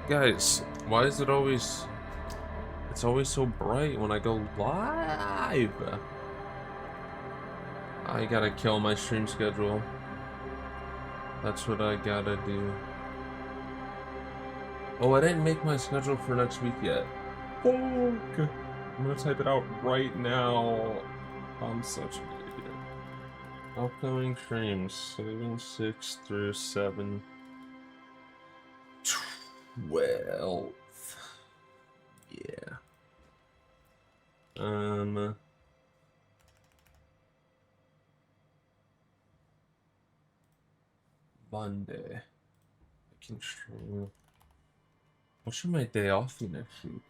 Guys, why is it always... It's always so bright when I go live. I gotta kill my stream schedule. That's what I gotta do. Oh, I didn't make my schedule for next week yet. Fuck! I'm gonna type it out right now. I'm such an idiot. Upcoming streams 7/6 through 7/12. Yeah. Monday. I can stream. What should my day off be next week?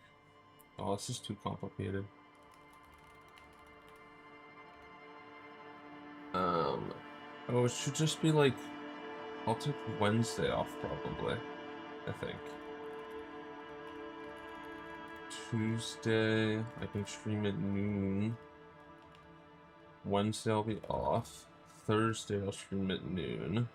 Oh, this is too complicated. Oh, it should just be like, I'll take Wednesday off probably, I think. Tuesday, I can stream at noon. Wednesday I'll be off. Thursday I'll stream at noon.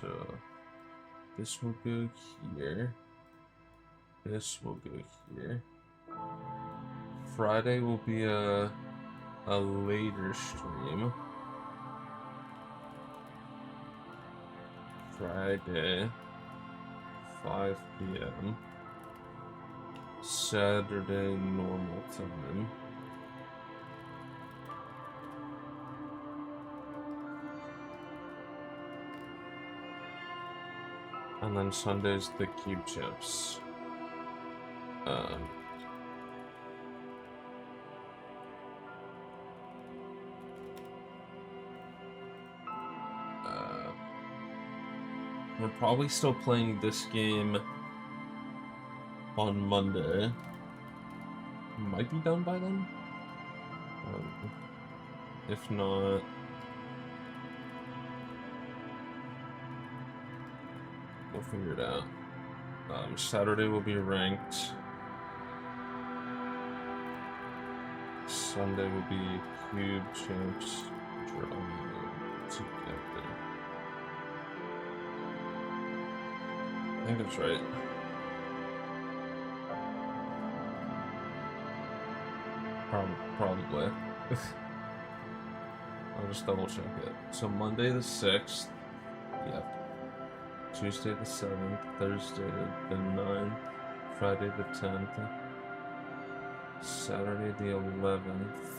So, this will go here. This will go here. Friday will be a later stream. Friday, 5 p.m. Saturday, normal time. And then Sunday's the Cube Chips. We're probably still playing this game on Monday. Might be done by then. If not, we'll figure it out. Saturday will be ranked. Sunday will be Cube Chips together. I think that's right. Probably. I'll just double check it. So Monday the 6th. Yep. Tuesday the 7th. Thursday the 9th. Friday the 10th. Saturday the 11th.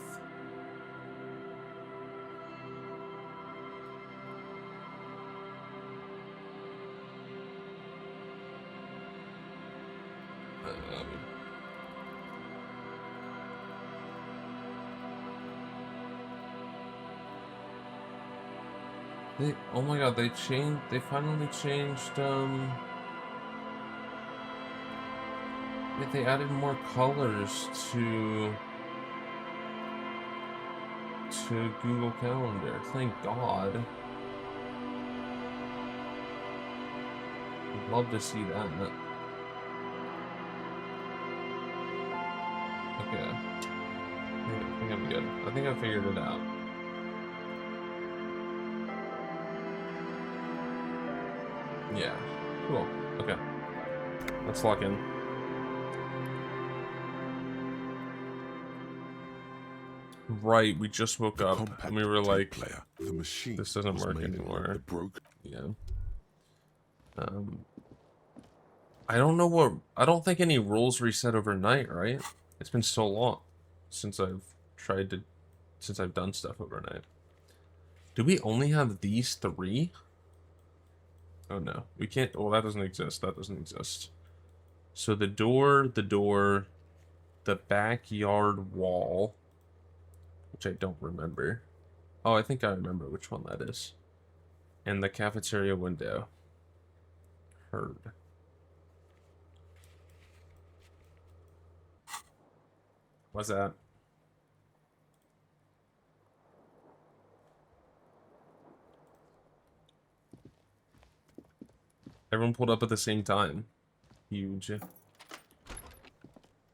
Oh my god, they finally changed, they added more colors to Google Calendar. Thank God. I'd love to see that. Okay. I think I'm good. I think I figured it out. Yeah. Cool. Okay. Let's lock in. Right, we just woke up and we were like, player, the machine this doesn't work anymore. Yeah. I don't know what... I don't think any rules reset overnight, right? It's been so long since I've done stuff overnight. Do we only have these 3? Oh no, we can't... Well, that doesn't exist. That doesn't exist. So the door, the backyard wall, which I don't remember. Oh, I think I remember which one that is. And the cafeteria window. Heard. What's that? Everyone pulled up at the same time. Huge.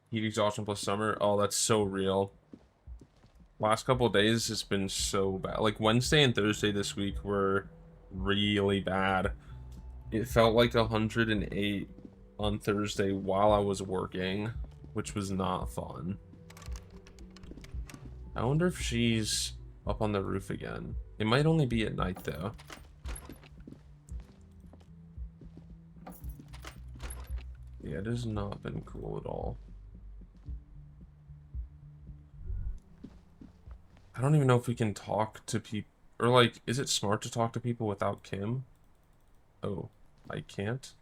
Heat exhaustion plus summer. Oh, that's so real. last couple of days has been so bad. Like Wednesday and Thursday this week were really bad. It felt like 108 on Thursday while I was working, which was not fun. I wonder if she's up on the roof again. It might only be at night though. Yeah, it has not been cool at all. I don't even know if we can talk to people, or like, is it smart to talk to people without Kim? Oh, I can't?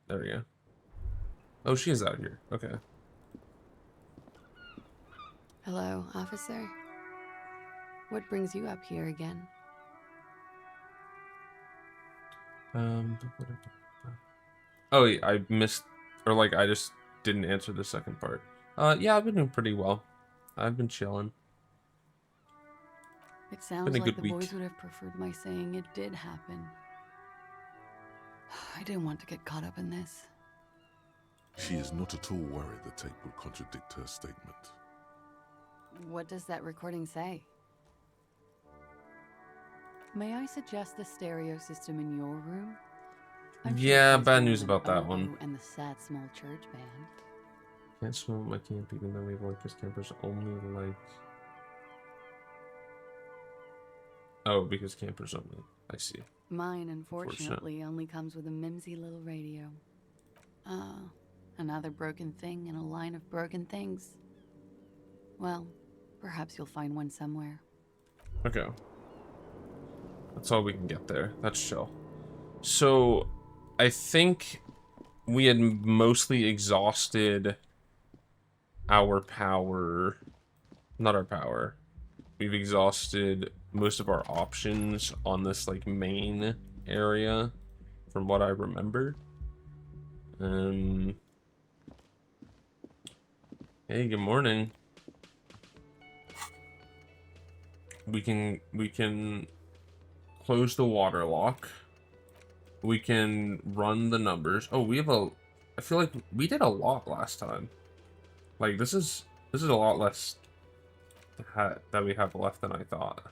There we go. Oh, she is out here. Okay. Hello, officer. What brings you up here again? Oh, yeah, I missed, or like, I just didn't answer the second part. Yeah, I've been doing pretty well. I've been chilling. It sounds Been a like good the week. boys would have preferred my saying it did happen. I didn't want to get caught up in this. She is not at all worried the tape will contradict her statement. What does that recording say? May I suggest the stereo system in your room? Yeah, bad news about that one. And the sad small church band. Can't smoke my camp even though we have like, because campers only like... Oh, because campers only. I see. Mine, unfortunately, only comes with a mimsy little radio. Another broken thing in a line of broken things. Well, perhaps you'll find one somewhere. Okay. That's all we can get there. That's chill. So, I think we had mostly exhausted our power. Not our power. We've exhausted most of our options on this, like, main area, from what I remember. Hey, good morning. We can close the water lock. We can run the numbers. Oh, we have I feel like we did a lot last time. Like, this is a lot less that we have left than I thought.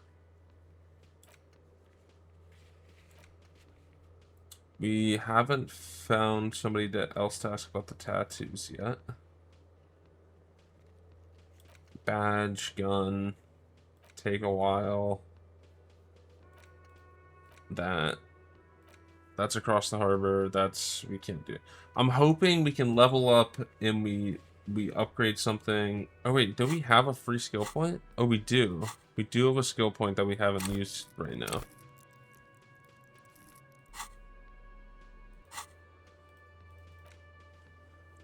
We haven't found somebody else to ask about the tattoos yet. Badge, gun, take a while. That's across the harbor. We can't do it. I'm hoping we can level up and we upgrade something. Oh wait, do we have a free skill point? Oh, we do. We do have a skill point that we haven't used right now.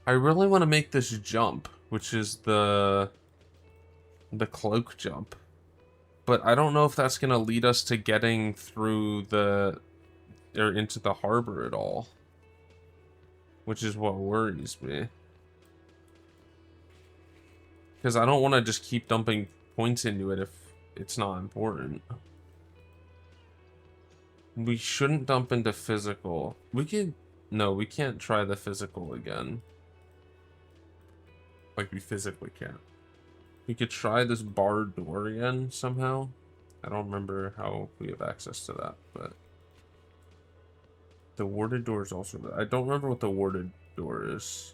I really want to make this jump, which is the cloak jump. But I don't know if that's going to lead us to getting through or into the harbor at all. Which is what worries me. Because I don't want to just keep dumping points into it if it's not important. We shouldn't dump into physical. No, we can't try the physical again. Like, we physically can't. We could try this barred door again somehow. I don't remember how we have access to that, but... The warded door is also there. I don't remember what the warded door is.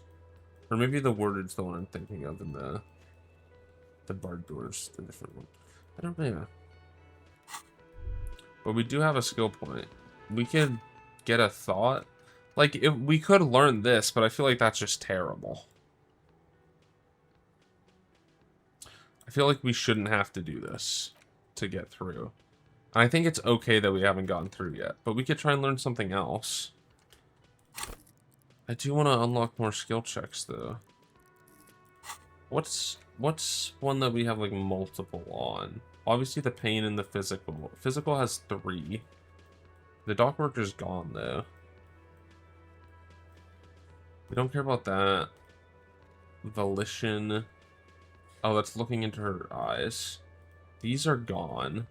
Or maybe the warded's the one I'm thinking of, and the barred door is the different one. I don't know. But we do have a skill point. We could get a thought. Like, we could learn this, but I feel like that's just terrible. I feel like we shouldn't have to do this to get through. I think it's okay that we haven't gotten through yet, but we could try and learn something else. I do want to unlock more skill checks, though. What's one that we have, like, multiple on? Obviously, the pain and the physical. Physical has 3. The dock worker's gone, though. We don't care about that. Volition. Oh, that's looking into her eyes. These are gone.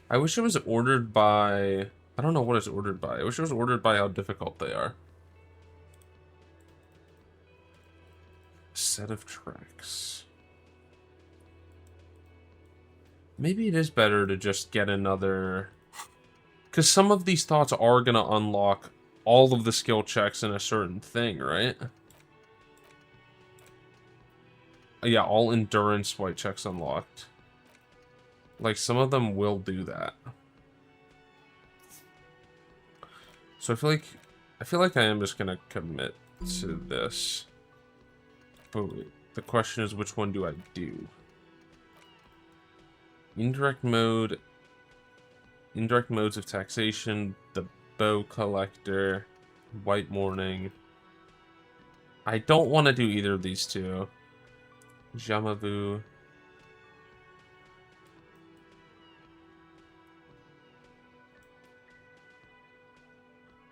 I wish it was ordered by I don't know what it's ordered by. I wish it was ordered by how difficult they are. Set of tracks. Maybe it is better to just get another... Because some of these thoughts are going to unlock all of the skill checks in a certain thing, right? Yeah, all endurance white checks unlocked. Like, some of them will do that. So I feel like I am just going to commit to this. But wait, the question is, which one do I do? Indirect modes of taxation, the bow collector, white morning. I don't want to do either of these two. Jamavu.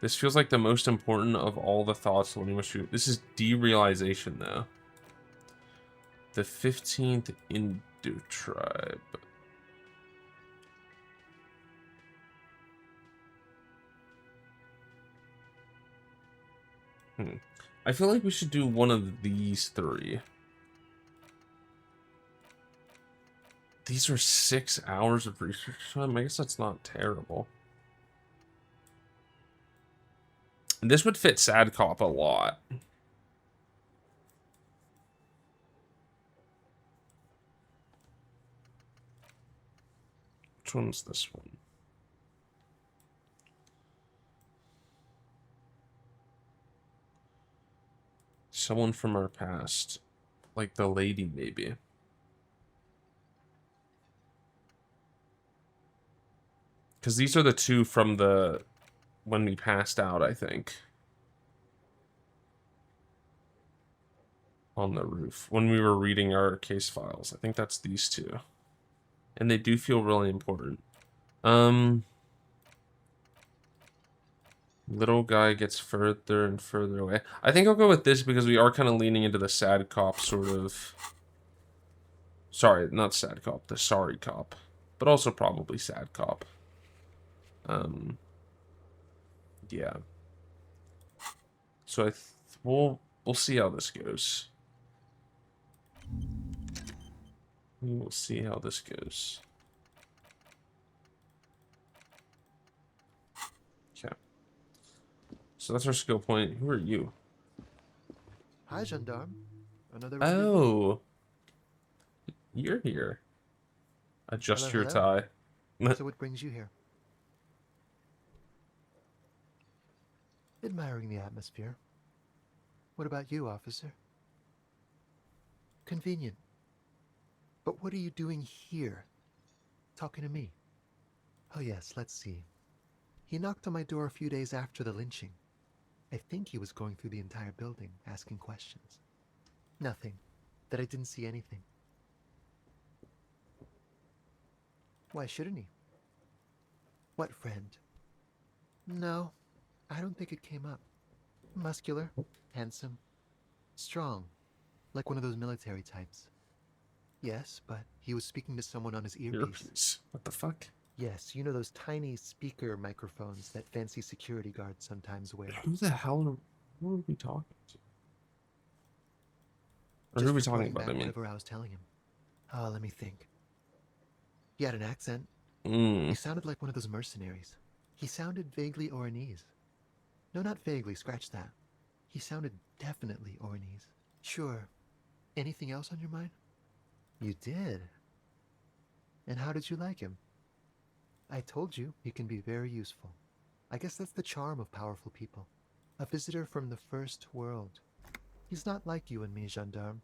This feels like the most important of all the thoughts when you must shoot. This is derealization though. The 15th Indo tribe. I feel like we should do one of these three. These are 6 hours of research time. I guess that's not terrible. And this would fit Sad Cop a lot. Which one's this one? Someone from our past. Like the lady, maybe. Because these are the two from the... when we passed out, I think. On the roof. When we were reading our case files. I think that's these two. And they do feel really important. Little guy gets further and further away. I think I'll go with this because we are kind of leaning into the sad cop sort of... Sorry, not sad cop. The sorry cop. But also probably sad cop. Yeah. So we'll see how this goes. We'll see how this goes. Okay. So that's our skill point. Who are you? Hi, gendarme. Another Oh. You're here. Adjust Hello, your hello. tie. So what brings you here? Admiring the atmosphere. What about you, officer? Convenient. But what are you doing here? Talking to me? Oh yes, let's see. He knocked on my door a few days after the lynching. I think he was going through the entire building, asking questions. Nothing. That I didn't see anything. Why shouldn't he? What friend? No, I don't think it came up. Muscular, handsome, strong, like one of those military types. Yes, but he was speaking to someone on his earpiece. Earpiece. What the fuck? Yes, you know those tiny speaker microphones that fancy security guards sometimes wear. Who the hell who are we talking to? Or Just who are we talking reporting about, back I mean? whatever I was telling him. Oh, let me think. He had an accent. He Mm. sounded like one of those mercenaries. He sounded vaguely Oranese. No, not vaguely, scratch that. He sounded definitely Oranese. Sure. Anything else on your mind? You did? And how did you like him? I told you, he can be very useful. I guess that's the charm of powerful people. A visitor from the first world. He's not like you and me, gendarme.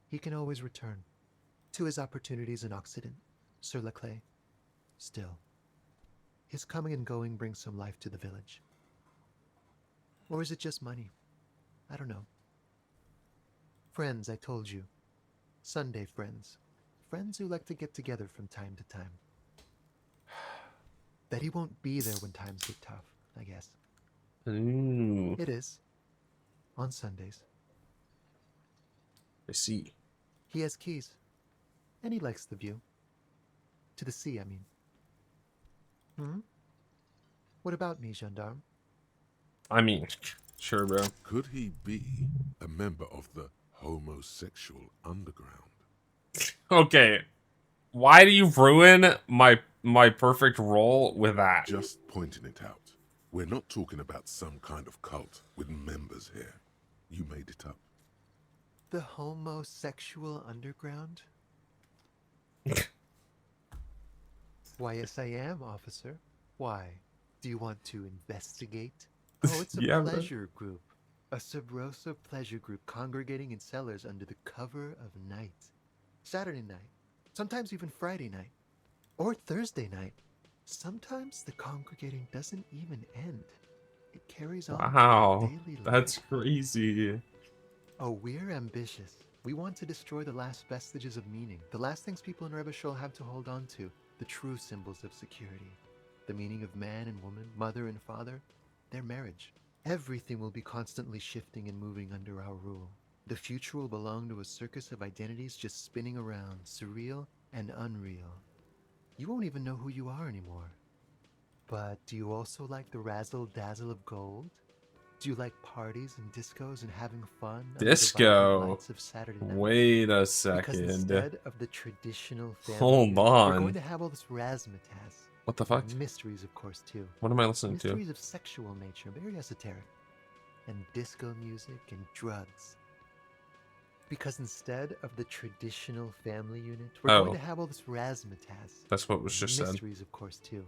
He can always return. To his opportunities in Occident, sur la clé. Still, his coming and going brings some life to the village. Or is it just money? I don't know. Friends, I told you. Sunday friends. Friends who like to get together from time to time. Bet he won't be there when times get tough, I guess. Ooh. It is. On Sundays. I see. He has keys. And he likes the view. To the sea, I mean. Hmm? What about me, gendarme? I mean, sure, bro. Could he be a member of the homosexual underground? Okay, why do you ruin my perfect role with that? Just pointing it out. We're not talking about some kind of cult with members here. You made it up. The homosexual underground? Why, yes, I am, officer. Why? Do you want to investigate? Oh, it's a Yeah, bro. pleasure group. A subversive pleasure group congregating in cellars under the cover of night. Saturday night. Sometimes even Friday night. Or Thursday night. Sometimes the congregating doesn't even end. It carries on Wow, to daily life. that's crazy. Oh, we're ambitious. We want to destroy the last vestiges of meaning, the last things people in Revachol have to hold on to, the true symbols of security. The meaning of man and woman, mother and father, their marriage. Everything will be constantly shifting and moving under our rule. The future will belong to a circus of identities just spinning around, surreal and unreal. You won't even know who you are anymore. But do you also like the razzle-dazzle of gold? Do you like parties and discos and having fun under the Disco. vibrant lights of Saturday night? Wait a Because second. instead of the traditional family Hold unit, we're going on. to have all this razzmatazz. What the fuck? Mysteries, of course, too. What am I listening to? Mysteries of sexual nature, very esoteric. And disco music and drugs. Because instead of the traditional family unit, we're Oh. going to have all this razzmatazz. That's what was just said. Mysteries, of course, too.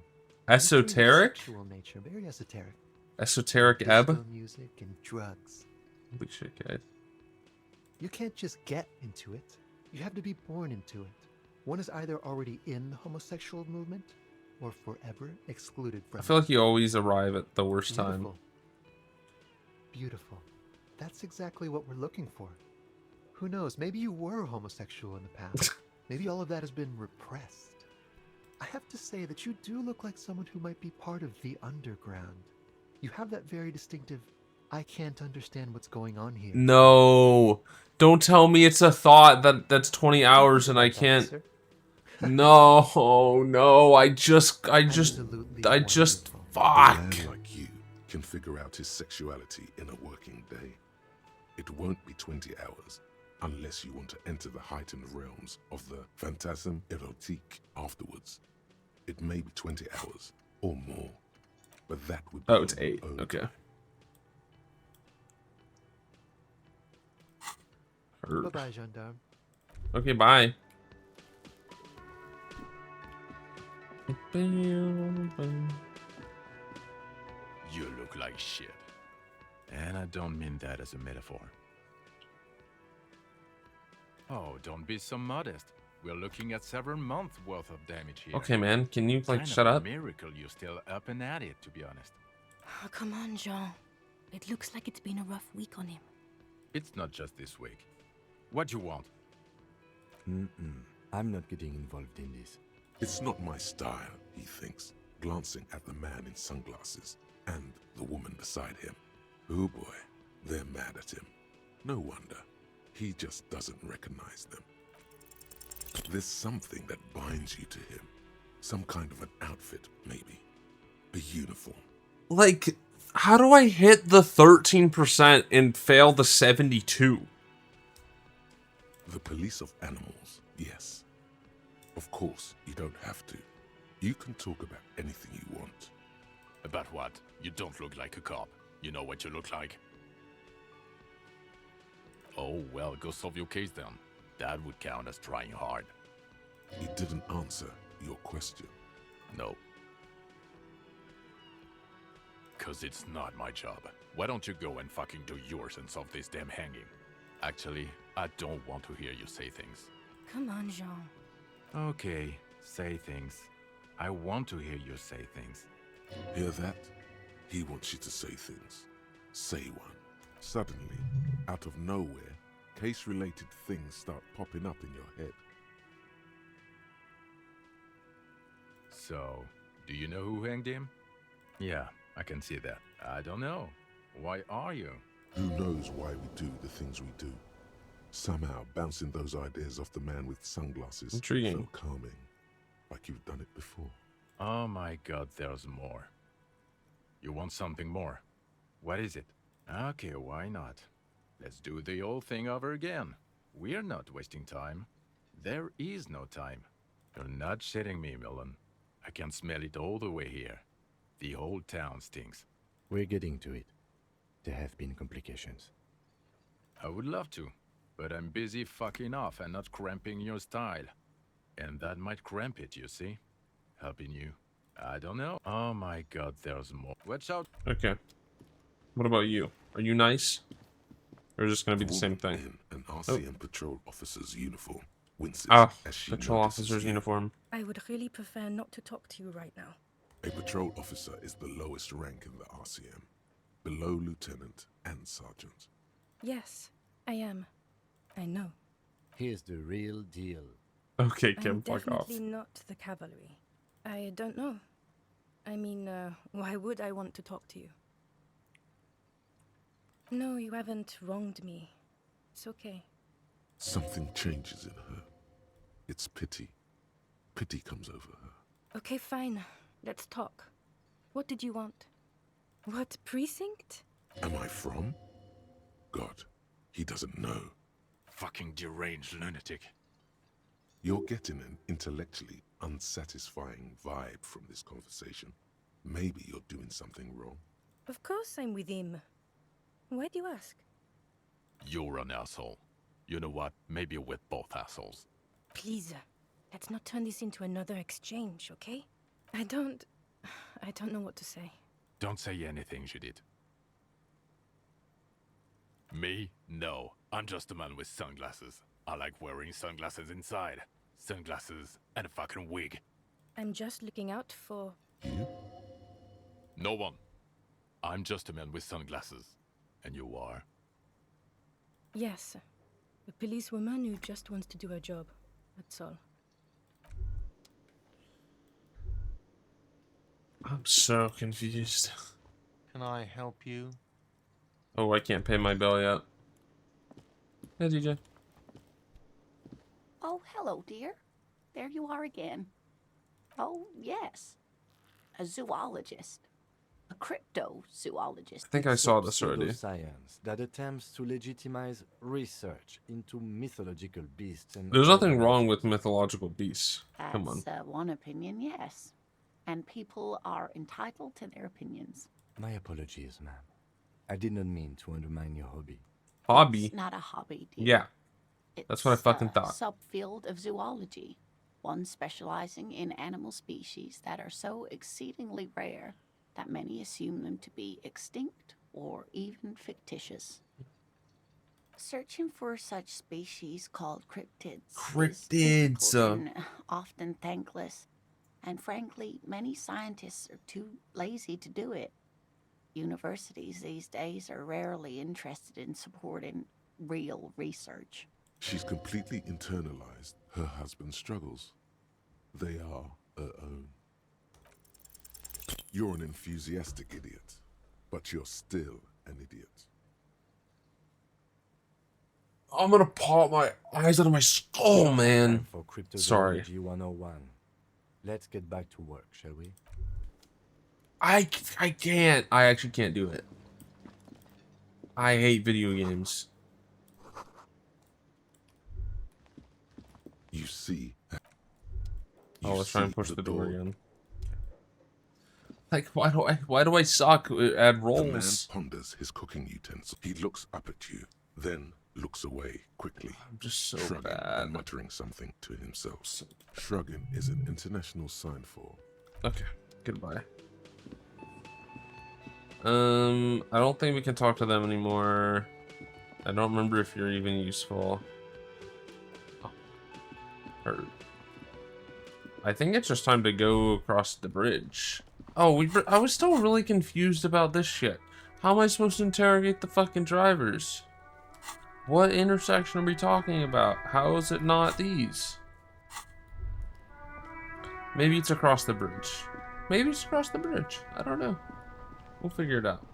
Mysteries of Esoteric? sexual nature, very esoteric. Esoteric Disco ebb? music and drugs. Holy shit, guys. You can't just get into it. You have to be born into it. One is either already in the homosexual movement or forever excluded from I feel it. like you always arrive at the worst time. Beautiful. Beautiful. That's exactly what we're looking for. Who knows? Maybe you were homosexual in the past. Maybe all of that has been repressed. I have to say that you do look like someone who might be part of the underground. You have that very distinctive, I can't understand what's going on here. No. Don't tell me it's a thought that's 20 hours and I can't. Officer. No, no. I just, Absolutely fuck. A man like you can figure out his sexuality in a working day. It won't be 20 hours unless you want to enter the heightened realms of the phantasm erotique afterwards. It may be 20 hours or more, but that would be Oh, it's on 8. your own. Okay. Heard. Bye-bye, gendarme. Okay, bye. You look like shit. And I don't mean that as a metaphor. Oh, don't be so modest. We're looking at several months worth of damage here. Okay, man. Can you, like, Kind shut of up? a miracle you're still up and at it, to be honest. Oh, come on, Jean. It looks like it's been a rough week on him. It's not just this week. What you want? I'm not getting involved in this. It's not my style, he thinks, glancing at the man in sunglasses and the woman beside him. Oh boy, they're mad at him. No wonder. He just doesn't recognize them. There's something that binds you to him. Some kind of an outfit, maybe. A uniform. Like, how do I hit the 13% and fail the 72? The police of animals, yes. Of course, you don't have to. You can talk about anything you want. About what? You don't look like a cop. You know what you look like. Oh, well, go solve your case then. That would count as trying hard. He didn't answer your question. No. Cause it's not my job. Why don't you go and fucking do yours and solve this damn hanging? Actually, I don't want to hear you say things. Come on, Jean. Okay, say things. I want to hear you say things. Hear that? He wants you to say things. Say one. Suddenly, out of nowhere, case-related things start popping up in your head. So, do you know who hanged him? Yeah, I can see that. I don't know. Why are you? Who knows why we do the things we do? Somehow, bouncing those ideas off the man with sunglasses Intriguing. so calming, like you've done it before. Oh my god, there's more. You want something more? What is it? Okay, why not? Let's do the old thing over again. We're not wasting time. There is no time. You're not shitting me, Millen. I can smell it all the way here. The whole town stinks. We're getting to it. There have been complications. I would love to, but I'm busy fucking off and not cramping your style. And that might cramp it, you see? Helping you. I don't know. Oh my god, there's more. Watch out. Okay. What about you? Are you nice? Or is this gonna be the same Woman thing? in an RCM patrol officer's uniform winces Ah, as she patrol notices officer's you. uniform. I would really prefer not to talk to you right now. A patrol officer is the lowest rank in the RCM, below lieutenant and sergeant. Yes, I am. I know. Here's the real deal. Okay, I'm Kim, fuck off. definitely not the cavalry. I don't know. I mean, why would I want to talk to you? No, you haven't wronged me. It's okay. Something changes in her. It's pity. Pity comes over her. Okay, fine. Let's talk. What did you want? What precinct? Am I from? God, he doesn't know. Fucking deranged lunatic. You're getting an intellectually unsatisfying vibe from this conversation. Maybe you're doing something wrong. Of course I'm with him. Why do you ask? You're an asshole. You know what? Maybe we're both assholes. Please, let's not turn this into another exchange, okay? I don't know what to say. Don't say anything, Judith. Me? No. I'm just a man with sunglasses. I like wearing sunglasses inside. Sunglasses and a fucking wig. I'm just looking out for... You? No one. I'm just a man with sunglasses. And you are? Yes, a policewoman who just wants to do her job. That's all. I'm so confused. Can I help you? Oh, I can't pay my bill yet. Hey, DJ. Oh, hello, dear. There you are again. Oh, yes. A zoologist. A cryptozoologist. I think I saw this already. Science that attempts to legitimize research into mythological beasts and... There's nothing wrong with mythological beasts. That's Come on. one opinion, yes. And people are entitled to their opinions. My apologies, ma'am. I did not mean to undermine your hobby. Hobby? It's not a hobby, dear. Yeah. It's That's what I fucking thought. a subfield of zoology, one specializing in animal species that are so exceedingly rare that many assume them to be extinct or even fictitious. Searching for such species called cryptids is difficult and often thankless, and frankly, many scientists are too lazy to do it. Universities these days are rarely interested in supporting real research. She's completely internalized her husband's struggles. They are her own. You're an enthusiastic idiot, but you're still an idiot. I'm gonna pop my eyes out of my skull, man. Time for Cryptozoology Sorry. 101. Let's get back to work, shall we? I can't. I actually can't do it. I hate video games. You see. Oh, let's try and see push the door door. again. Like, why do I suck at The man rolls? ponders his cooking utensil. He looks up at you, then looks away quickly, I'm just so shrugging and bad. muttering something to himself. Shrugging is an international sign for Okay, goodbye. I don't think we can talk to them anymore. I don't remember if you're even useful. Oh. Or I think it's just time to go across the bridge. Oh, I was still really confused about this shit. How am I supposed to interrogate the fucking drivers? What intersection are we talking about? How is it not these? Maybe it's across the bridge. Maybe it's across the bridge. I don't know. We'll figure it out.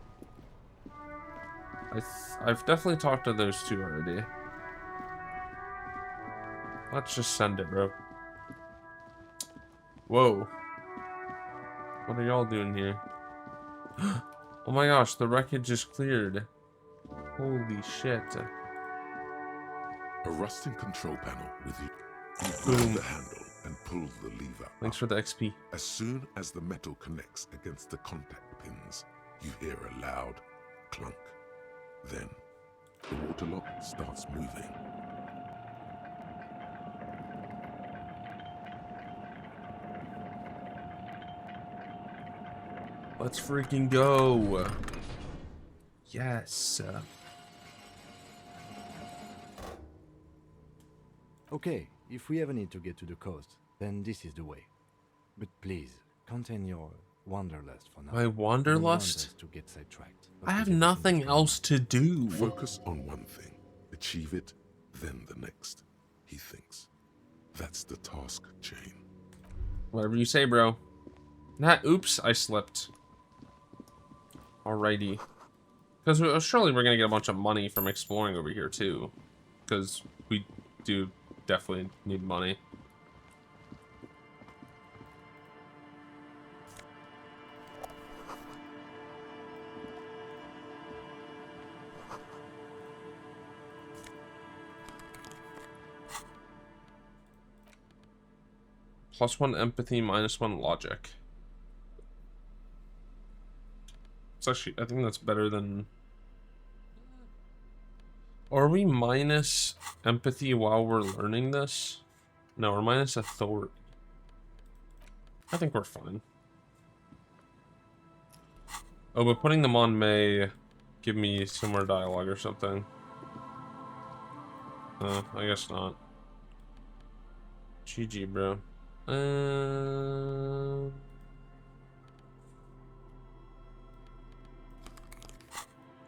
I've definitely talked to those two already. Let's just send it, bro. Whoa. What are y'all doing here? Oh my gosh, the wreckage is cleared. Holy shit. A rusting control panel with you. You Boom. grab the handle and pull the lever Thanks up. for the XP. As soon as the metal connects against the contact pins, you hear a loud clunk. Then, the water lock starts moving. Let's freaking go. Yes. Okay, if we ever need to get to the coast, then this is the way. But please, contain your wanderlust for now. My I don't want wanderlust? us to get sidetracked. I have But with everything nothing that's else to do. Focus on one thing, achieve it, then the next, he thinks. That's the task chain. Whatever you say, bro. Nah, oops, I slipped. Alrighty. Because surely we're going to get a bunch of money from exploring over here, too. Because we do definitely need money. +1 empathy, -1 logic. It's actually, I think that's better than... Are we minus empathy while we're learning this? No, we're minus authority. I think we're fine. Oh, but putting them on may give me some more dialogue or something. I guess not. GG, bro.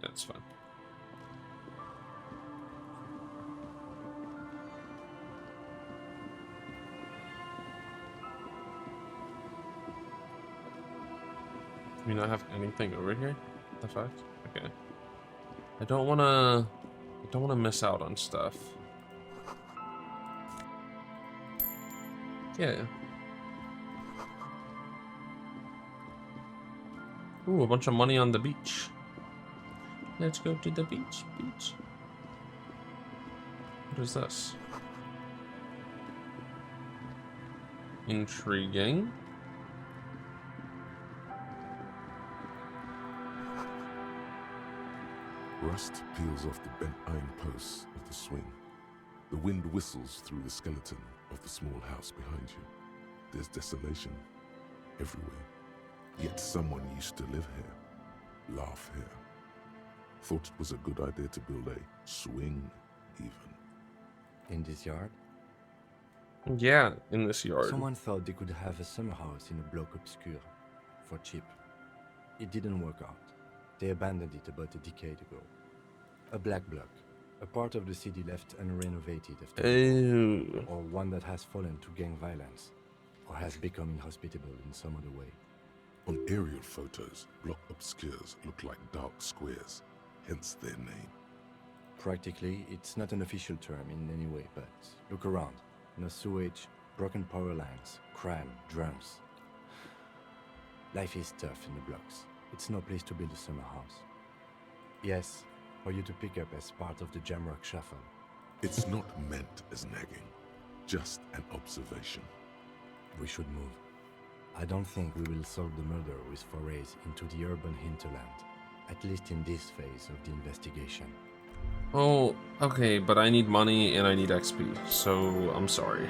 That's fine. Do we not have anything over here? The fuck? Okay. I don't wanna miss out on stuff. Yeah. Ooh, a bunch of money on the beach. Let's go to the beach. What is this? Intriguing. Rust peels off the bent iron posts of the swing. The wind whistles through the skeleton of the small house behind you. There's desolation everywhere. Yet someone used to live here, laugh here. Thought it was a good idea to build a swing, even. In this yard, Yeah, in this yard. someone thought they could have a summer house in a bloc obscur for cheap. It didn't work out. They abandoned it about a decade ago. A black bloc, a part of the city left unrenovated after the war, Ew. or one that has fallen to gang violence, or has become inhospitable in some other way. On aerial photos, block obscures look like dark squares, hence their name. Practically, it's not an official term in any way, but look around. No sewage, broken power lines, crime, drums. Life is tough in the blocks. It's no place to build a summer house. Yes, for you to pick up as part of the Jamrock Shuffle. It's not meant as nagging, just an observation. We should move. I don't think we will solve the murder with forays into the urban hinterland, at least in this phase of the investigation. Oh, okay, but I need money and I need XP, so I'm sorry.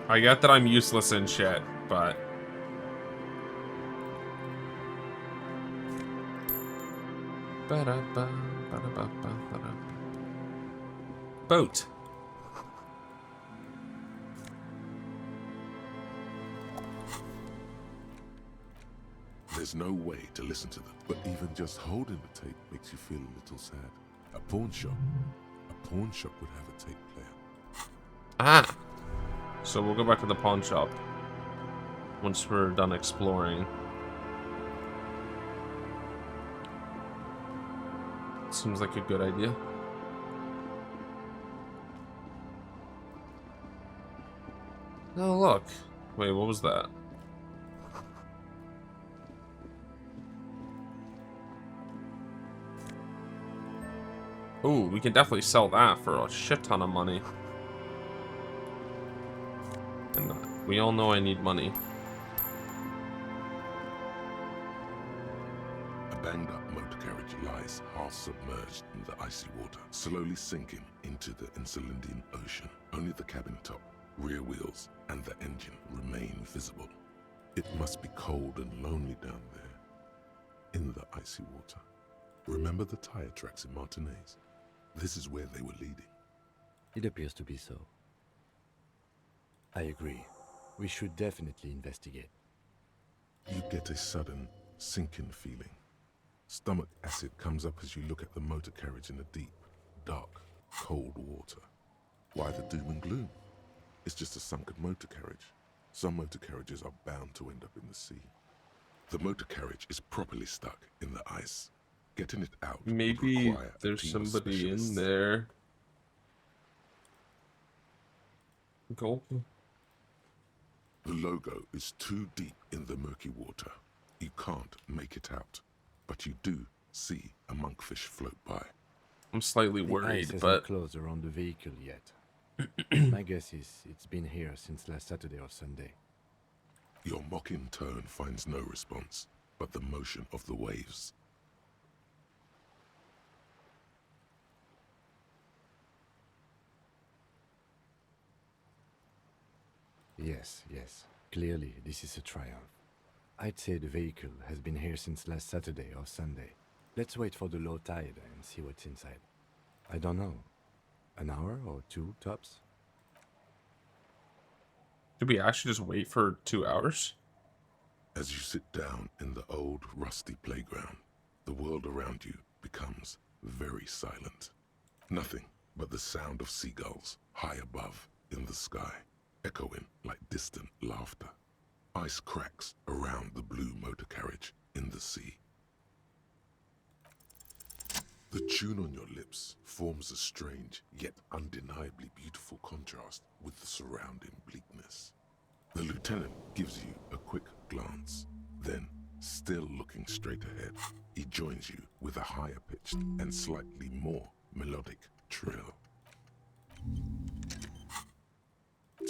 I get that I'm useless in shit, but... Ba-da-ba, ba-da-ba-ba, ba-da. Boat. There's no way to listen to them, but even just holding the tape makes you feel a little sad. A pawn shop would have a tape player. Ah! So we'll go back to the pawn shop once we're done exploring. Seems like a good idea. Oh, look. Wait, what was that? Ooh, we can definitely sell that for a shit ton of money. And we all know I need money. A banged-up motor carriage lies half submerged in the icy water, slowly sinking into the Insulindian Ocean. Only the cabin top, rear wheels, and the engine remain visible. It must be cold and lonely down there, in the icy water. Remember the tire tracks in Martinez? This is where they were leading. It appears to be so. I agree. We should definitely investigate. You get a sudden sinking feeling. Stomach acid comes up as you look at the motor carriage in the deep, dark, cold water. Why the doom and gloom? It's just a sunken motor carriage. Some motor carriages are bound to end up in the sea. The motor carriage is properly stuck in the ice. Getting it out would Maybe require a there's team of somebody in specialists. there. Gulp. The logo is too deep in the murky water. You can't make it out, but you do see a monkfish float by. I'm slightly The ice worried, hasn't but closed around the vehicle yet. My guess is it's been here since last Saturday or Sunday. Your mocking tone finds no response, but the motion of the waves. Yes. Clearly, this is a triumph. I'd say the vehicle has been here since last Saturday or Sunday. Let's wait for the low tide and see what's inside. I don't know. An hour or two, tops? did we actually just wait for 2 hours? As you sit down in the old, rusty playground, the world around you becomes very silent. Nothing but the sound of seagulls high above in the sky, echoing like distant laughter. Ice cracks around the blue motor carriage in the sea. The tune on your lips forms a strange yet undeniably beautiful contrast with the surrounding bleakness. The lieutenant gives you a quick glance, then, still looking straight ahead, he joins you with a higher pitched and slightly more melodic trill.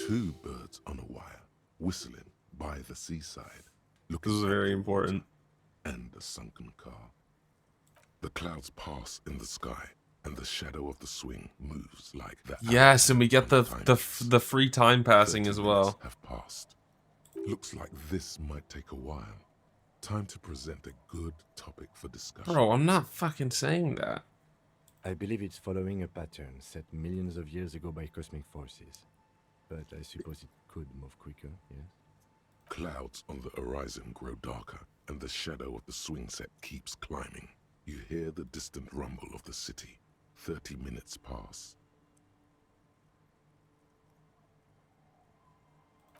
Two birds on a wire, whistling by the seaside, looking This is at very the water important. and a sunken car. The clouds pass in the sky, and the shadow of the swing moves like the Yes, and we get the time the piece. the free time passing 30 as minutes well. have passed. Looks like this might take a while. Time to present a good topic for discussion. Bro, I'm not fucking saying that. I believe it's following a pattern set millions of years ago by cosmic forces. But I suppose it could move quicker, yes? Clouds on the horizon grow darker, and the shadow of the swing set keeps climbing. You hear the distant rumble of the city. 30 minutes pass.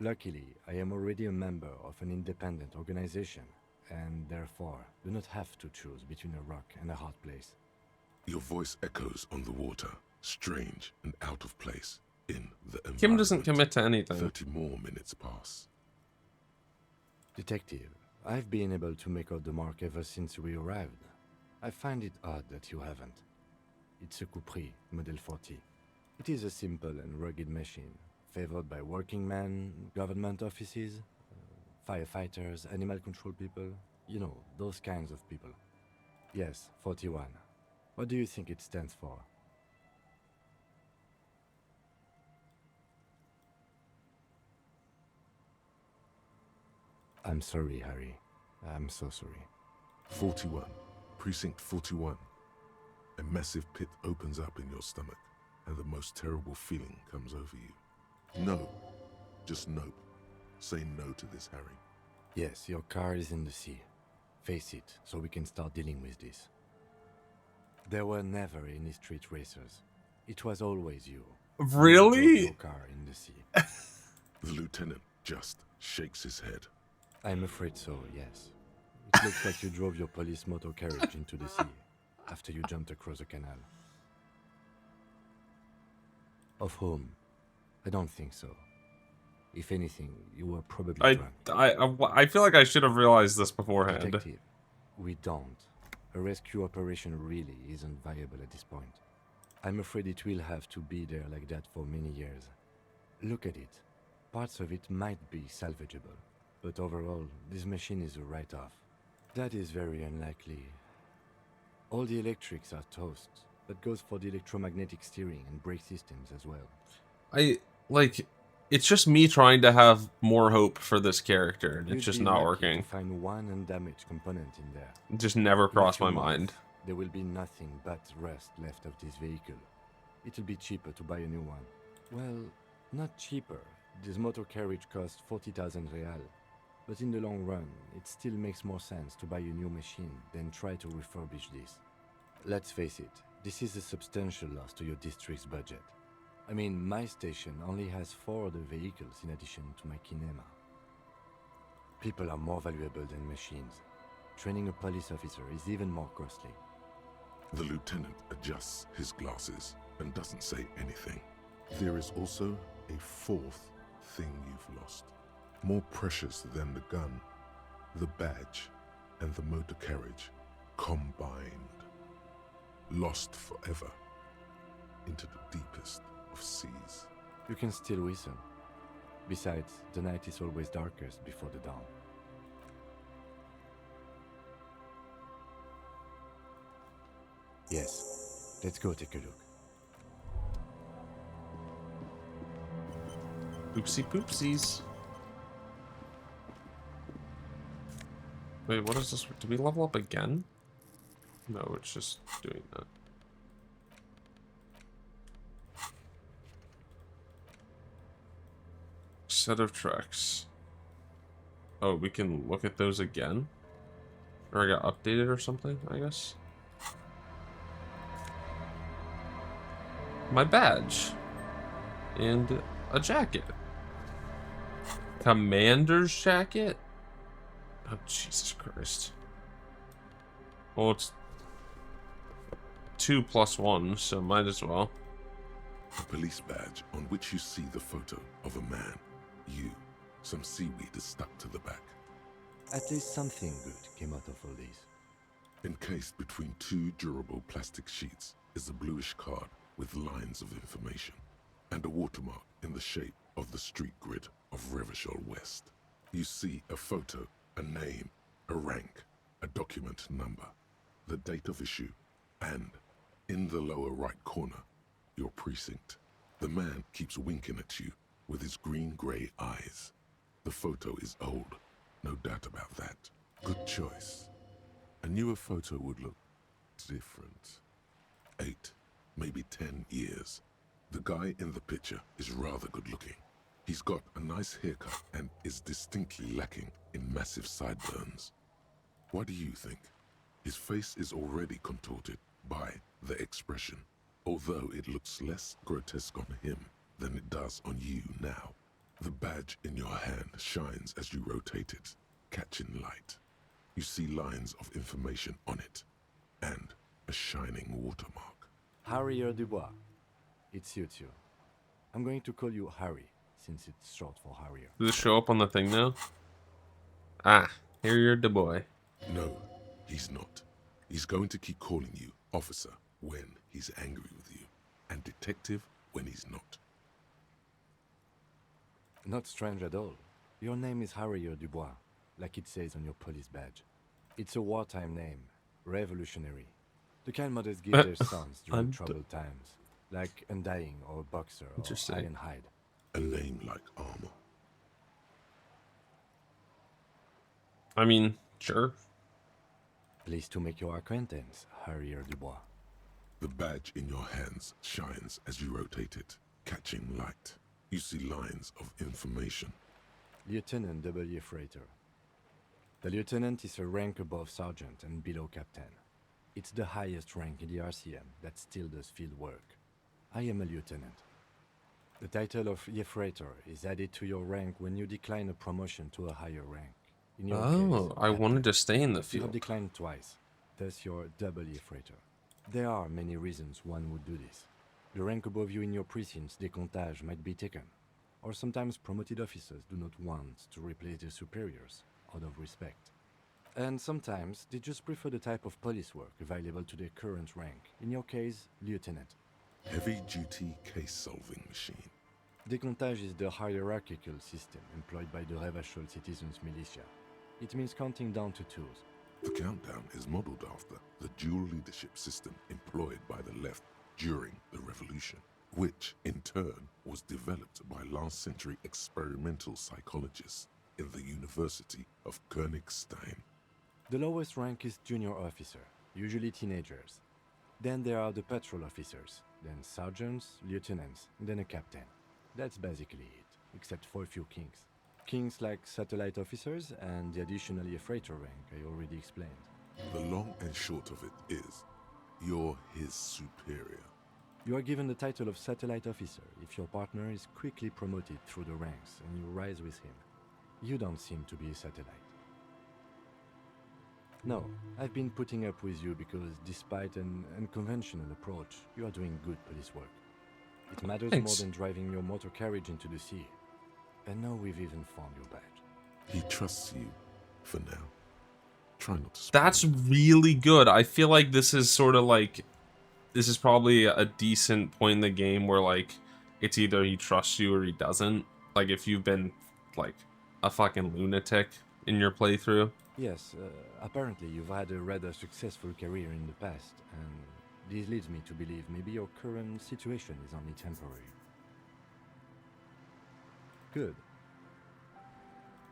Luckily, I am already a member of an independent organization, and therefore do not have to choose between a rock and a hard place. Your voice echoes on the water, strange and out of place in the environment. Kim doesn't commit to anything. 30 more minutes pass. Detective, I've been able to make out the mark ever since we arrived. I find it odd that you haven't. It's a Capri, Model 40. It is a simple and rugged machine, favored by working men, government offices, firefighters, animal control people, you know, those kinds of people. Yes, 41. What do you think it stands for? I'm sorry, Harry. I'm so sorry. 41. Precinct 41. A massive pit opens up in your stomach, and the most terrible feeling comes over you. No. Just nope. Say no to this, Harry. Yes, your car is in the sea. Face it, so we can start dealing with this. There were never any street racers. It was always you. You drove Really? your car in the sea. The lieutenant just shakes his head. I'm afraid so, yes. It looks like you drove your police motor carriage into the sea after you jumped across a canal. Of whom? I don't think so. If anything, you were probably drunk. I feel like I should have realized this beforehand. Detective, we don't. A rescue operation really isn't viable at this point. I'm afraid it will have to be there like that for many years. Look at it. Parts of it might be salvageable, but overall, this machine is a write-off. That is very unlikely. All the electrics are toast. That goes for the electromagnetic steering and brake systems as well. It's just me trying to have more hope for this character, and it's You'd just be not lucky working. to find one undamaged component in there. It just never In a crossed few my months, mind. There will be nothing but rust left of this vehicle. It'll be cheaper to buy a new one. Well, not cheaper. This motor carriage costs 40,000 real. But in the long run, it still makes more sense to buy a new machine than try to refurbish this. Let's face it, this is a substantial loss to your district's budget. I mean, my station only has 4 other vehicles in addition to my kinema. People are more valuable than machines. Training a police officer is even more costly. The lieutenant adjusts his glasses and doesn't say anything. There is also a fourth thing you've lost. More precious than the gun, the badge, and the motor carriage combined. Lost forever into the deepest of seas. You can still whistle. Besides, the night is always darkest before the dawn. Yes, let's go take a look. Oopsie poopsies. Wait, what is this? Did we level up again? No, it's just doing that. Set of tracks. Oh, we can look at those again? Or I got updated or something, I guess? My badge. And a jacket. Commander's jacket? Oh, Jesus Christ. Well, it's 2 + 1, so might as well. A police badge on which you see the photo of a man. You. Some seaweed is stuck to the back. At least something good came out of all these. Encased between 2 durable plastic sheets is a bluish card with lines of information and a watermark in the shape of the street grid of Revachol West. You see a photo, a name, a rank, a document number, the date of issue, and, in the lower right corner, your precinct. The man keeps winking at you with his green-grey eyes. The photo is old, no doubt about that. Good choice. A newer photo would look different. 8, maybe 10 years. The guy in the picture is rather good-looking. He's got a nice haircut and is distinctly lacking in massive sideburns. What do you think? His face is already contorted by the expression, although it looks less grotesque on him than it does on you now. The badge in your hand shines as you rotate it, catching light. You see lines of information on it, and a shining watermark. Harrier Dubois. It suits you. I'm going to call you Harry, since it's short for Harrier. Does it show up on the thing now? Ah, here you're the boy. No, he's not. He's going to keep calling you officer when he's angry with you, and detective when he's not. Not strange at all. Your name is Harrier Dubois, like it says on your police badge. It's a wartime name, revolutionary. The kind mothers give their sons during troubled times, like Undying or Boxer or Ironhide. A name like armor. I mean, sure. Pleased to make your acquaintance, Harrier Dubois. The badge in your hands shines as you rotate it, catching light. You see lines of information. Lieutenant W. Freighter. The lieutenant is a rank above sergeant and below captain. It's the highest rank in the RCM that still does field work. I am a lieutenant. The title of Freighter is added to your rank when you decline a promotion to a higher rank. In your case, I wanted to stay in the you have field. declined twice, thus you're W. Freighter. There are many reasons one would do this. The rank above you in your precinct's decontage might be taken, or sometimes promoted officers do not want to replace their superiors out of respect. And sometimes they just prefer the type of police work available to their current rank, in your case, lieutenant. Heavy-duty case-solving machine. Décomptage is the hierarchical system employed by the Revachol citizens' militia. It means counting down to twos. The countdown is modeled after the dual leadership system employed by the left during the revolution, which in turn was developed by last century experimental psychologists in the University of Königstein. The lowest rank is junior officer, usually teenagers. Then there are the patrol officers, then sergeants, lieutenants, then a captain. That's basically it, except for a few kings. Kings like satellite officers and the additionally a freighter rank I already explained. The long and short of it is, you're his superior. You are given the title of satellite officer if your partner is quickly promoted through the ranks and you rise with him. You don't seem to be a satellite. No, I've been putting up with you because despite an unconventional approach, you are doing good police work. It matters Thanks. more than driving your motor carriage into the sea. And now we've even found your badge. He trusts you for now. Try not to spoil That's it. really good. I feel like this is sort of like, this is probably a decent point in the game where like it's either he trusts you or he doesn't. Like if you've been like a fucking lunatic in your playthrough. Yes, apparently you've had a rather successful career in the past, and this leads me to believe maybe your current situation is only temporary. Good.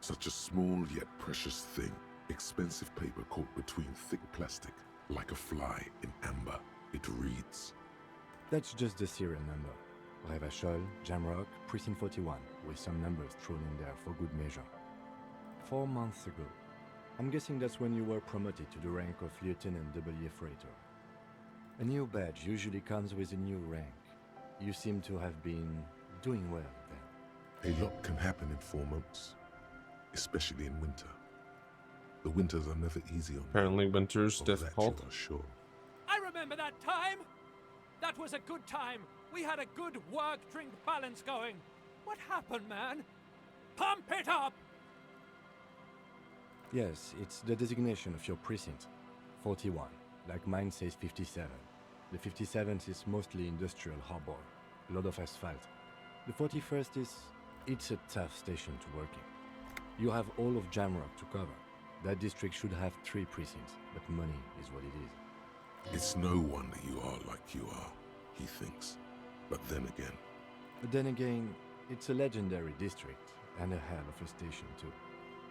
Such a small yet precious thing. Expensive paper caught between thick plastic, like a fly in amber. It reads, That's just the serial number. Revachol, Jamrock, Precinct 41, with some numbers thrown in there for good measure. 4 months ago. I'm guessing that's when you were promoted to the rank of Lieutenant W. Freighter. A new badge usually comes with a new rank. You seem to have been doing well then. a lot can happen in 4 months, especially in winter. The winters are never easy on me. Apparently winter's Of that difficult. you are sure. I remember that time! That was a good time. We had a good work-drink balance going. What happened, man? Pump it up! Yes, it's the designation of your precinct. 41, like mine says 57. The 57th is mostly industrial harbor, a lot of asphalt. The 41st is... it's a tough station to work in. You have all of Jamrock to cover. That district should have 3 precincts, but money is what it is. It's no wonder you are like you are, he thinks. But then again, it's a legendary district, and a hell of a station too.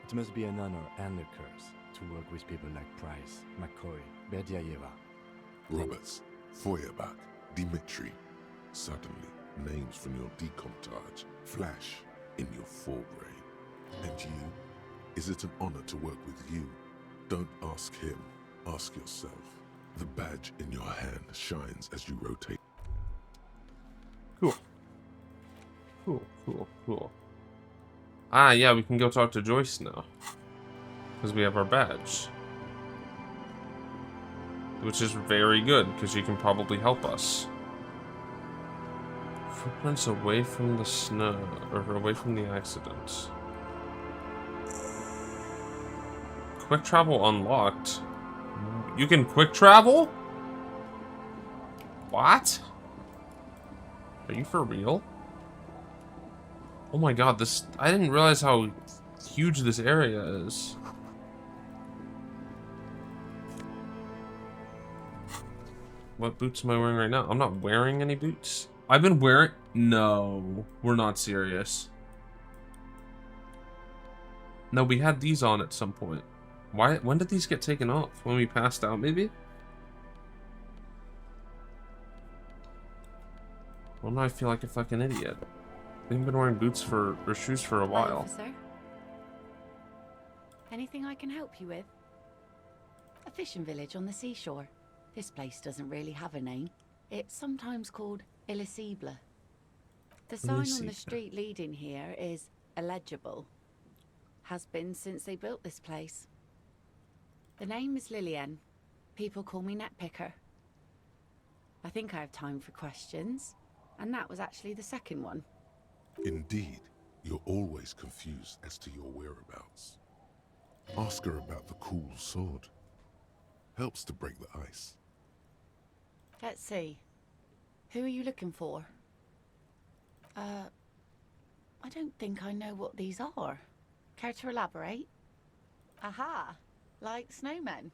It must be an honor and a curse to work with people like Price, McCoy, Berdiaeva. Roberts, Feuerbach, Dimitri. Suddenly, names from your decomptage flash in your forebrain. And you? Is it an honor to work with you? Don't ask him, ask yourself. The badge in your hand shines as you rotate. Cool. Cool. Ah, yeah, we can go talk to Joyce now. Because we have our badge. Which is very good, because she can probably help us. Footprints away from the snow, or away from the accident. Quick travel unlocked. You can quick travel? What? Are you for real? Oh my god, this... I didn't realize how huge this area is. What boots am I wearing right now? I'm not wearing any boots. I've been wearing... No, we're not serious. No, we had these on at some point. Why? When did these get taken off? When we passed out, maybe? Well, now I feel like a fucking idiot. We've been wearing boots for, or shoes for a Hi, while. officer. Anything I can help you with? A fishing village on the seashore. This place doesn't really have a name. It's sometimes called Elysium. The sign on Elysium. the street leading here is illegible. Has been since they built this place. The name is Lillian. People call me Netpicker. I think I have time for questions. And that was actually the second one. Indeed, you're always confused as to your whereabouts. Ask her about the cool sword. Helps to break the ice. Let's see. Who are you looking for? I don't think I know what these are. Care to elaborate? Aha! Like snowmen.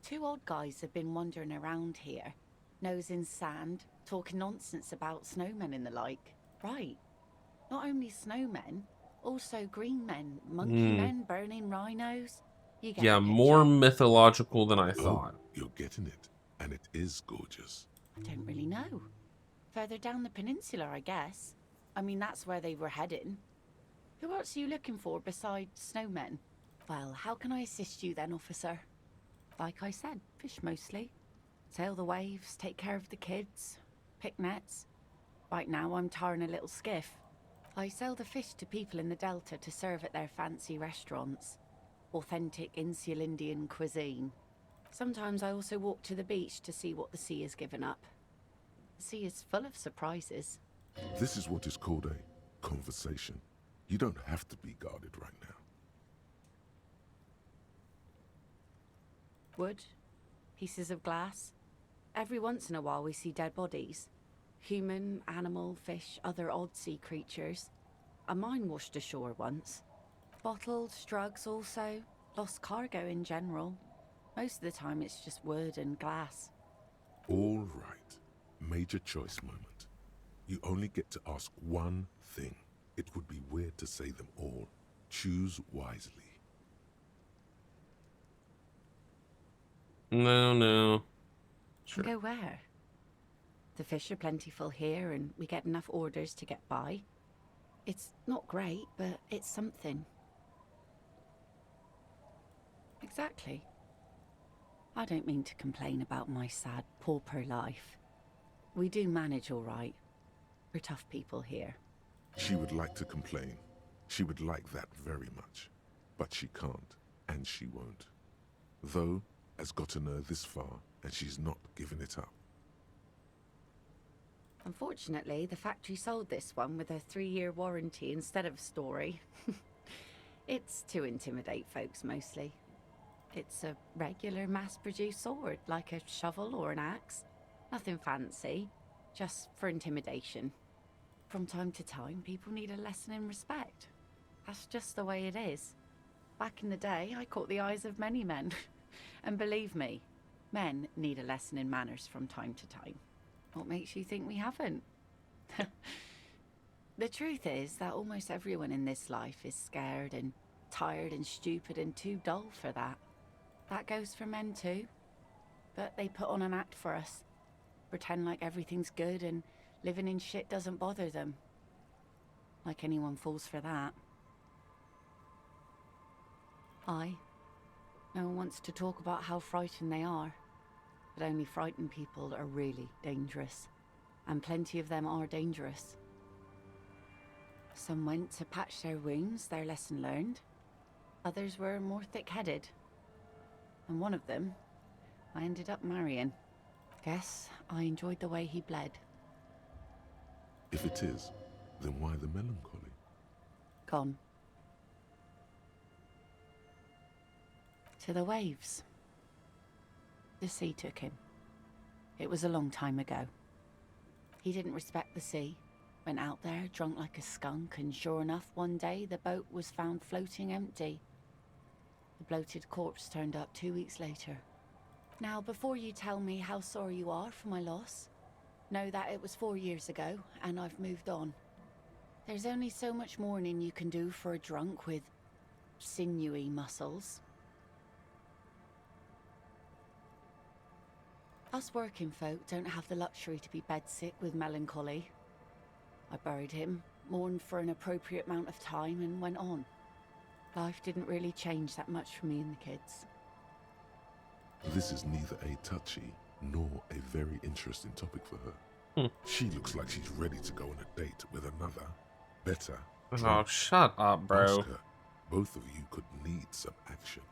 Two odd guys have been wandering around here, nose in sand, talking nonsense about snowmen and the like. Right. Not only snowmen, also green men, monkey men burning rhinos. You get Yeah, the more picture. mythological than I Oh, thought. you're getting it. And it is gorgeous. I don't really know. Further down the peninsula, I guess. I mean, that's where they were heading. Who else are you looking for besides snowmen? Well, how can I assist you then, officer? Like I said, fish mostly. Sail the waves, take care of the kids, pick nets. Right now I'm tarring a little skiff. I sell the fish to people in the Delta to serve at their fancy restaurants. Authentic insular Indian cuisine. Sometimes I also walk to the beach to see what the sea has given up. The sea is full of surprises. This is what is called a conversation. You don't have to be guarded right now. Wood, pieces of glass. Every once in a while we see dead bodies. Human, animal, fish, other odd sea creatures. A mine washed ashore once. Bottles, drugs also. Lost cargo in general. Most of the time it's just wood and glass. All right. Major choice moment. You only get to ask one thing. It would be weird to say them all. Choose wisely. No. Sure. Go where? The fish are plentiful here and we get enough orders to get by. It's not great, but it's something. Exactly. I don't mean to complain about my sad, pauper life. We do manage all right. We're tough people here. She would like to complain. She would like that very much. But she can't, and she won't. Though, has gotten her this far, and she's not giving it up. Unfortunately, the factory sold this one with a 3-year warranty instead of a story. It's to intimidate folks, mostly. It's a regular mass-produced sword, like a shovel or an axe. Nothing fancy, just for intimidation. From time to time, people need a lesson in respect. That's just the way it is. Back in the day, I caught the eyes of many men. And believe me, men need a lesson in manners from time to time. What makes you think we haven't? The truth is that almost everyone in this life is scared and tired and stupid and too dull for that. That goes for men too. But they put on an act for us. Pretend like everything's good and living in shit doesn't bother them. Like anyone falls for that. No one wants to talk about how frightened they are. But only frightened people are really dangerous. And plenty of them are dangerous. Some went to patch their wounds, their lesson learned. Others were more thick-headed. And one of them, I ended up marrying. Guess I enjoyed the way he bled. If it is, then why the melancholy? Gone. To the waves. The sea took him. It was a long time ago. He didn't respect the sea. Went out there, drunk like a skunk, and sure enough, one day the boat was found floating empty. The bloated corpse turned up 2 weeks later. Now, before you tell me how sorry you are for my loss, know that it was 4 years ago, and I've moved on. There's only so much mourning you can do for a drunk with sinewy muscles. Us working folk don't have the luxury to be bedsick with melancholy. I buried him, mourned for an appropriate amount of time, and went on. Life didn't really change that much for me and the kids. This is neither a touchy nor a very interesting topic for her. She looks like she's ready to go on a date with another, better. Oh, shut up, bro. Ask her. Both of you could need some action.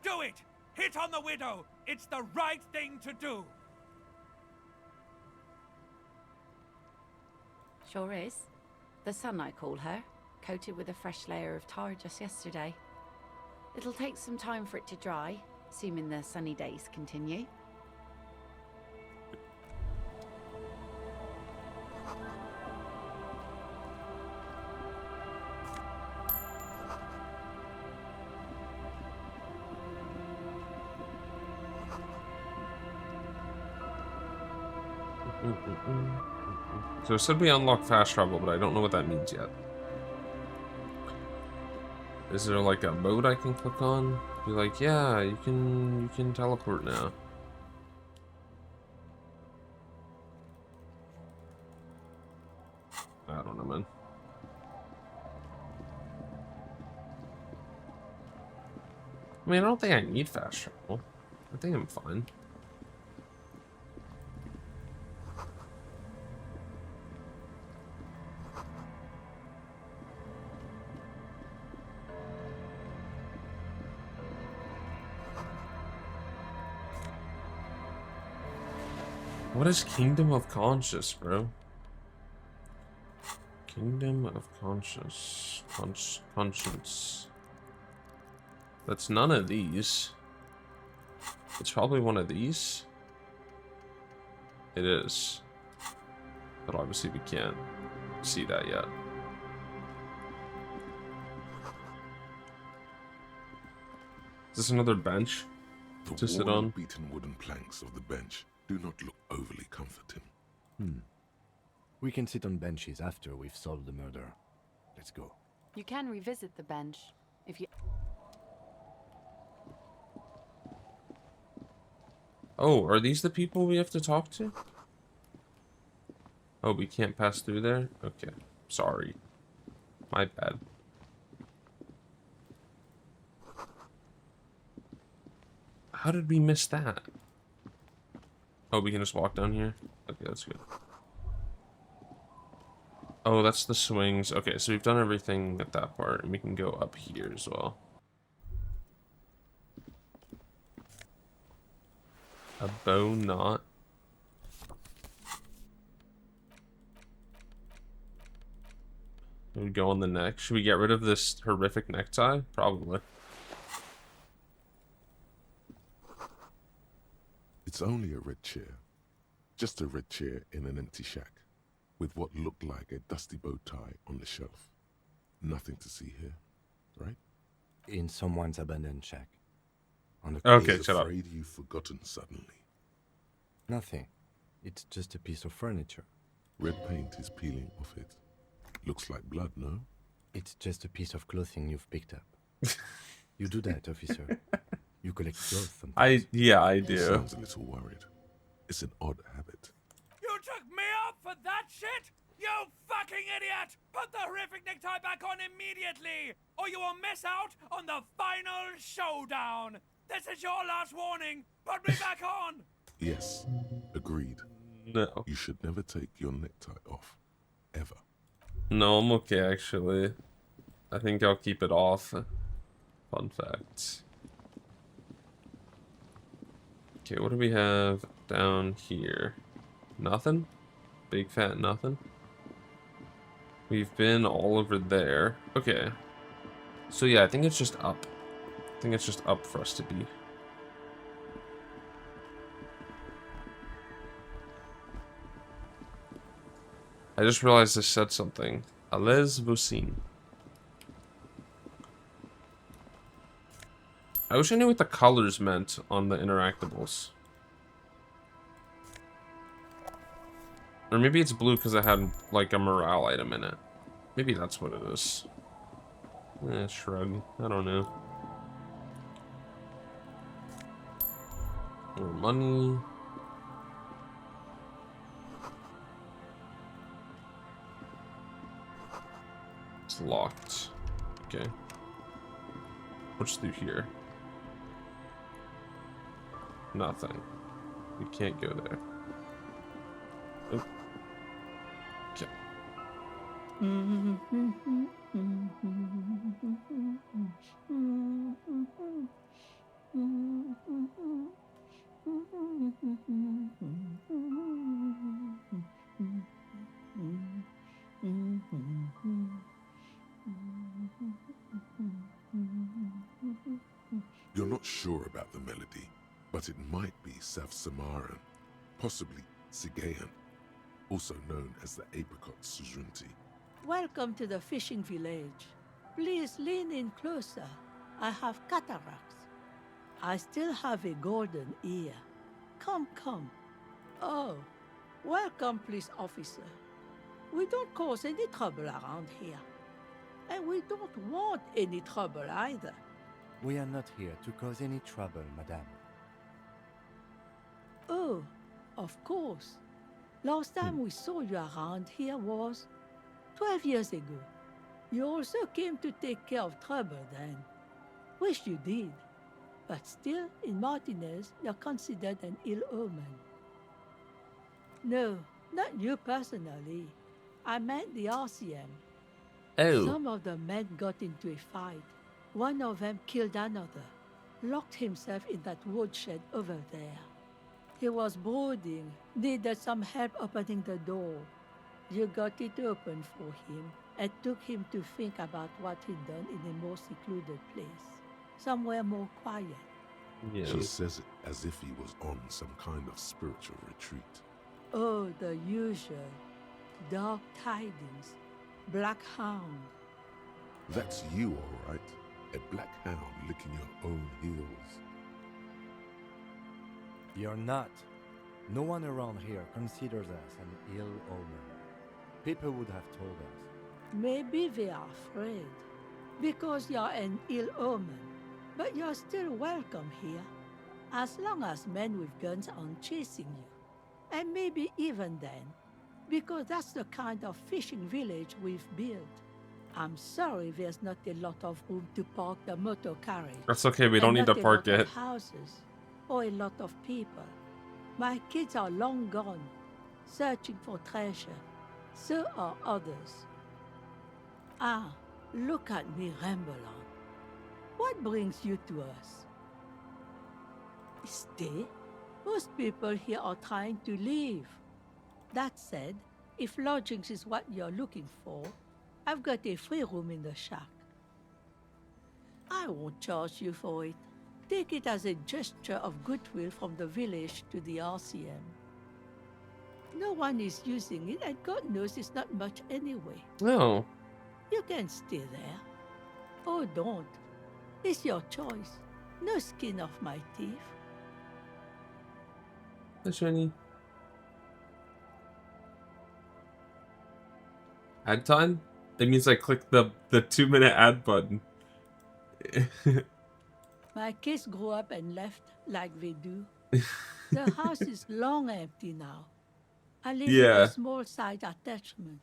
Do it! Hit on the widow! It's the right thing to do! Sure is. The sun, I call her, coated with a fresh layer of tar just yesterday. It'll take some time for it to dry, assuming the sunny days continue. So it said we unlock fast travel, but I don't know what that means yet. Is there like a mode I can click on? Be like, yeah, you can teleport now. I don't know, man. I mean, I don't think I need fast travel. I think I'm fine. What is Kingdom of Conscious, bro? Kingdom of Conscious. Conscience. That's none of these. It's probably one of these. It is. But obviously we can't see that yet. Is this another bench to sit on? The beaten wooden planks of the bench do not look overly comforting. We can sit on benches after we've solved the murder. Let's go. You can revisit the bench if you... Oh, are these the people we have to talk to? Oh, we can't pass through there? Okay. Sorry. My bad. How did we miss that? Oh, we can just walk down here? Okay, that's good. Oh, that's the swings. Okay, so we've done everything at that part, and we can go up here as well. A bow knot. We go on the neck. Should we get rid of this horrific necktie? Probably. It's only a red chair. Just a red chair in an empty shack, with what looked like a dusty bow tie on the shelf. Nothing to see here, right? In someone's abandoned shack. On the Okay, He's shut up. afraid you've forgotten suddenly. Nothing. It's just a piece of furniture. Red paint is peeling off it. Looks like blood, no? It's just a piece of clothing you've picked up. You do that, officer. You collect clothes sometimes. Yeah, I He do. sounds a little worried. It's an odd habit. You took me up for that shit? You fucking idiot! Put the horrific necktie back on immediately, or you will miss out on the final showdown. This is your last warning. Put me back on. Yes, agreed. No. You should never take your necktie off. Ever. No, I'm okay, actually. I think I'll keep it off. Fun fact. Okay, what do we have down here? Nothing? Big fat nothing? We've been all over there. Okay. So yeah, I think it's just up. I think it's just up for us to be. I just realized this said something. Elysium. I wish I knew what the colors meant on the interactables. Or maybe it's blue because it had like a morale item in it. Maybe that's what it is. Shrug. I don't know. More money. It's locked. Okay. What's through here? Nothing. We can't go there. Oh. Okay. You're not sure about the melody, but it might be South Samaran, possibly Sigayan, also known as the Apricot Suzrunti. Welcome to the fishing village. Please lean in closer. I have cataracts. I still have a golden ear. Come, come. Oh, Welcome, police officer. We don't cause any trouble around here. And we don't want any trouble either. We are not here to cause any trouble, madame. Oh, of course. Last time we saw you around here was 12 years ago. You also came to take care of trouble then. Wish you did. But still, in Martinez, you're considered an ill omen. No, not you personally. I meant the RCM. Oh. Some of the men got into a fight. One of them killed another, locked himself in that woodshed over there. He was brooding, needed some help opening the door. You got it open for him and took him to think about what he'd done in a more secluded place, somewhere more quiet. Yeah. She says it as if he was on some kind of spiritual retreat. Oh, the usual. Dark tidings. Black hound. That's you, all right. A black hound licking your own heels. You're not. No one around here considers us an ill omen. People would have told us. Maybe they are afraid. Because you're an ill omen. But you're still welcome here. As long as men with guns aren't chasing you. And maybe even then. Because that's the kind of fishing village we've built. I'm sorry there's not a lot of room to park the motor carriage. That's okay, we don't need to park it. it. Houses, or a lot of people. My kids are long gone, searching for treasure. So are others. Ah, look at me ramble on. What brings you to us? Stay? Most people here are trying to leave. That said, if lodgings is what you're looking for, I've got a free room in the shack. I won't charge you for it. Take it as a gesture of goodwill from the village to the RCM. No one is using it, and God knows it's not much anyway. No. You can stay there. Oh, don't. It's your choice. No skin off my teeth. Hi, Shani. Ad time? It means I click the 2-minute ad button. My kids grew up and left like they do. The house is long empty now. I live in a small side attachment.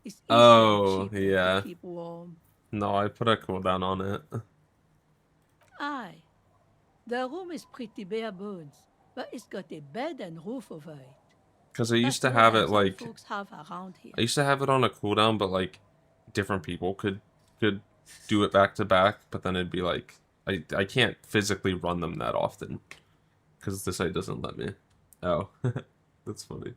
It's easy and cheap to keep warm. No, I put a cooldown on it. Aye. The room is pretty bare bones, but it's got a bed and roof over it. Because I used to have it like folks have around here. I used to have it on a cooldown, but like different people could do it back to back, but then it'd be like I can't physically run them that often because the site doesn't let me. Oh, that's funny.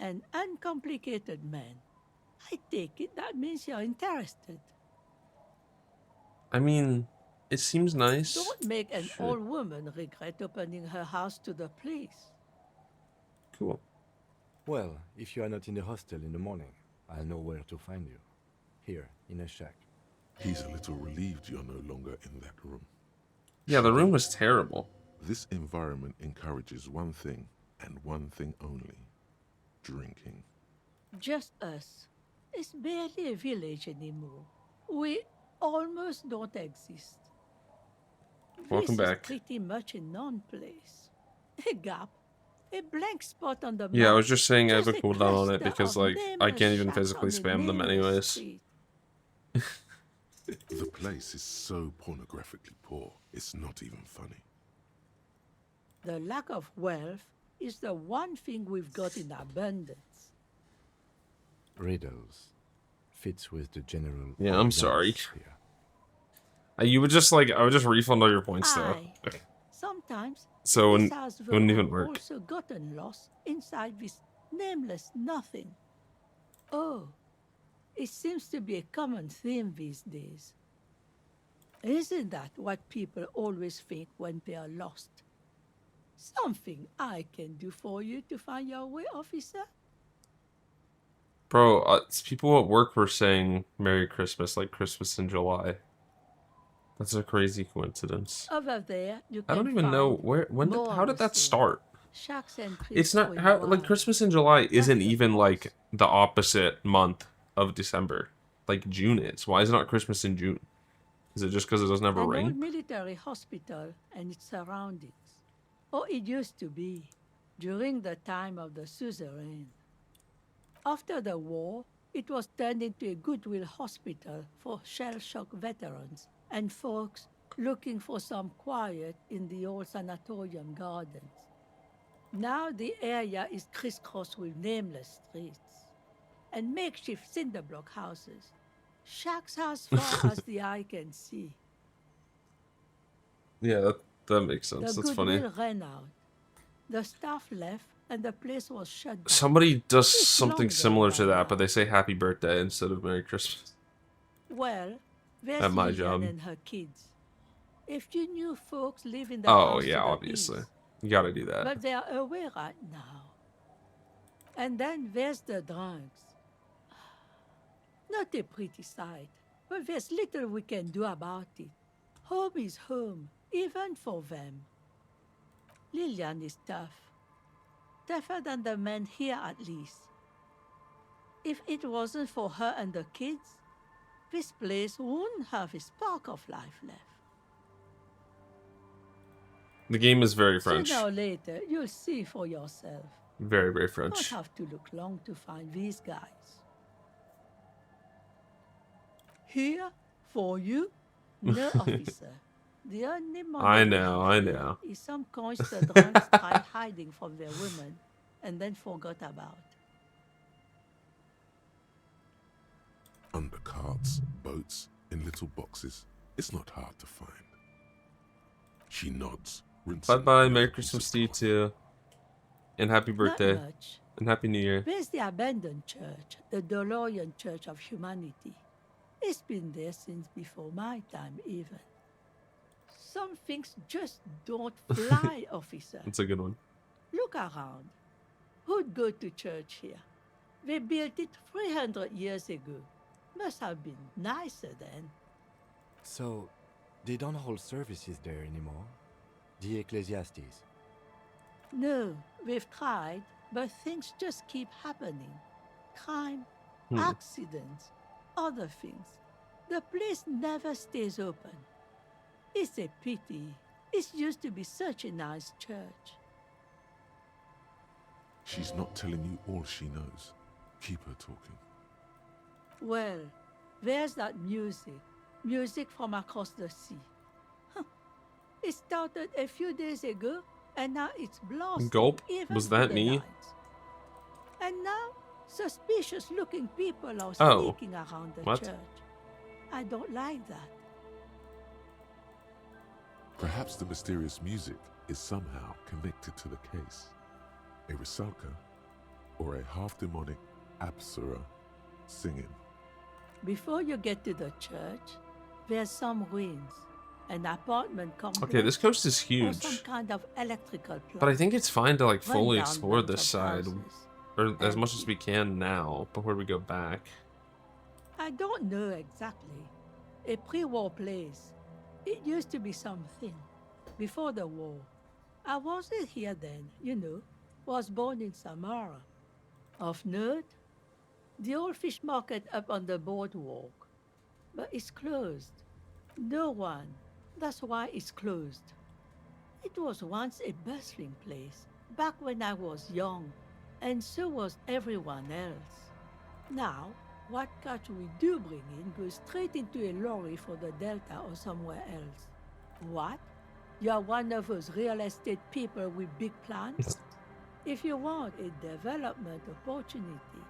An uncomplicated man. I take it that means you're interested. I mean, it seems nice. Don't make an old woman regret opening her house to the police. Cool. Well, if you are not in the hostel in the morning, I'll know where to find you. Here, in a shack. He's a little relieved you're no longer in that room. Yeah, the room was terrible. This environment encourages one thing, and one thing only. Drinking. Just us. It's barely a village anymore. We almost don't exist. Welcome back. Is pretty much a non-place. A gap. A blank spot on the map. Yeah, I was just saying I have a Just cooldown on it because like I can't even shacks physically on a spam them nameless anyways. street. The place is so pornographically poor, it's not even funny. The lack of wealth is the one thing we've got in abundance. Riddles. Fits with the general... Yeah, I'm sorry. Here. You would just like I would just refund all your points though. Aye. Sometimes So this it house wouldn't even have work. also gotten lost inside this nameless nothing. Oh, it seems to be a common theme these days. Isn't that what people always think when they are lost? Something I can do for you to find your way, officer? Bro, people at work were saying Merry Christmas like Christmas in July. That's a crazy coincidence. Over there, you I can don't even know find how did that same. start? Sharks and It's trees not going how like wild. Christmas in July isn't That's the even force. like the opposite month of December. Like June is. Why is it not Christmas in June? Is it just because it doesn't have a An ring? old military hospital and its surroundings. Or it used to be, during the time of the suzerain. After the war, it was turned into a goodwill hospital for shell-shock veterans and folks looking for some quiet in the old sanatorium gardens. Now the area is crisscrossed with nameless streets and makeshift cinder block houses, shacks as far as the eye can see. Yeah, that makes sense. The That's funny. goodwill ran out. The staff left, and the place was shut down. Somebody does It's something long similar gone to by that, but now. they say happy birthday instead of Merry Christmas. Well, there's At my Lillian job. and her kids. If you knew folks live in the Oh house yeah, to the obviously. east, You gotta do that. but they are away right now. And then there's the drunks. Not a pretty sight, but there's little we can do about it. Home is home, even for them. Lillian is tough. Tougher than the men here, at least. If it wasn't for her and the kids, this place wouldn't have a spark of life left. The game is very French. Sooner or later, you'll see for yourself. Very, very Don't French. have to look long to find these guys. Here, for you, no officer. The only money I we know, have I here know. is some coins the drunks tried hiding from their women and then forgot about. Under carts, boats, in little boxes. It's not hard to find. She nods, rinsing. Bye-bye, another Merry piece Christmas of to you cloth. too. And happy birthday. Not much. And happy New Year. There's the abandoned church, the DeLorean Church of Humanity. It's been there since before my time, even. Some things just don't fly, officer. That's a good one. Look around. Who'd go to church here? They built it 300 years ago. Must have been nicer then. So, they don't hold services there anymore? The Ecclesiastes? No, we've tried, but things just keep happening. Crime, Hmm. accidents, other things. The place never stays open. It's a pity. It used to be such a nice church. She's not telling you all she knows. Keep her talking. Well, there's that music. Music from across the sea. Huh. It started a few days ago, and now it's blasting Gulp? even Was through that the me? night. And now, suspicious-looking people are Oh. sneaking around the What? church. I don't like that. Perhaps the mysterious music is somehow connected to the case. A Rusalka or a half-demonic Apsara singing. Before you get to the church, there's some ruins, an apartment complex. Okay, this coast is Or huge. some kind of electrical plant. But I think it's fine to like Run fully down explore bunch this of side. houses. Or as much as Empty. we can now before we go back. I don't know exactly. A pre-war place. It used to be something. Before the war. I wasn't here then, you know. Was born in Samara. Of note, the old fish market up on the boardwalk. But it's closed. No one. That's why it's closed. It was once a bustling place, back when I was young, and so was everyone else. Now, what catch we do bring in goes straight into a lorry for the Delta or somewhere else. What? You're one of those real estate people with big plans? If you want a development opportunity,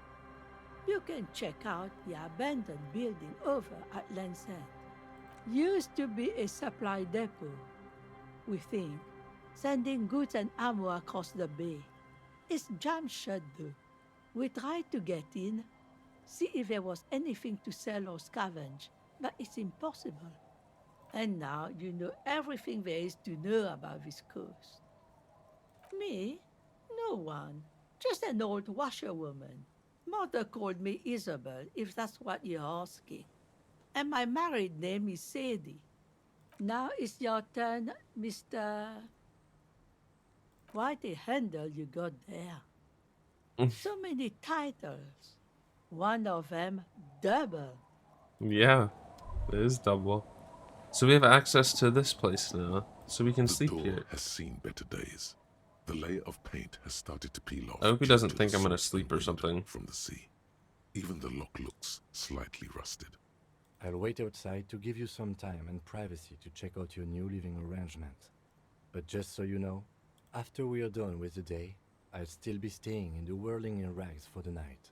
you can check out the abandoned building over at Land's End. Used to be a supply depot, we think, sending goods and ammo across the bay. It's jammed shut though. We tried to get in, see if there was anything to sell or scavenge, but it's impossible. And now you know everything there is to know about this coast. Me? No one. Just an old washerwoman. Mother called me Isabel, if that's what you're asking. And my married name is Sadie. Now it's your turn, Mr. Quite a handle you got there. So many titles. One of them double. Yeah, it is double. So we have access to this place now, so we can The sleep door here. has seen better days. The layer of paint has started to peel off. I hope he due doesn't to think the I'm gonna salt sleep and or wind something. from the sea. Even the lock looks slightly rusted. I'll wait outside to give you some time and privacy to check out your new living arrangement. But just so you know, after we are done with the day, I'll still be staying in the whirling in rags for the night.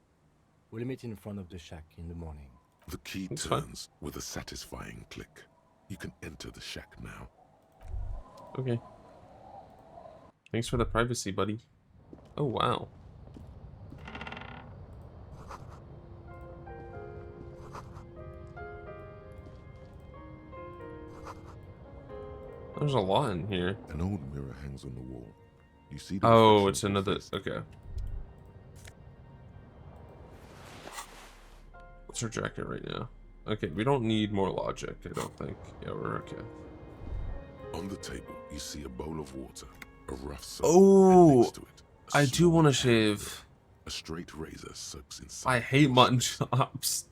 We'll meet in front of the shack in the morning. The key That's fine. turns with a satisfying click. You can enter the shack now. Okay. Thanks for the privacy, buddy. Oh, wow. There's a lot in here. An old mirror hangs on the wall. You see the Oh, reflection it's of your another... face. Okay. What's her jacket right now? Okay, we don't need more logic, I don't think. Yeah, we're okay. On the table, you see a bowl of water, a rough soap, Oh, and next to it, a I do small want to hand shave. clip. A straight razor soaks inside. I hate your mutton space. chops.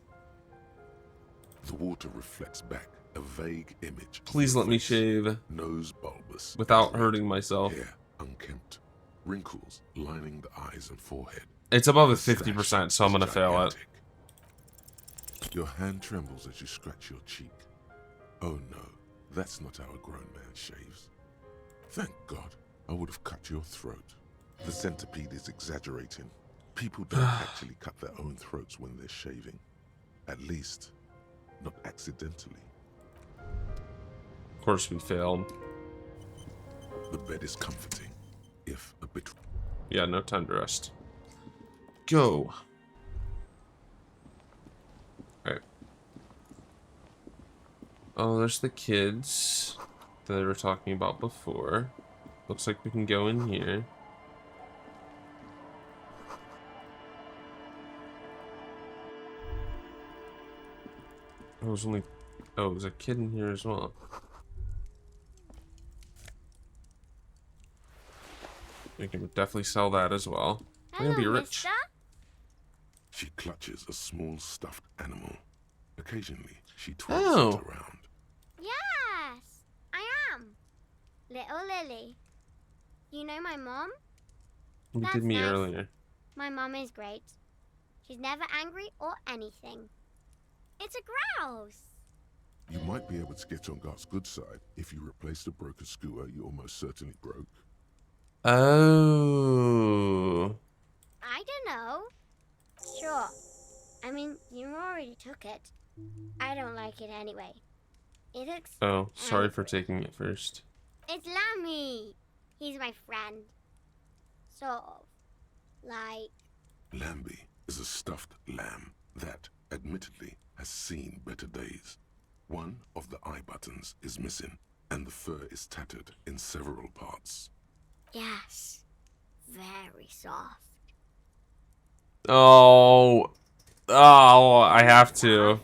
The water reflects back a vague image. of Please your let me face. shave Nose bulbous. and without red, hurting myself. Hair unkempt. Wrinkles lining the eyes and forehead. It's above a Mustache 50%, so I'm is gonna fail it. gigantic. Your hand trembles as you scratch your cheek. Oh no, that's not how a grown man shaves. Thank God, I would have cut your throat. The centipede is exaggerating. People don't actually cut their own throats when they're shaving. At least, not accidentally. Of course we failed. The bed is comforting, if a bit. Yeah, no time to rest. Go. Alright. Oh, there's the kids that we were talking about before. Looks like we can go in here. Oh, there's only... Oh, there's a kid in here as well. We can definitely sell that as well. We're gonna be rich. She clutches a small stuffed animal. Occasionally, she twirls Oh. it around. Yes, I am. Little Lily. You know my mom? You That's did me nice. earlier. My mom is great. She's never angry or anything. It's a grouse. You might be able to get on Gart's good side if you replace the broken scooter you almost certainly broke. Oh. I don't know. Sure. I mean, you already took it. I don't like it anyway. It looks... Oh, sorry for angry. taking it first. It's Lammy. He's my friend. Sort of. Like... Lambie is a stuffed lamb that, admittedly, has seen better days. One of the eye buttons is missing, and the fur is tattered in several parts. Yes. Very soft. Oh. Oh, I have to.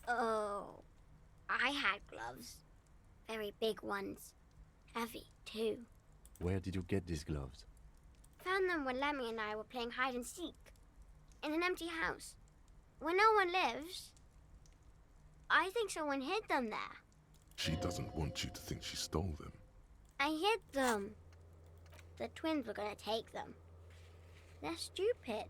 Oh. I had gloves. Very big ones. Heavy, too. Where did you get these gloves? Found them when Lemmy and I were playing hide and seek. In an empty house. Where no one lives. I think someone hid them there. She doesn't want you to think she stole them. I hid them. The twins were gonna take them. They're stupid.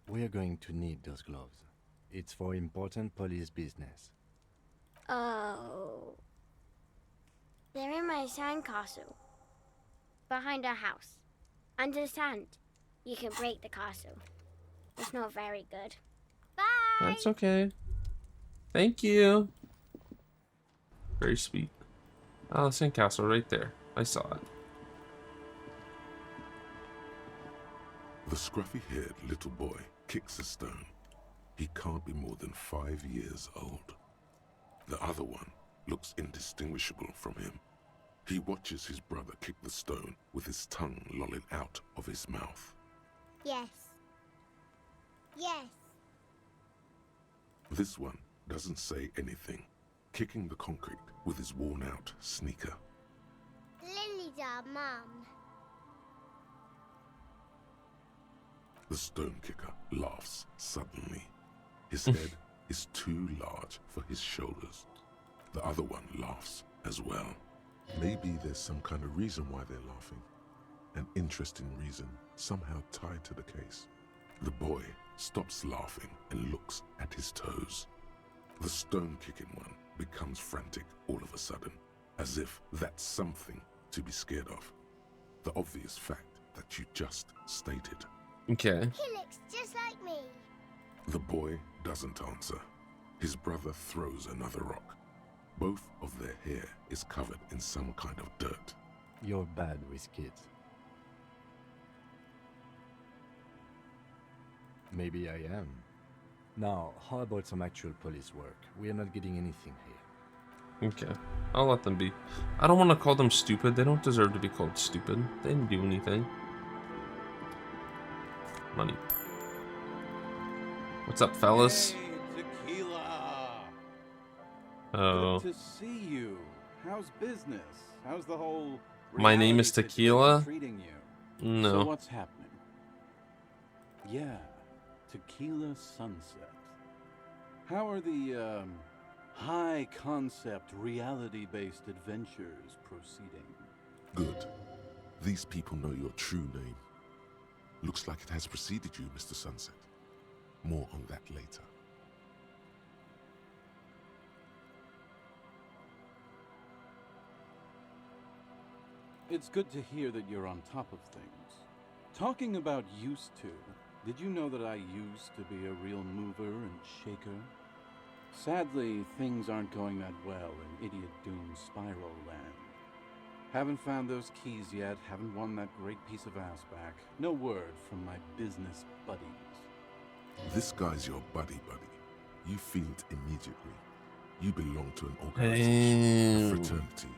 We're going to need those gloves. It's for important police business. Oh. They're in my sandcastle. Behind our house. Under the sand. You can break the castle. It's not very good. Bye! That's okay. Thank you. Very sweet. Oh, the sandcastle right there. I saw it. The scruffy-haired little boy kicks a stone. He can't be more than 5 years old. The other one looks indistinguishable from him. He watches his brother kick the stone with his tongue lolling out of his mouth. Yes. Yes. This one doesn't say anything, kicking the concrete with his worn-out sneaker. Lily's our mum. The stone kicker laughs suddenly. His head is too large for his shoulders. The other one laughs as well. Maybe there's some kind of reason why they're laughing. An interesting reason, somehow tied to the case. The boy stops laughing and looks at his toes. The stone-kicking one becomes frantic all of a sudden, as if that's something to be scared of. The obvious fact that you just stated. Okay. He looks just like me. The boy doesn't answer. His brother throws another rock. Both of their hair is covered in some kind of dirt. You're bad with kids. Maybe I am. Now, how about some actual police work? We are not getting anything here. Okay. I'll let them be. I don't want to call them stupid. They don't deserve to be called stupid. They didn't do anything. Money. What's up, fellas? Hey, Tequila! Oh. Good to see you. How's business? How's the whole My name is reality Tequila? situation treating you? No. So what's happening? Yeah, Tequila Sunset. How are the high concept reality-based adventures proceeding? Good. These people know your true name. Looks like it has preceded you, Mr. Sunset. More on that later. It's good to hear that you're on top of things. Talking about used to, did you know that I used to be a real mover and shaker? Sadly, things aren't going that well in Idiot Doom Spiral Land. Haven't found those keys yet, haven't won that great piece of ass back. No word from my business buddies. This guy's your buddy. You feel it immediately. You belong to an organization, a fraternity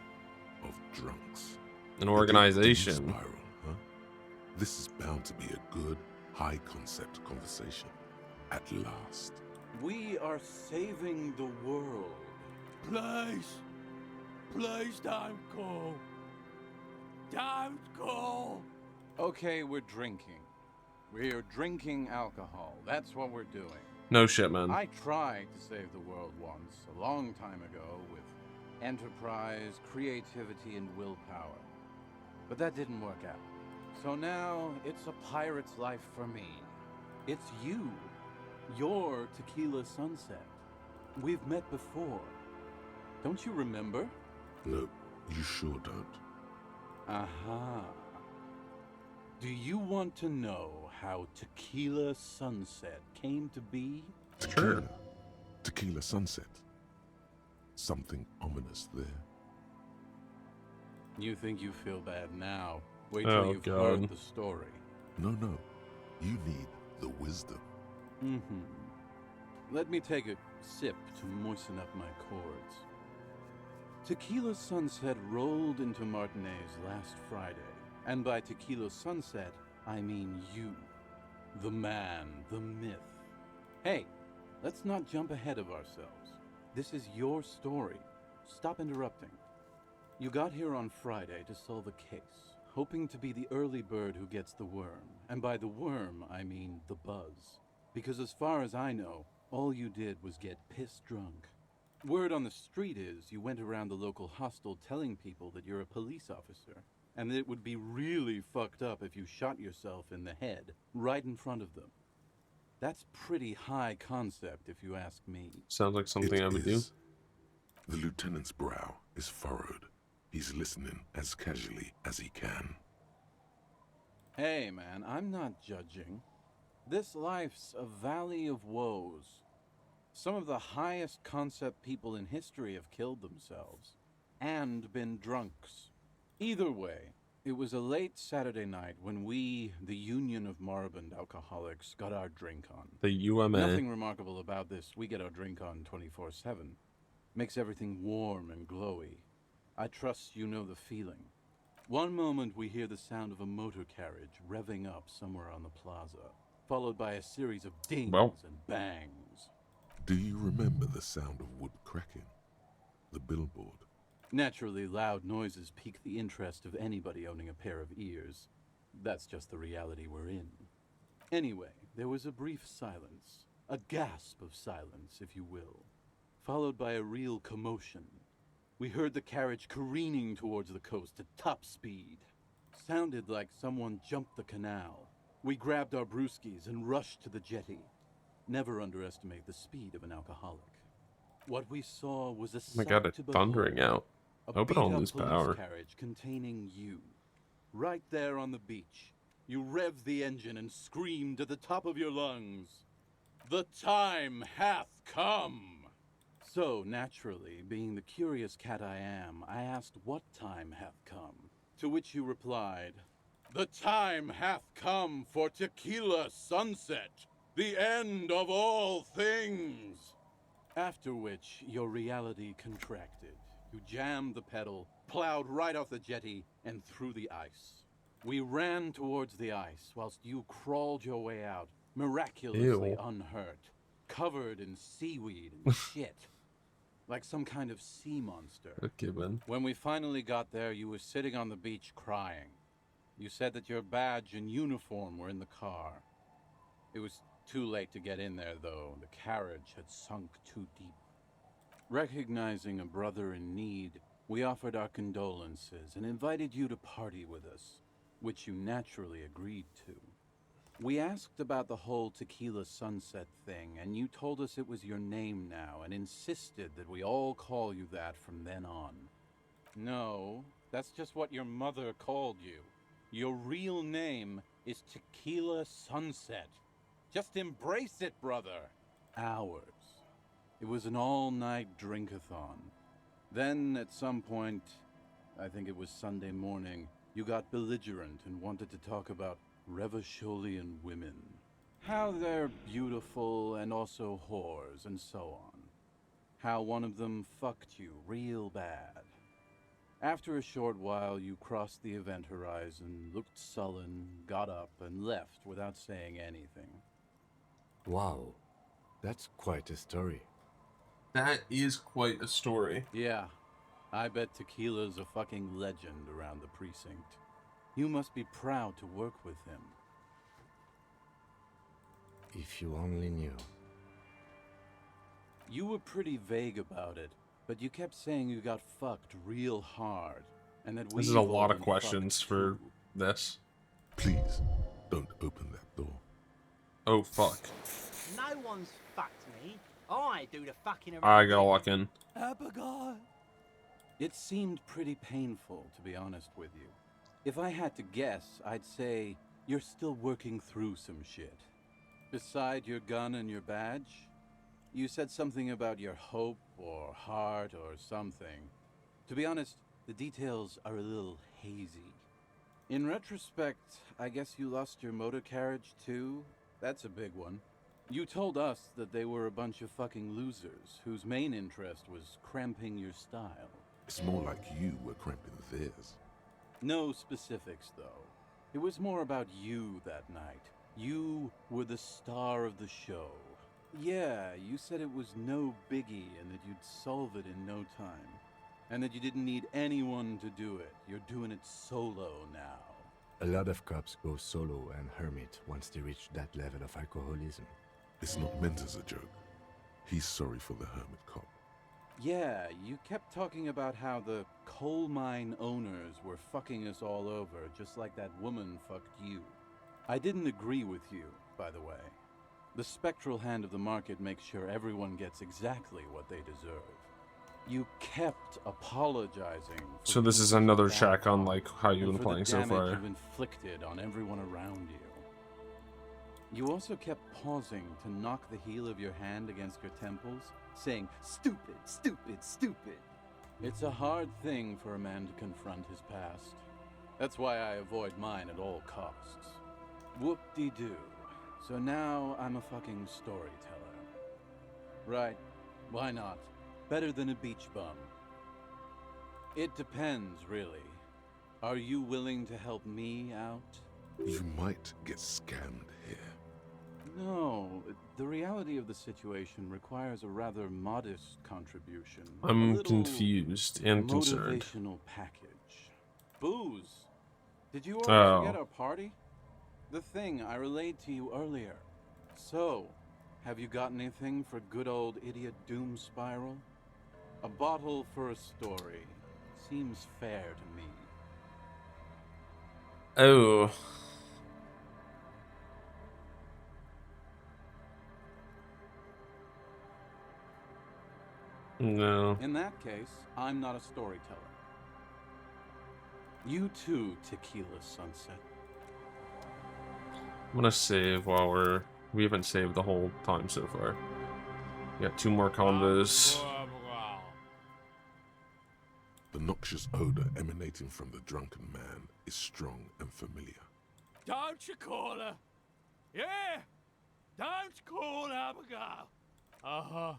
of drunks. An organization. Spiral, huh? This is bound to be a good, high-concept conversation. At last. We are saving the world. Please. Please don't go. Don't go. Okay, we're drinking. We're drinking alcohol. That's what we're doing. No shit, man. I tried to save the world once, a long time ago, with enterprise, creativity, and willpower. But that didn't work out. So now, it's a pirate's life for me. It's you. You're Tequila Sunset. We've met before. Don't you remember? No, you sure don't. Aha. Do you want to know how Tequila Sunset came to be? Tequila. Tequila Sunset. Something ominous there. You think you feel bad now. Wait Oh, till you've God. heard the story. No. You need the wisdom. Let me take a sip to moisten up my cords. Tequila Sunset rolled into Martinez last Friday. And by Tequila Sunset, I mean you. The man, the myth. Hey, let's not jump ahead of ourselves. This is your story. Stop interrupting. You got here on Friday to solve a case, hoping to be the early bird who gets the worm. And by the worm, I mean the buzz. Because as far as I know, all you did was get piss drunk. Word on the street is you went around the local hostel telling people that you're a police officer, and that it would be really fucked up if you shot yourself in the head, right in front of them. That's pretty high concept, if you ask me. Sounds like something I would do. The lieutenant's brow is furrowed. He's listening as casually as he can. Hey, man, I'm not judging. This life's a valley of woes. Some of the highest concept people in history have killed themselves. And been drunks. Either way, it was a late Saturday night when we, the Union of Moribund Alcoholics, got our drink on. The UMA. Nothing remarkable about this. We get our drink on 24/7. Makes everything warm and glowy. I trust you know the feeling. One moment we hear the sound of a motor carriage revving up somewhere on the plaza, followed by a series of dings and bangs. Do you remember the sound of wood cracking? The billboard? Naturally, loud noises pique the interest of anybody owning a pair of ears. That's just the reality we're in. Anyway, there was a brief silence. A gasp of silence, if you will. Followed by a real commotion. We heard the carriage careening towards the coast at top speed. Sounded like someone jumped the canal. We grabbed our brewskis and rushed to the jetty. Never underestimate the speed of an alcoholic. What we saw was a Oh my god, sight it's to behold. thundering out. A Hope I don't beat-up lose police power. carriage containing you. Right there on the beach. You revved the engine and screamed at the top of your lungs. The time hath come! So, naturally, being the curious cat I am, I asked what time hath come. To which you replied, the time hath come for tequila sunset, the end of all things. After which, your reality contracted. You jammed the pedal, plowed right off the jetty, and through the ice. We ran towards the ice, whilst you crawled your way out, miraculously Ew. unhurt, covered in seaweed and shit. Like some kind of sea monster. Okay, man. When we finally got there, you were sitting on the beach crying. You said that your badge and uniform were in the car. It was too late to get in there, though. The carriage had sunk too deep. Recognizing a brother in need, we offered our condolences and invited you to party with us, which you naturally agreed to. We asked about the whole tequila sunset thing, and you told us it was your name now and insisted that we all call you that from then on. No, that's just what your mother called you. Your real name is Tequila Sunset. Just embrace it, brother. Ours. It was an all-night drink-a-thon. Then, at some point, I think it was Sunday morning, you got belligerent and wanted to talk about Revacholian women. How they're beautiful and also whores and so on. How one of them fucked you real bad. After a short while, you crossed the event horizon, looked sullen, got up, and left without saying anything. Wow, that's quite a story. That is quite a story. Yeah, I bet Tequila's a fucking legend around the precinct. You must be proud to work with him. If you only knew. You were pretty vague about it, but you kept saying you got fucked real hard, and that we This is a lot of questions for this. Please, don't open that door. Oh, fuck. No one's fucked me. I do the fucking around. I gotta walk in. Abigail. It seemed pretty painful, to be honest with you. If I had to guess, I'd say you're still working through some shit. Beside your gun and your badge, you said something about your hope or heart or something. To be honest, the details are a little hazy. In retrospect, I guess you lost your motor carriage too? That's a big one. You told us that they were a bunch of fucking losers whose main interest was cramping your style. It's more like you were cramping theirs. No specifics, though. It was more about you that night. You were the star of the show. Yeah, you said it was no biggie and that you'd solve it in no time. And that you didn't need anyone to do it. You're doing it solo now. A lot of cops go solo and hermit once they reach that level of alcoholism. It's not meant as a joke. He's sorry for the hermit cop. Yeah, you kept talking about how the coal mine owners were fucking us all over, just like that woman fucked you. I didn't agree with you, by the way. The spectral hand of the market makes sure everyone gets exactly what they deserve. You kept apologizing. So this is another check on like how you've been playing so far. You've inflicted on everyone around you. You also kept pausing to knock the heel of your hand against your temples, saying, "Stupid, stupid, stupid." It's a hard thing for a man to confront his past. That's why I avoid mine at all costs. Whoop-de-doo. So now I'm a fucking storyteller. Right, why not? Better than a beach bum. It depends, really. Are you willing to help me out? You might get scammed here. No, The reality of the situation requires a rather modest contribution. A I'm little confused and concerned. motivational package. Booze. Did you already Oh. forget our party? The thing I relayed to you earlier. So, have you got anything for good old idiot Doom Spiral? A bottle for a story. Seems fair to me. Oh. No. In that case, I'm not a storyteller. You too, Tequila Sunset. I'm gonna save while we haven't saved the whole time so far. We got 2 more combos. The noxious odor emanating from the drunken man is strong and familiar. Don't you call her? Yeah! Don't call Abigail! Uh-huh.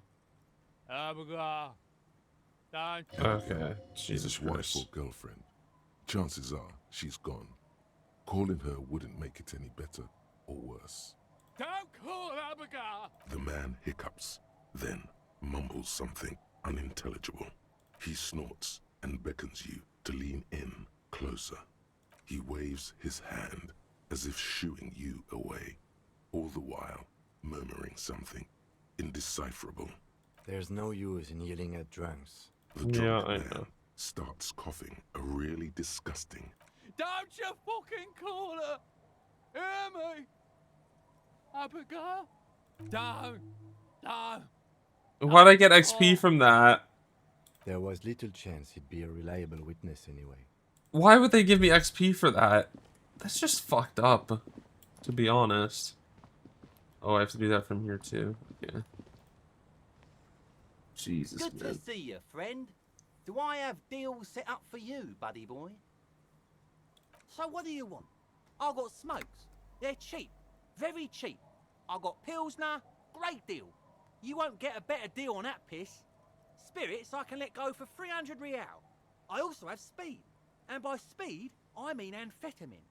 Abigail. Don't. Okay. Is Jesus his wife Christ. or girlfriend. Chances are she's gone. Calling her wouldn't make it any better or worse. Don't call Abigail! The man hiccups, then mumbles something unintelligible. He snorts and beckons you to lean in closer. He waves his hand as if shooing you away, all the while murmuring something indecipherable. There's no use in yelling at drunks. The drunk man starts coughing a really disgusting. Don't you fucking call her! Hear me? Abigail? Don't. No. Why'd I get XP from that? There was little chance he'd be a reliable witness anyway. Why would they give me XP for that? That's just fucked up, to be honest. Oh, I have to do that from here too. Yeah. Jesus, Good man. to see you, friend. Do I have deals set up for you, buddy boy? So what do you want? I got smokes. They're cheap. Very cheap. I got Pilsner. Great deal. You won't get a better deal on that piss. Spirits I can let go for 300 real. I also have speed. And by speed, I mean amphetamine.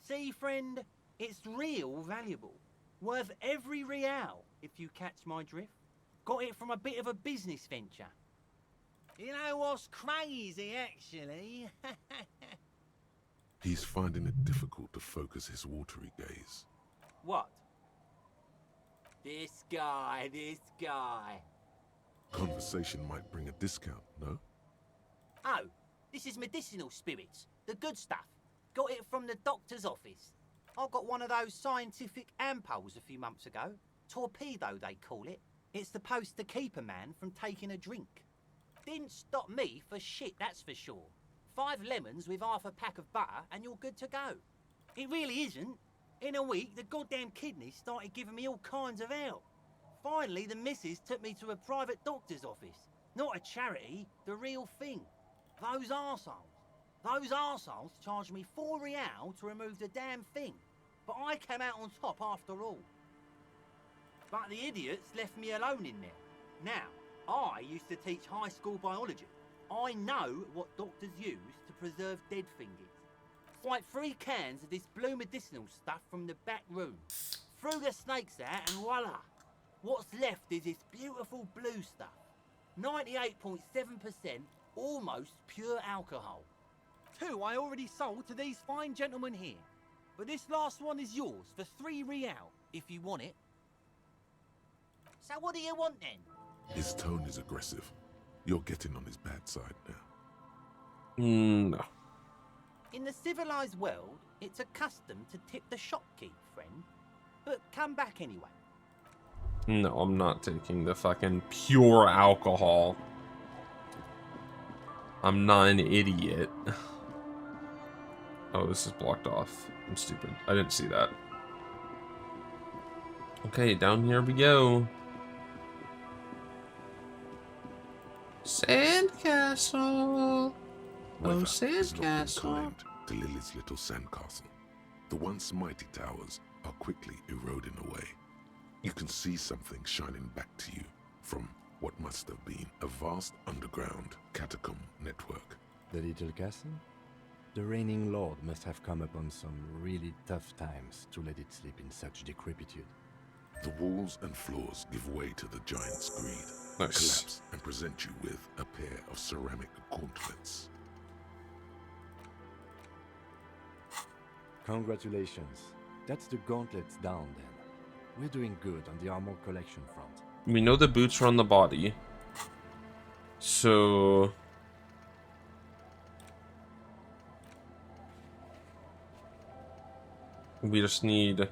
See, friend, it's real valuable. Worth every real, if you catch my drift. Got it from a bit of a business venture. You know what's crazy, actually? He's finding it difficult to focus his watery gaze. What? This guy. Conversation might bring a discount, no? Oh, this is medicinal spirits. The good stuff. Got it from the doctor's office. I got one of those scientific ampoules a few months ago. Torpedo, they call it. It's supposed to keep a man from taking a drink. Didn't stop me for shit, that's for sure. 5 lemons with half a pack of butter and you're good to go. It really isn't. In a week, the goddamn kidneys started giving me all kinds of help. Finally, the missus took me to a private doctor's office. Not a charity, the real thing. Those arseholes charged me 4 real to remove the damn thing. But I came out on top after all. But the idiots left me alone in there. Now, I used to teach high school biology. I know what doctors use to preserve dead fingers. Like 3 cans of this blue medicinal stuff from the back room. Threw the snakes out and voila. What's left is this beautiful blue stuff. 98.7% almost pure alcohol. 2 I already sold to these fine gentlemen here. But this last one is yours for 3 real, if you want it. So what do you want then? His tone is aggressive. You're getting on his bad side now. No. In the civilized world, it's a custom to tip the shopkeep, friend. But come back anyway. No, I'm not taking the fucking pure alcohol. I'm not an idiot. Oh, this is blocked off. I'm stupid. I didn't see that. Okay, down here we go. Sandcastle. Weather Oh, has not been sandcastle. kind to Lily's little sandcastle. The once mighty towers are quickly eroding away. You can see something shining back to you from what must have been a vast underground catacomb network. The little castle? The reigning lord must have come upon some really tough times to let it sleep in such decrepitude. The walls and floors give way to the giant's greed. Nice. Collapse and present you with a pair of ceramic gauntlets. Congratulations. That's the gauntlets down then. We're doing good on the armor collection front. We know the boots are on the body. So... we just need...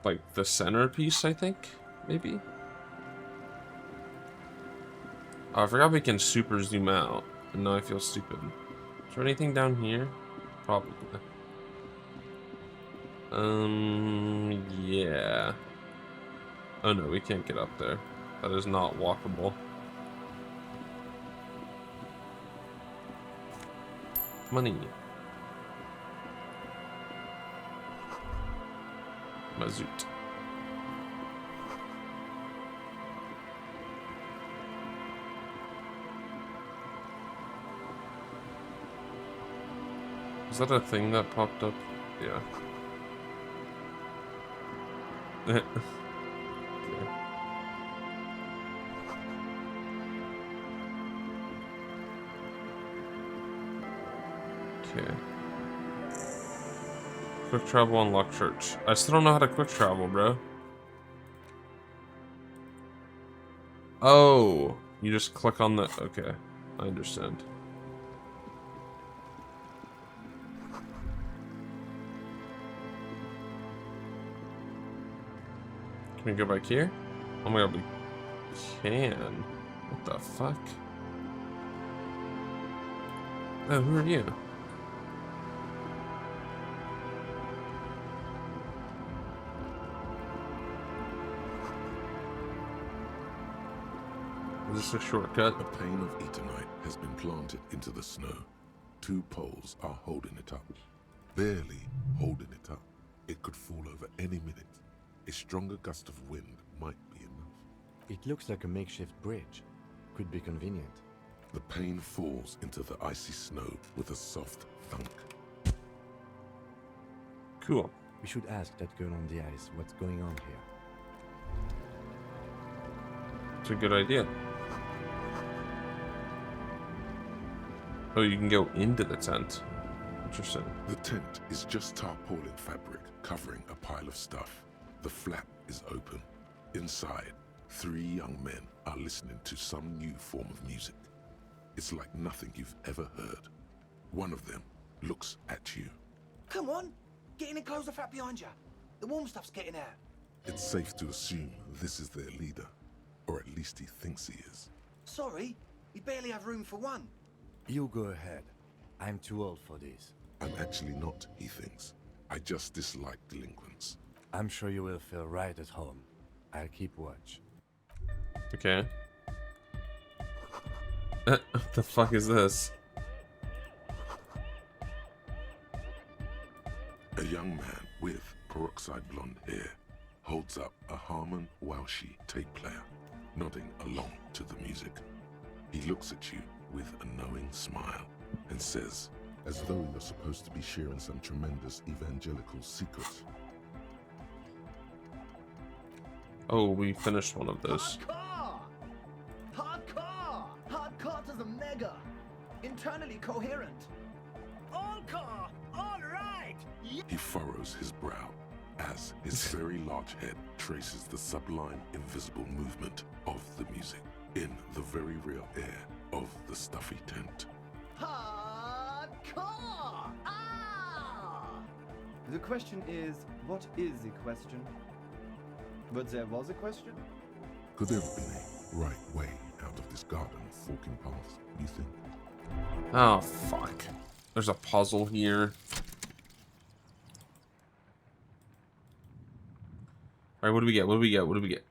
like, the centerpiece, I think? Maybe? Oh, I forgot we can super zoom out. And now I feel stupid. Is there anything down here? Probably. Yeah. Oh no, we can't get up there. That is not walkable. Money. Mazoot. Is that a thing that popped up? Yeah. Okay. Okay. Quick travel unlock church. I still don't know how to quick travel, bro. Oh, you just click on the... okay, I understand. Can we go back here? Oh my god, we can. What the fuck? Oh, who are you? Is this a shortcut? A pane of eternite has been planted into the snow. 2 poles are holding it up. Barely holding it up. It could fall over any minute. A stronger gust of wind might be enough. It looks like a makeshift bridge. Could be convenient. The pane falls into the icy snow with a soft thunk. Cool. We should ask that girl on the ice what's going on here. It's a good idea. Oh, you can go into the tent. Interesting. The tent is just tarpaulin fabric covering a pile of stuff. The flap is open. Inside, 3 young men are listening to some new form of music. It's like nothing you've ever heard. One of them looks at you. Come on, get in and close the flap behind you. The warm stuff's getting out. It's safe to assume this is their leader, or at least he thinks he is. Sorry, we barely have room for one. You go ahead. I'm too old for this. I'm actually not, he thinks. I just dislike delinquents. I'm sure you will feel right at home. I'll keep watch. Okay. What the fuck is this? A young man with peroxide blonde hair holds up a Harman Walshy tape player, nodding along to the music. He looks at you with a knowing smile and says, as though you're supposed to be sharing some tremendous evangelical secret. Oh, we finished one of those. Hardcore! Hardcore! Hardcore to the mega! Internally coherent! All core! All right! He furrows his brow as his very large head traces the sublime invisible movement of the music in the very real air of the stuffy tent. Hardcore! Ah! The question is, what is the question? But there was a question? Could there have been a right way out of this garden of forking paths, you think? Oh, fuck. There's a puzzle here. Alright, what do we get? What do we get? What do we get?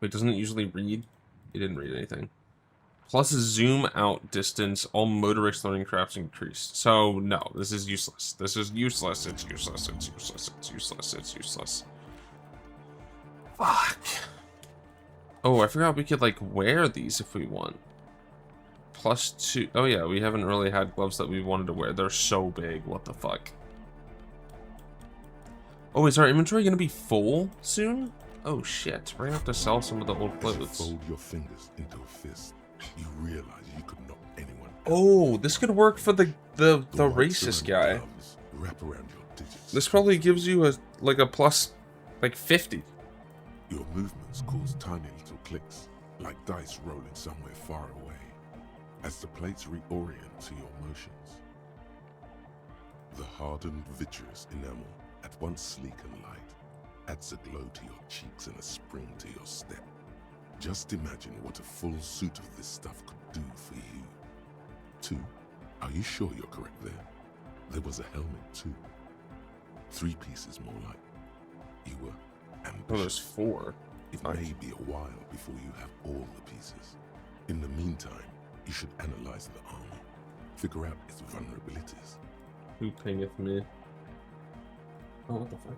Wait, doesn't it usually read? It didn't read anything. Plus zoom out distance. All motor learning crafts increased. So, no, this is useless. This is useless. It's useless. It's useless. It's useless. It's useless. Fuck. Oh, I forgot we could, like, wear these if we want. +2. Oh, yeah, we haven't really had gloves that we wanted to wear. They're so big. What the fuck? Oh, is our inventory gonna be full soon? Oh shit, we're gonna have to sell some of the old As you clothes. fold your fingers into a fist, you realize you could knock anyone out. Oh, this could work for the white racist ceramic guy. gloves wrap around your digits. This probably gives you a like a plus like 50. Your movements cause tiny little clicks, like dice rolling somewhere far away, as the plates reorient to your motions. The hardened vitreous enamel, at once sleek and light, adds a glow to your cheeks and a spring to your step. Just imagine what a full suit of this stuff could do for you. 2. Are you sure you're correct there? There was a helmet too. 3 pieces more like. You were ambitious. Oh, there's 4. It may be a while before you have all the pieces. In the meantime, you should analyze the army. Figure out its vulnerabilities. Who pingeth me? Oh, what the fuck?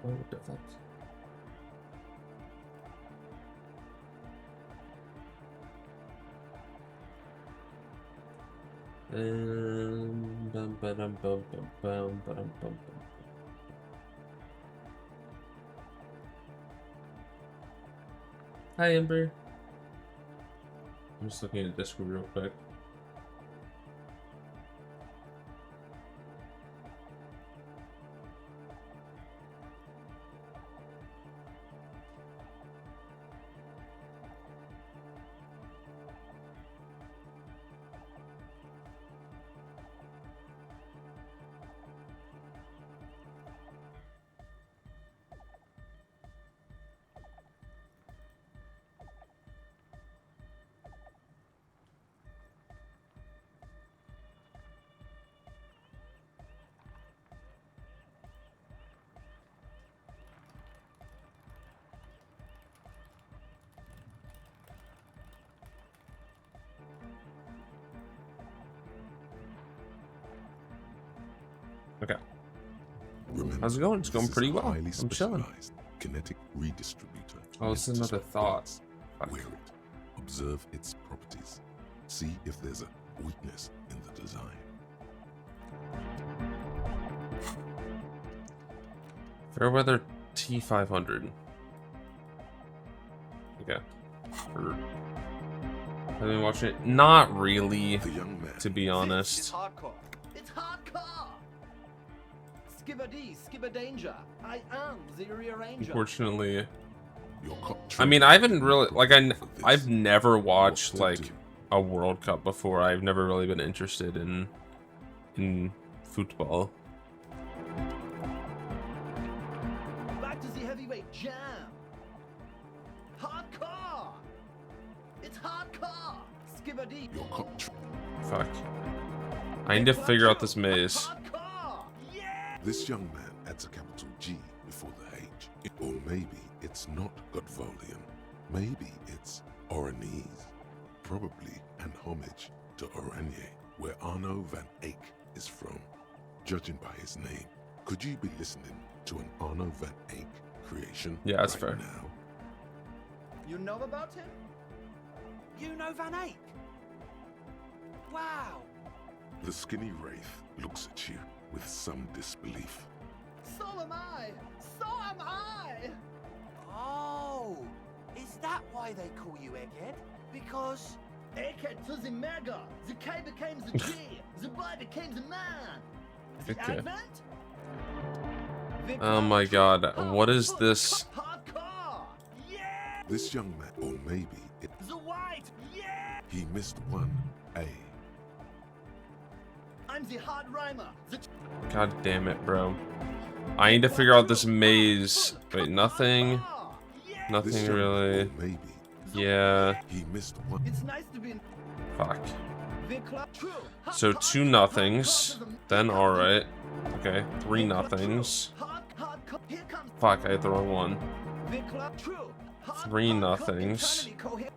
Oh, what the fuck? Bum, ba-dum, bum, bum, bum, ba-dum, bum, bum. Hi, Ember. I'm just looking at Discord real quick. Okay. Remember, How's it going? It's this going is pretty a well. highly I'm chilling. specialized kinetic redistributor. Oh, it's meant to another stop thought. bullets. Wear it. Observe its properties. See if there's a weakness in the design. Fairweather T500. Okay. Have you been watching it? Not really, The young man. to be It's honest. hardcore. It's hardcore. Skibberdy, skibber danger. I am the rearranger. Unfortunately, Your I mean, I haven't really like I've never watched like a World Cup before. I've never really been interested in football. Back to the heavyweight jam. Hardcore. It's hardcore. Skibberdy. Your Fuck. I need to figure out this maze. This young man adds a capital G before the H. Or maybe it's not Godvolian. Maybe it's Oranese. Probably an homage to Oranje, where Arno van Eyck is from. Judging by his name, could you be listening to an Arno van Eyck creation? Yeah, that's right fair. Now? You know about him? You know Van Eyck? Wow. The skinny wraith looks at you with some disbelief. So am I. So am I. Oh, is that why they call you Egghead? Because Egghead to the mega. The K became the G. The boy became the man. The Okay. Advent? Oh my god, what is this? Hardcore. Yeah. This young man, or maybe it, The white. Yeah. he missed one A. I'm the hard rhymer. The God damn it, bro. I need to figure out this maze. Wait, nothing. This Nothing young really. or maybe Yeah. he missed one. It's nice to be in Fuck. the club. True. So 2 nothings. Then alright. Okay, 3 nothings. Here comes Fuck, I hit the wrong one. the club. True. 3 nothings.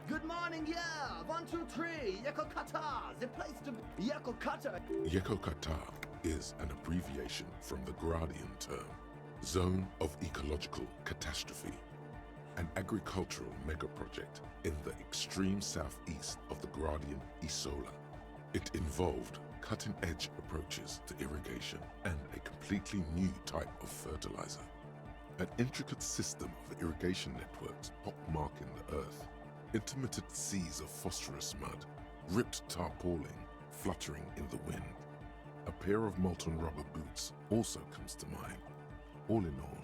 Good morning, yeah. 1, 2, 3. Yekokata, the place to be. Yekokata. Yekokata is an abbreviation from the Gradian term, Zone of Ecological Catastrophe, an agricultural megaproject in the extreme southeast of the Gradian Isola. It involved cutting-edge approaches to irrigation and a completely new type of fertilizer. An intricate system of irrigation networks pockmarking the earth, intermittent seas of phosphorus mud, ripped tarpaulin fluttering in the wind. A pair of molten rubber boots also comes to mind. All in all,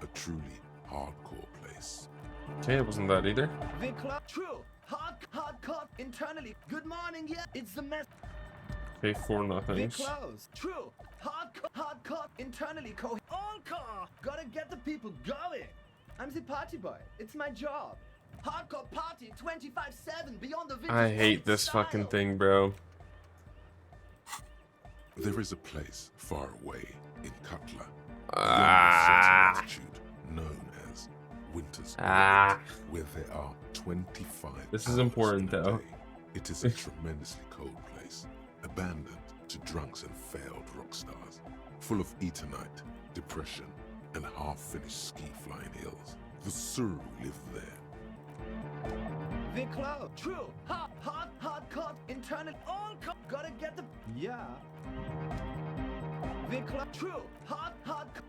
a truly hardcore place. Okay, it wasn't that either. True. Hardcore. Internally. Good morning. Yeah, it's the mess. Okay, 4 nothings. Close. True. Hardcore. Internally. All car. Gotta get the people going. I'm the party boy. It's my job. Hardcore party 25/7 beyond the. I hate this fucking thing, bro. There is a place far away in Cutler, altitude, known as Winter's Island, where there are 25. This is important, though. It is a tremendously cold place, abandoned to drunks and failed rock stars, full of Eternite, depression, and half-finished ski-flying hills. The Suru live there. The cloud. True. Hardcore. Internal. All gotta get the. Yeah. The cloud. True. Hard.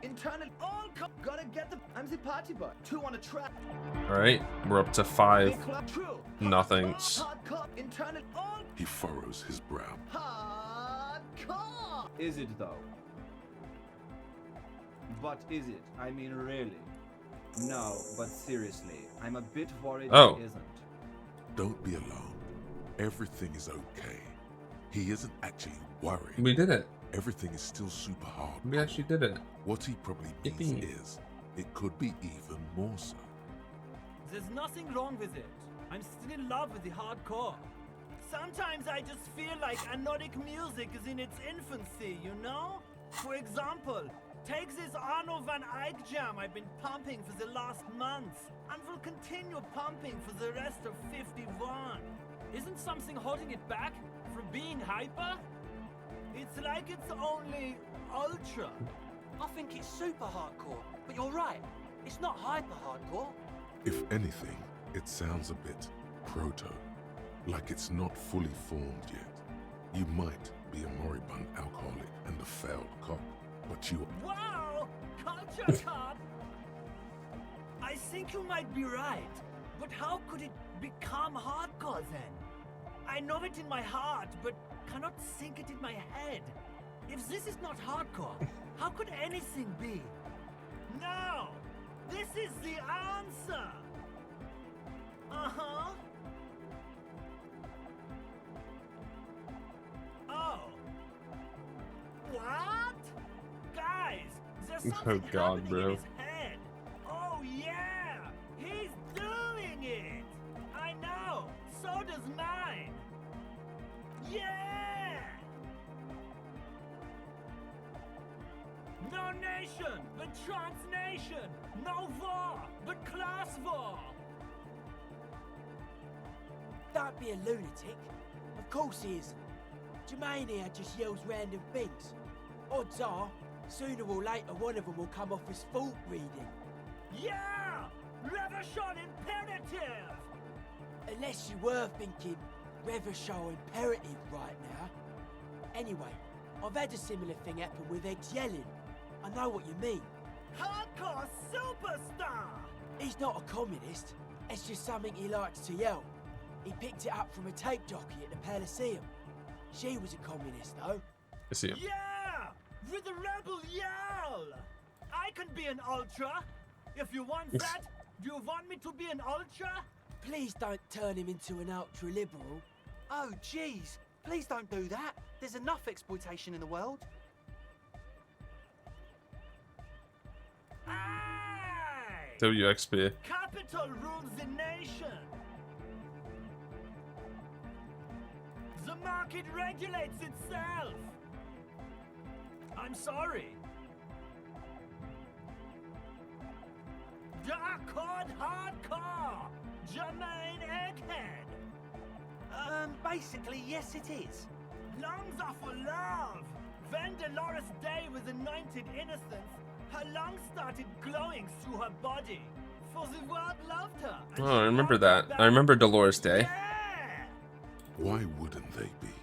Internal. All gotta get the. I'm the party boy. 2 on a track. Alright, we're up to 5 True. nothings. Hardcore. Internal. All. He furrows his brow. Hardcore. Is it though? But is it? I mean, really? No, but seriously, I'm a bit worried Oh. it isn't. Don't be alarmed. Everything is okay. He isn't actually worried. We did it. Everything is still super hard. We actually did it. What he probably means is, it could be even more so. There's nothing wrong with it. I'm still in love with the hardcore. Sometimes I just feel like anodic music is in its infancy, you know? For example, take this Arno van Eyck jam I've been pumping for the last month, and will continue pumping for the rest of 51. Isn't something holding it back from being hyper? It's like it's only ultra. I think it's super hardcore, but you're right. It's not hyper hardcore. If anything, it sounds a bit proto, like it's not fully formed yet. You might be a moribund alcoholic and a failed cop, but you are. Wow! Culture cop! I think you might be right, but how could it become hardcore then? I know it in my heart, but cannot think it in my head. If this is not hardcore, how could anything be? No! This is the answer! Uh-huh. Oh. What? Guys, there's something God, happening bro. in his head. Oh yeah! He's doing it! I know! So does mine! Yeah! No nation, but transnation! No war, but class war! Don't be a lunatic. Of course he isn't. Jermaine here just yells random things. Odds are, sooner or later one of them will come off as fault reading. Yeah! Reversion imperative! Unless you were thinking Reversion imperative right now. Anyway, I've had a similar thing happen with Eggs yelling. I know what you mean. Hardcore superstar! He's not a communist. It's just something he likes to yell. He picked it up from a tape jockey at the Elysium. She was a communist, though. Elysium. Yeah! With the rebel yell! I can be an ultra! If you want that, do you want me to be an ultra? Please don't turn him into an ultra-liberal. Oh, jeez. Please don't do that. There's enough exploitation in the world. Aye! WXP. Capital rules the nation! The market regulates itself! I'm sorry. Dark hardcore! Jermaine Egghead! Basically, yes it is. Lungs are for love! When Dolores Day was anointed innocence, her lungs started glowing through her body. For the world loved her. Oh, I remember that. I remember Dolores Day. Why wouldn't they be?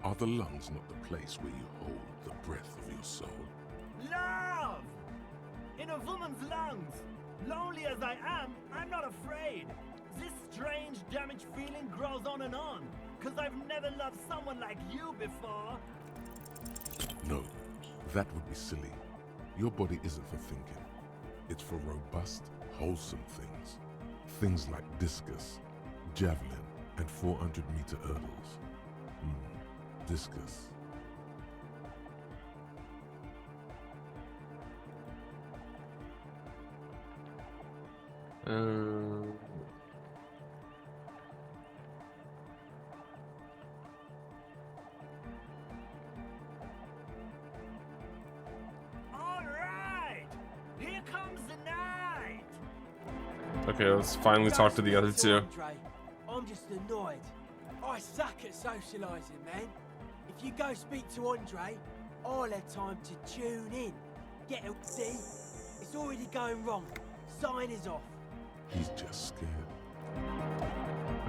Are the lungs not the place where you hold the breath of your soul? Love! In a woman's lungs. Lonely as I am, I'm not afraid. This strange, damaged feeling grows on and on. Cause I've never loved someone like you before. No, that would be silly. Your body isn't for thinking. It's for robust, wholesome things. Things like discus, javelin, and 400-meter hurdles. Discus. All right, here comes the night. Okay, let's finally talk to the other two. Andre, I'm just annoyed. I suck at socialising, man. If you go speak to Andre, I'll have time to tune in. Get a see? It's already going wrong. Sign is off. He's just scared.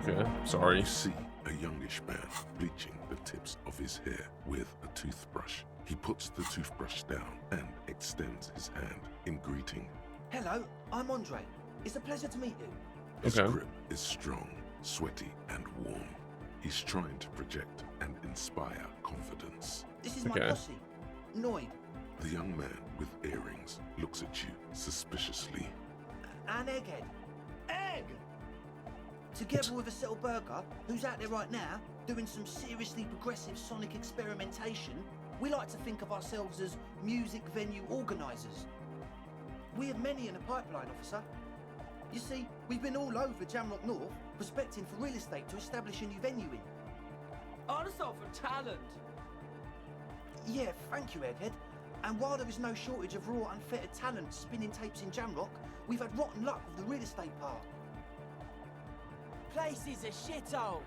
Okay, sorry. You see a youngish man bleaching the tips of his hair with a toothbrush. He puts the toothbrush down and extends his hand in greeting. Hello, I'm Andre. It's a pleasure to meet you. His grip is strong, sweaty, and warm. He's trying to project and inspire confidence. This is my posse, Noid. The young man with earrings looks at you suspiciously. And Egghead. Egg! Together with a Settle Burger, who's out there right now, doing some seriously progressive sonic experimentation, we like to think of ourselves as music venue organisers. We have many in the pipeline, officer. You see, we've been all over Jamrock North, prospecting for real estate to establish a new venue in. Also for talent. Yeah, thank you, Egghead. And while there is no shortage of raw, unfettered talent spinning tapes in Jamrock, we've had rotten luck with the real estate part. Place is a shithole.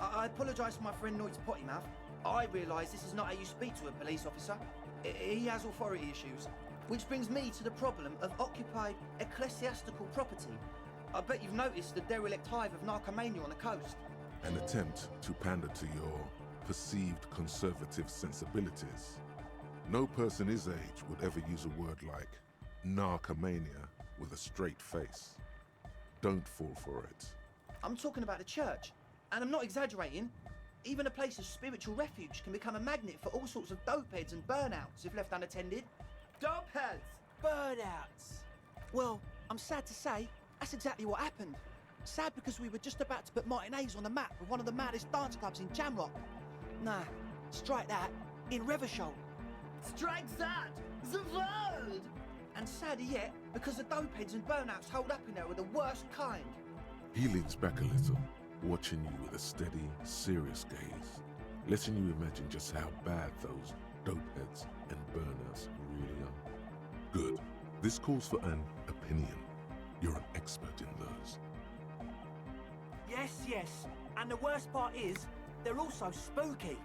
I apologise for my friend Noid's potty mouth. I realise this is not how you speak to a police officer. He has authority issues. Which brings me to the problem of occupied ecclesiastical property. I bet you've noticed the derelict hive of narcomania on the coast. An attempt to pander to your perceived conservative sensibilities. No person his age would ever use a word like narcomania with a straight face. Don't fall for it. I'm talking about the church, and I'm not exaggerating. Even a place of spiritual refuge can become a magnet for all sorts of dopeheads and burnouts if left unattended. Dopeheads! Burnouts! Well, I'm sad to say, that's exactly what happened. Sad because we were just about to put Martinez on the map with one of the maddest dance clubs in Jamrock. Nah, strike that, in Reversholt. Strike that! The word! And sadder yet, because the dopeheads and burnouts hold up in there are the worst kind. He leans back a little, watching you with a steady, serious gaze, letting you imagine just how bad those dopeheads and burnouts really are. Good. This calls for an opinion. You're an expert in those. Yes. And the worst part is, they're also spooky.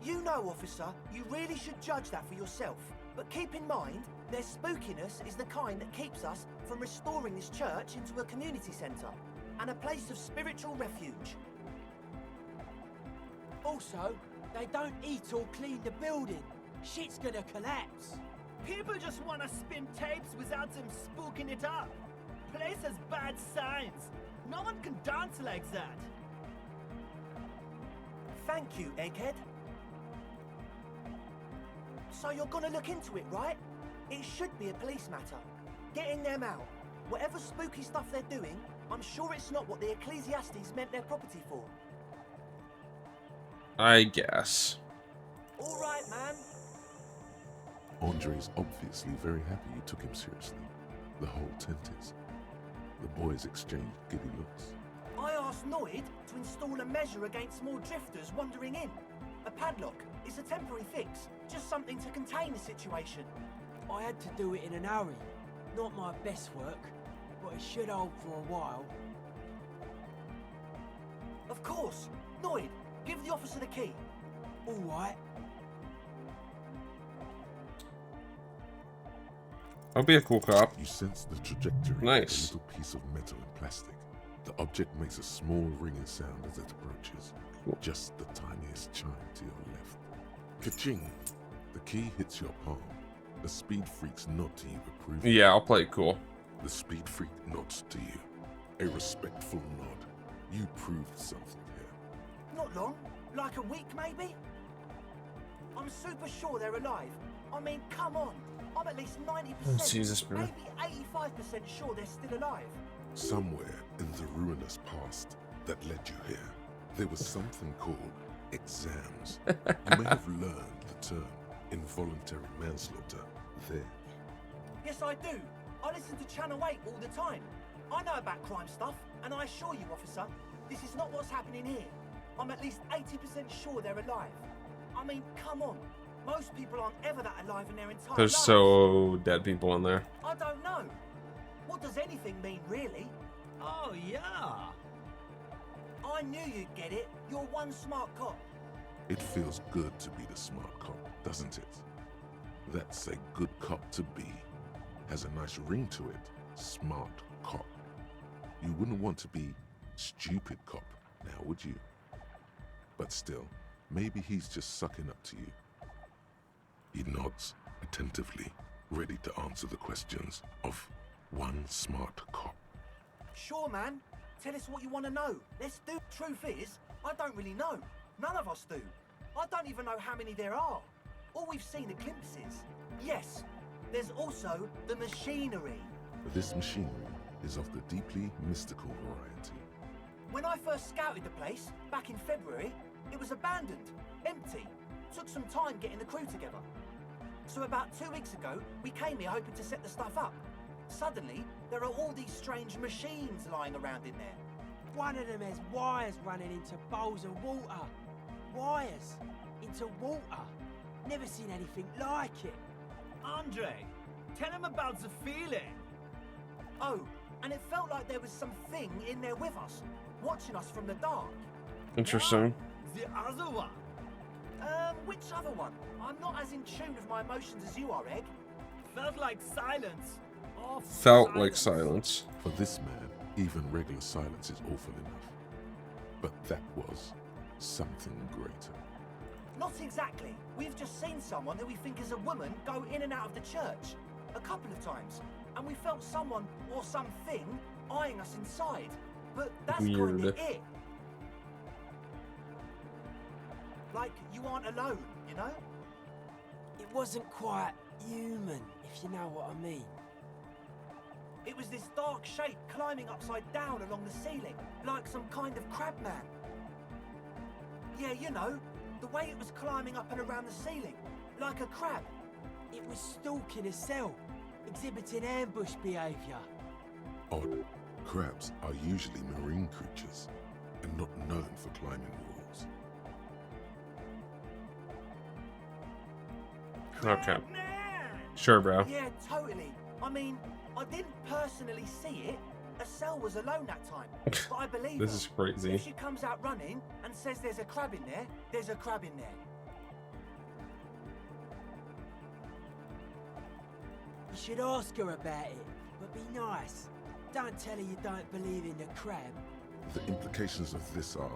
You know, officer, you really should judge that for yourself. But keep in mind, their spookiness is the kind that keeps us from restoring this church into a community centre and a place of spiritual refuge. Also, they don't eat or clean the building. Shit's gonna collapse. People just want to spin tapes without them spooking it up. Place has bad signs. No one can dance like that. Thank you, Egghead. So you're gonna look into it, right? It should be a police matter. Getting them out. Whatever spooky stuff they're doing, I'm sure it's not what the Ecclesiastes meant their property for. I guess. All right, man. Andre's obviously very happy you took him seriously. The whole tent is. The boys exchanged giddy looks. I asked Noid to install a measure against more drifters wandering in. A padlock. It's a temporary fix. Just something to contain the situation. I had to do it in an hurry. Not my best work, but it should hold for a while. Of course. Noid, give the officer the key. All right. I'll be a cool cop. You sense the trajectory Nice. of a little piece of metal and plastic. The object makes a small ringing sound as it approaches. Just the tiniest chime to your left. Ka-ching! The key hits your palm. The speed freaks nod to you approvingly. Yeah, I'll play it cool. The speed freak nods to you. A respectful nod. You proved something here. Not long. Like a week, maybe? I'm super sure they're alive. I mean, come on. I'm at least 90%, Jesus, man. maybe 85% sure they're still alive. Somewhere in the ruinous past that led you here, there was something called exams. You may have learned the term involuntary manslaughter there. Yes, I do. I listen to Channel 8 all the time. I know about crime stuff, and I assure you, officer, this is not what's happening here. I'm at least 80% sure they're alive. I mean, come on. Most people aren't ever that alive in their entire There's lives. so dead people in there. I don't know. What does anything mean, really? Oh, yeah. I knew you'd get it. You're one smart cop. It feels good to be the smart cop, doesn't it? That's a good cop to be. Has a nice ring to it. Smart cop. You wouldn't want to be stupid cop, now would you? But still, maybe he's just sucking up to you. He nods attentively, ready to answer the questions of one smart cop. Sure, man. Tell us what you want to know. Let's do. Truth is, I don't really know. None of us do. I don't even know how many there are. All we've seen are glimpses. Yes, there's also the machinery. This machinery is of the deeply mystical variety. When I first scouted the place, back in February, it was abandoned, empty. Took some time getting the crew together. So about 2 weeks ago, we came here hoping to set the stuff up. Suddenly, there are all these strange machines lying around in there. One of them has wires running into bowls of water. Wires into water. Never seen anything like it. Andre, tell him about the feeling. Oh, and it felt like there was something in there with us, watching us from the dark. Interesting. The other one. Which other one? I'm not as in tune with my emotions as you are, Egg. Felt like silence. Felt like silence. For this man, even regular silence is awful enough. But that was something greater. Not exactly. We've just seen someone who we think is a woman go in and out of the church. A couple of times. And we felt someone or something eyeing us inside. But that's kind of it. Like you aren't alone, you know? It wasn't quite human, if you know what I mean. It was this dark shape climbing upside down along the ceiling, like some kind of crab man. Yeah, you know, the way it was climbing up and around the ceiling, like a crab. It was stalking a cell, exhibiting ambush behavior. Odd. Crabs are usually marine creatures, and not known for climbing walls. Okay. Sure, bro. Yeah, totally. I mean, I didn't personally see it. Estelle was alone that time, but I believe This her. is crazy. If she comes out running and says there's a crab in there, there's a crab in there. You should ask her about it, but be nice. Don't tell her you don't believe in the crab. The implications of this are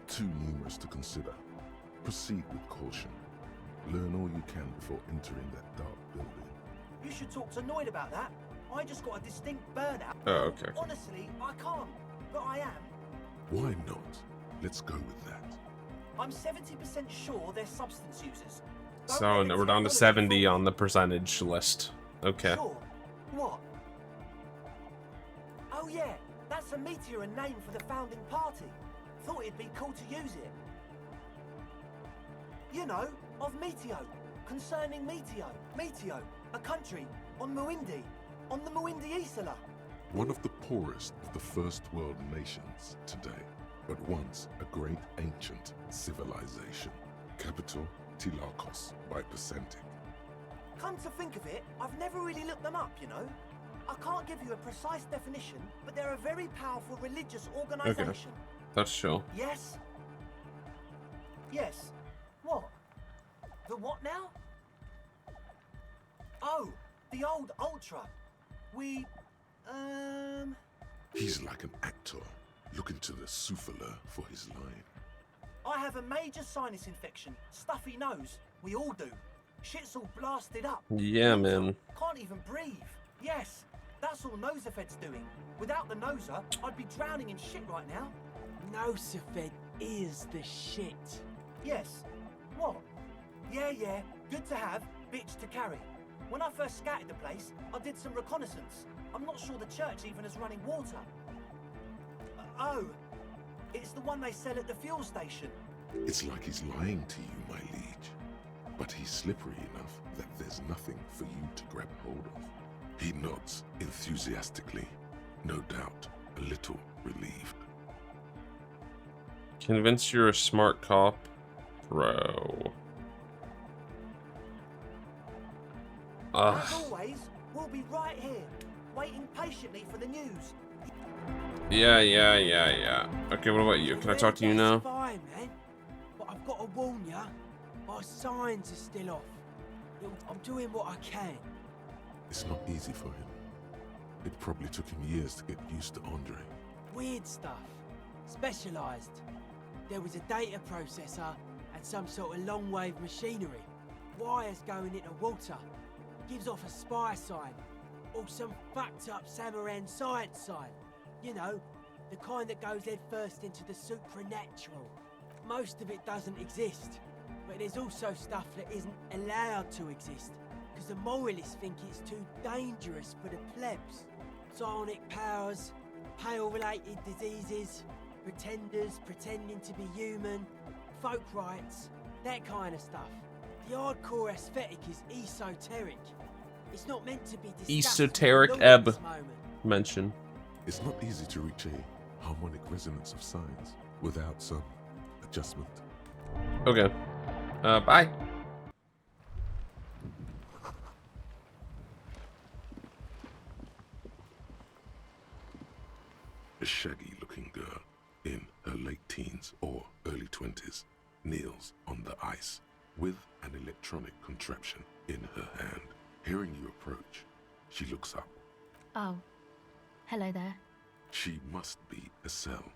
too numerous to consider. Proceed with caution. Learn all you can before entering that dark building. You should talk to Noid about that. I just got a distinct burnout. Oh, okay. Honestly, I can't, but I am. Why not? Let's go with that. I'm 70% sure they're substance users. Don't So let the we're down to technology 70 fool on the percentage list. Okay. Sure. What? Oh yeah, that's a meteor and name for the founding party. Thought it'd be cool to use it. You know, of Meteo. Concerning Meteo. Meteo, a country on Muindi. On the Muindi Isla. One of the poorest of the first world nations today, but once a great ancient civilization. Capital, Tilakos by Percentic. Come to think of it, I've never really looked them up, you know? I can't give you a precise definition, but they're a very powerful religious organization. That's chill. Yes? Yes. What? The what now? Oh, the old Ultra. We, He's like an actor, Looking to the souffleur for his line. I have a major sinus infection. Stuffy nose. We all do. Shit's all blasted up. Yeah, man. Can't even breathe. Yes, that's all Nosafed's doing. Without the noser, I'd be drowning in shit right now. Nosafed is the shit. Yes. What? Yeah. Good to have, bitch to carry. When I first scouted the place, I did some reconnaissance. I'm not sure the church even has running water. Oh, it's the one they sell at the fuel station. It's like he's lying to you, my liege. But he's slippery enough that there's nothing for you to grab hold of. He nods enthusiastically, no doubt a little relieved. Convinced you're a smart cop, bro. As always, we'll be right here, waiting patiently for the news. Yeah. Okay, what about you? Can I talk to you now? Fine, man. But I've got to warn ya, my signs are still off. I'm doing what I can. It's not easy for him. It probably took him years to get used to Andre. Weird stuff. Specialized. There was a data processor and some sort of long-wave machinery. Wires going into water. Gives off a spy sign. Or some fucked up Samaran science sign. You know, the kind that goes head first into the supernatural. Most of it doesn't exist. But there's also stuff that isn't allowed to exist. Because the moralists think it's too dangerous for the plebs. Psionic powers, pale-related diseases, pretenders pretending to be human, folk rights, that kind of stuff. The hardcore aesthetic is esoteric. It's not meant to be discussed. Esoteric ebb mention. It's not easy to reach a harmonic resonance of signs without some adjustment. Okay. Bye. A shaggy-looking girl in her late teens or early 20s kneels on the ice with an electronic contraption in her hand. Hearing you approach, she looks up. Oh, hello there. She must be Estelle,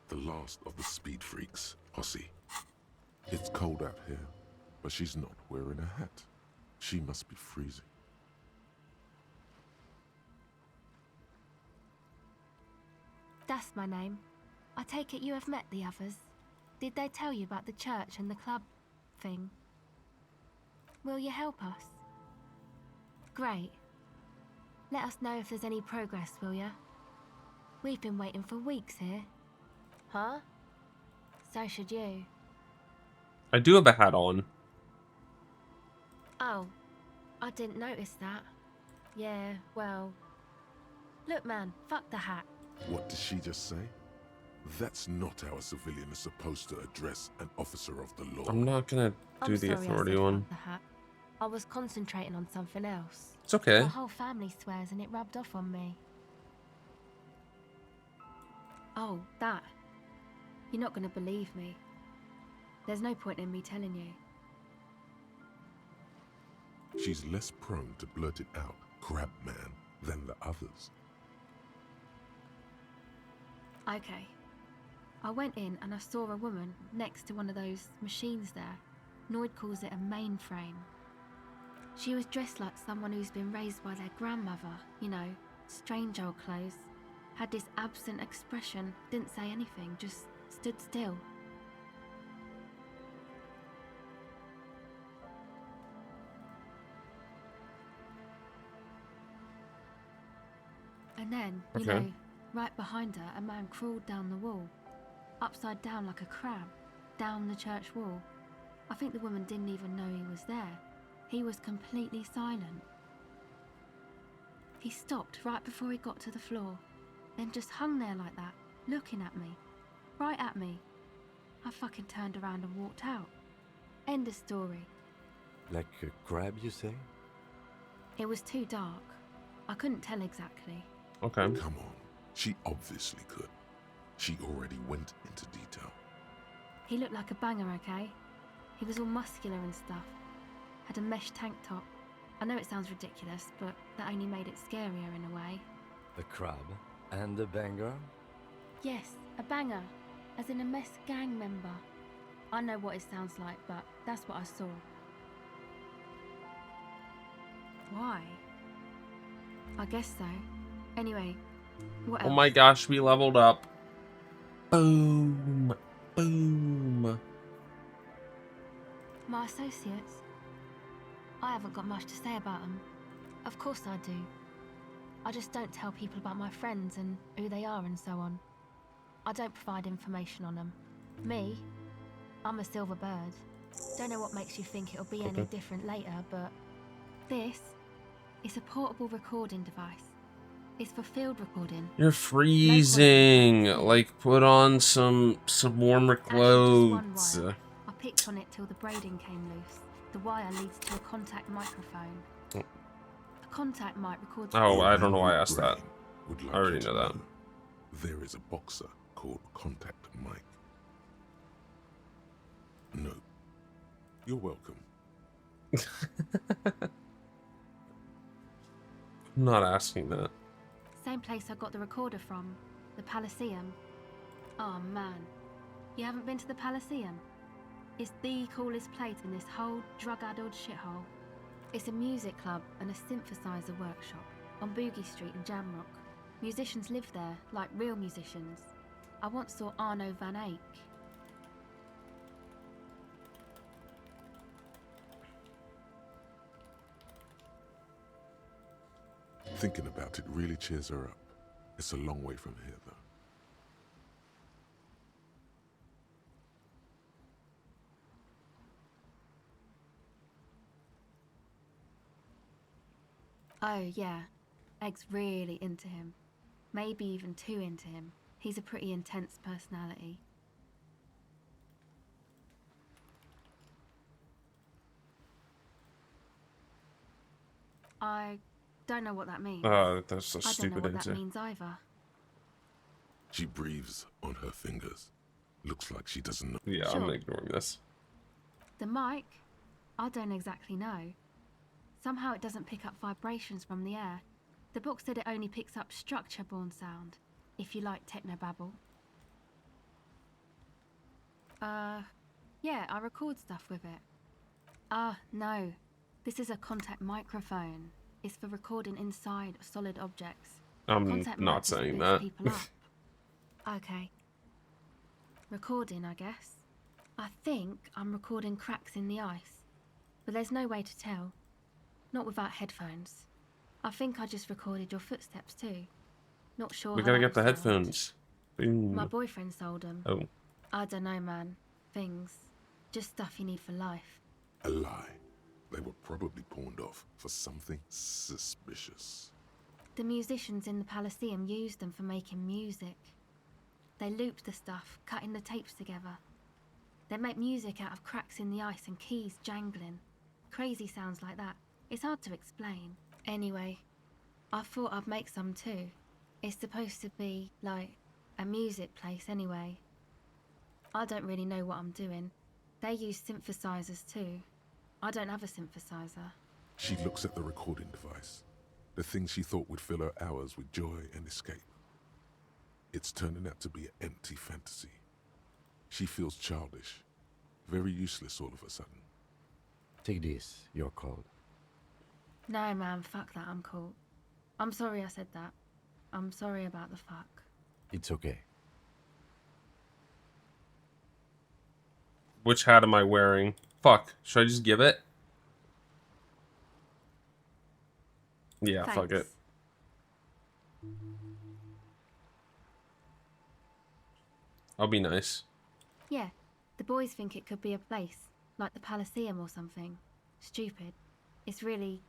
the last of the speed freaks' posse. It's cold out here, but she's not wearing a hat. She must be freezing. That's my name. I take it you have met the others. Did they tell you about the church and the club thing? Will you help us? Great. Let us know if there's any progress, will ya? We've been waiting for weeks here. Huh? So should you. I do have a hat on. Oh, I didn't notice that. Yeah, well... Look, man, fuck the hat. What did she just say? That's not how a civilian is supposed to address an officer of the law. I'm not gonna do the authority one. The hat. I was concentrating on something else. It's okay. My whole family swears and it rubbed off on me. Oh, that. You're not gonna believe me. There's no point in me telling you. She's less prone to blurt it out, crab man, than the others. Okay. I went in and I saw a woman next to one of those machines there. Noid calls it a mainframe. She was dressed like someone who's been raised by their grandmother, you know, strange old clothes. Had this absent expression, didn't say anything, just stood still. And then, you know, right behind her, a man crawled down the wall, upside down like a crab, down the church wall. I think the woman didn't even know he was there. He was completely silent. He stopped right before he got to the floor, then just hung there like that, looking at me, right at me. I fucking turned around and walked out. End of story. Like a crab, you say? It was too dark. I couldn't tell exactly. Okay. Come on. She obviously could. She already went into detail. He looked like a banger, okay? He was all muscular and stuff. Had a mesh tank top. I know it sounds ridiculous, but that only made it scarier in a way. A crab and a banger? Yes, A banger, as in a mess gang member. I know what it sounds like, but that's what I saw. Why? I guess so. Anyway, what else? Oh my gosh, we leveled up. Boom. Boom. My associates? I haven't got much to say about them. Of course I do. I just don't tell people about my friends and who they are and so on. I don't provide information on them. Me? I'm a silver bird. Don't know what makes you think it'll be any different later, but this is a portable recording device. It's for field recording. You're freezing. Like, put on some warmer clothes. I picked on it till the braiding came loose. The wire leads to a contact microphone. The contact mic records. Oh, I don't know why I asked that. Would like I already you to know that. There is a boxer called Contact Mike. No. You're welcome. I'm not asking that. Same place I got the recorder from, the Elysium. Oh man, you haven't been to the Elysium? It's the coolest place in this whole drug-addled shithole. It's a music club and a synthesizer workshop on Boogie Street in Jamrock. Musicians live there, like real musicians. I once saw Arno van Eyck. Thinking about it really cheers her up. It's a long way from here, though. Oh yeah, Egg's really into him. Maybe even too into him. He's a pretty intense personality. I don't know what that means. That's so I don't stupid know what that into. means either. She breathes on her fingers. Looks like she doesn't know. Yeah, Sure. I'm ignoring this. The mic? I don't exactly know. Somehow it doesn't pick up vibrations from the air. The book said it only picks up structure-borne sound, if you like technobabble. Yeah, I record stuff with it. No. This is a contact microphone. It's for recording inside of solid objects. I'm Contact not mic just saying lifts that. people up. Okay. Recording, I guess. I think I'm recording cracks in the ice, but there's no way to tell. Not without headphones. I think I just recorded your footsteps too. Not sure. We how gotta that get the will sound. headphones. Boom. My boyfriend sold them. Oh. I don't know, man. Things. Just stuff you need for life. A lie. They were probably pawned off for something suspicious. The musicians in the Elysium used them for making music. They looped the stuff, cutting the tapes together. They make music out of cracks in the ice and keys jangling. Crazy sounds like that. It's hard to explain. Anyway, I thought I'd make some too. It's supposed to be, like, a music place anyway. I don't really know what I'm doing. They use synthesizers too. I don't have a synthesizer. She looks at the recording device. The thing she thought would fill her hours with joy and escape. It's turning out to be an empty fantasy. She feels childish. Very useless all of a sudden. Take this, you're called. No, man, fuck that, I'm cool. I'm sorry I said that. I'm sorry about the fuck. It's okay. Which hat am I wearing? Fuck. Should I just give it? Yeah, fuck it. Thanks. I'll be nice. Yeah, the boys think it could be a place, like the Elysium or something. Stupid. It's really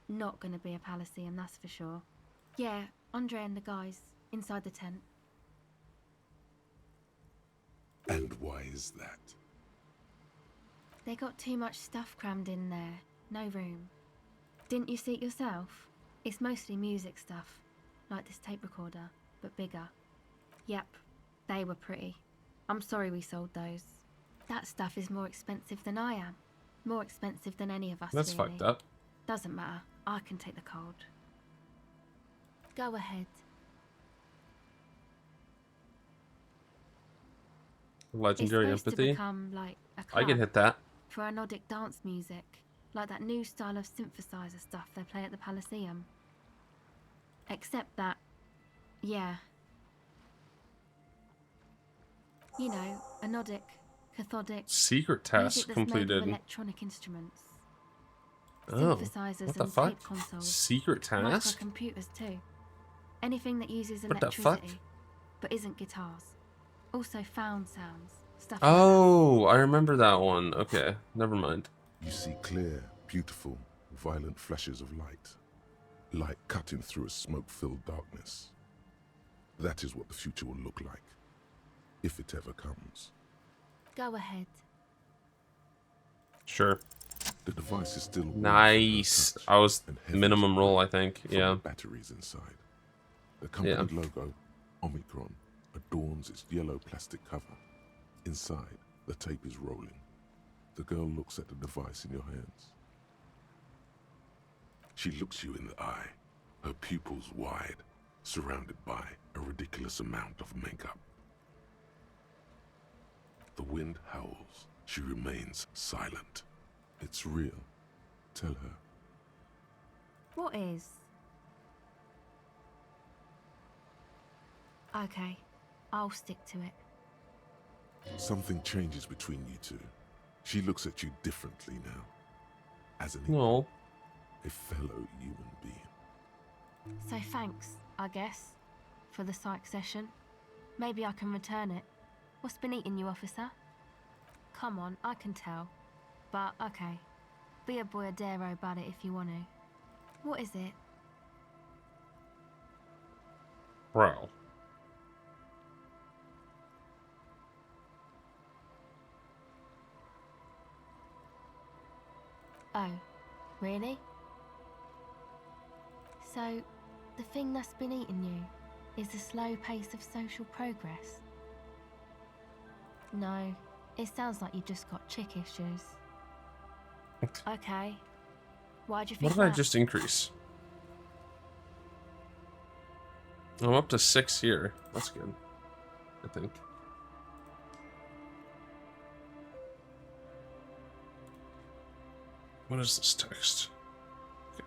not gonna be a Elysium, that's for sure. Yeah, Andre and the guys, inside the tent. And why is that? They got too much stuff crammed in there. No room. Didn't you see it yourself? It's mostly music stuff, like this tape recorder, but bigger. Yep, they were pretty. I'm sorry we sold those. That stuff is more expensive than I am. More expensive than any of us, That's really. fucked up. Doesn't matter. I can take the cold. Go ahead. Legendary it's supposed empathy. to become like a I club can hit that. for anodic dance music, like that new style of synthesizer stuff they play at the Elysium. Except that, yeah. You know, anodic, cathodic. Secret Music task that's made of completed. electronic instruments. Oh, Synthesizers what the and fuck? tape consoles. Secret task? Microcomputers too. Anything that uses What the fuck? electricity, but isn't guitars. Also found sounds, stuff Oh, I remember that one. Okay, never mind. You see clear, beautiful, violent flashes of light. Light cutting through a smoke-filled darkness. That is what the future will look like, if it ever comes. like that. Go ahead. Sure. The device is still warm Nice. from her touch I was and heavy minimum to roll, I grip think. from Yeah. the batteries inside. The company logo, Omicron, adorns its yellow plastic cover. Inside, the tape is rolling. The girl looks at the device in your hands. She looks you in the eye, her pupils wide, surrounded by a ridiculous amount of makeup. The wind howls. She remains silent. It's real. Tell her. What is? Okay, I'll stick to it. Something changes between you two. She looks at you differently now. As an No. a fellow human being. So thanks, I guess, for the psych session. Maybe I can return it. What's been eating you, officer? Come on, I can tell. But, okay. Be a boyadero about it if you want to. What is it? Bro. Oh, really? So, the thing that's been eating you is the slow pace of social progress? No, it sounds like you've just got chick issues. Okay. Why'd you think What did I that? just increase? I'm up to 6 here. That's good, I think. What is this text? Okay.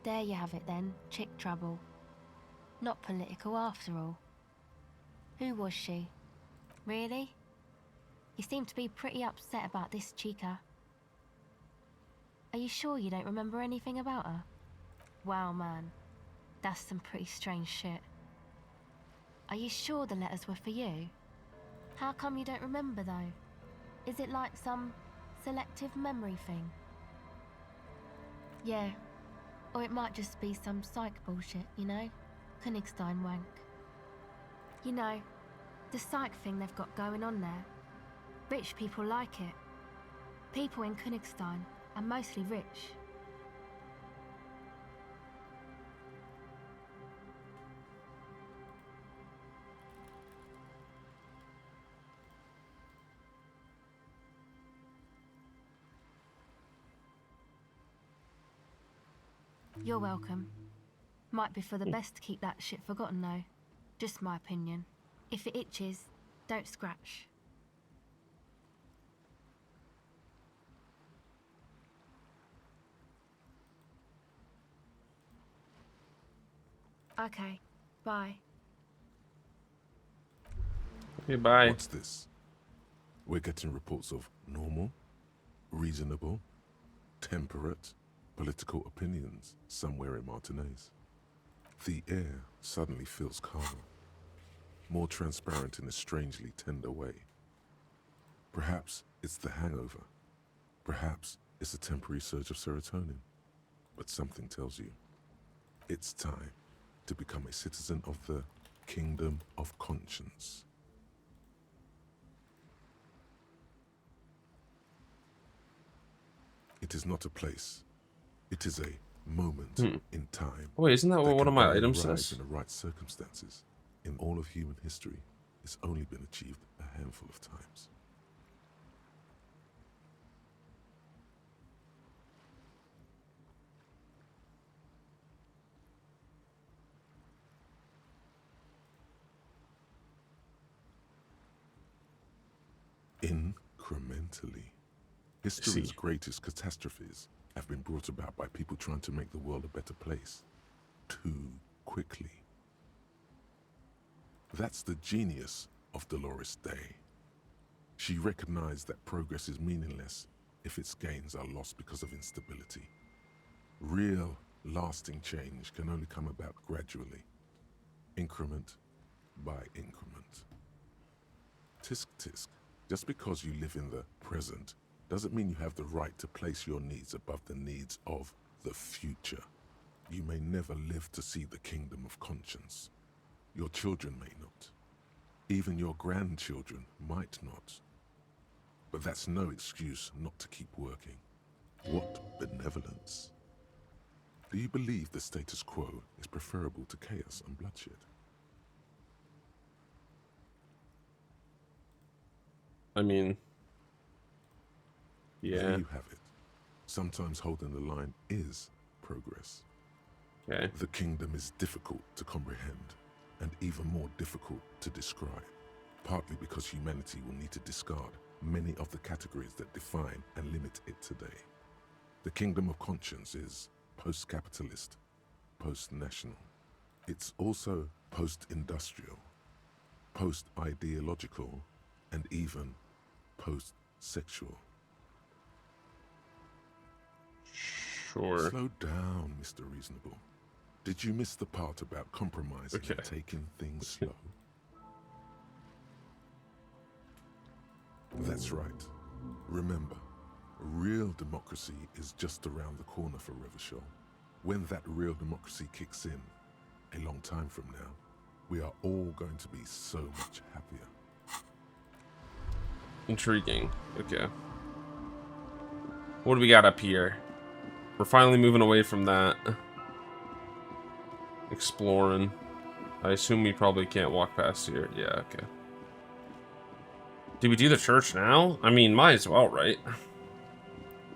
There you have it then, chick trouble. Not political after all. Who was she? Really? You seem to be pretty upset about this chica. Are you sure you don't remember anything about her? Wow, man. That's some pretty strange shit. Are you sure the letters were for you? How come you don't remember, though? Is it like some selective memory thing? Yeah. Or it might just be some psych bullshit, you know? Königstein wank. You know, the psych thing they've got going on there. Rich people like it. People in Königstein are mostly rich. You're welcome. Might be for the best to keep that shit forgotten though. Just my opinion. If it itches, don't scratch. Okay, bye. Okay, bye. What's this? We're getting reports of normal, reasonable, temperate, political opinions somewhere in Martinez. The air suddenly feels calmer, more transparent in a strangely tender way. Perhaps it's the hangover. Perhaps it's a temporary surge of serotonin. But something tells you, it's time to become a citizen of the Kingdom of Conscience. It is not a place. It is a moment in time. Wait, isn't that what one can of my only items arise says? in the right circumstances. In all of human history, it's only been achieved a handful of times. Incrementally. History's greatest catastrophes have been brought about by people trying to make the world a better place. Too quickly. That's the genius of Dolores Day. She recognized that progress is meaningless if its gains are lost because of instability. Real, lasting change can only come about gradually, increment by increment. Tisk tisk, just because you live in the present doesn't mean you have the right to place your needs above the needs of the future. You may never live to see the kingdom of conscience. Your children may not. Even your grandchildren might not. But that's no excuse not to keep working. What benevolence? Do you believe the status quo is preferable to chaos and bloodshed? I mean, yeah. There you have it. Sometimes holding the line is progress. Okay. The kingdom is difficult to comprehend and even more difficult to describe, partly because humanity will need to discard many of the categories that define and limit it today. The kingdom of conscience is post-capitalist, post-national. It's also post-industrial, post-ideological, and even post-sexual. Sure. Slow down, Mr. Reasonable. Did you miss the part about compromising and taking things slow? That's right. Remember, real democracy is just around the corner for Revachol. When that real democracy kicks in, a long time from now, we are all going to be so much happier. Intriguing. Okay. What do we got up here? We're finally moving away from that. Exploring. I assume we probably can't walk past here. Yeah, okay. Do we do the church now? I mean, might as well, right?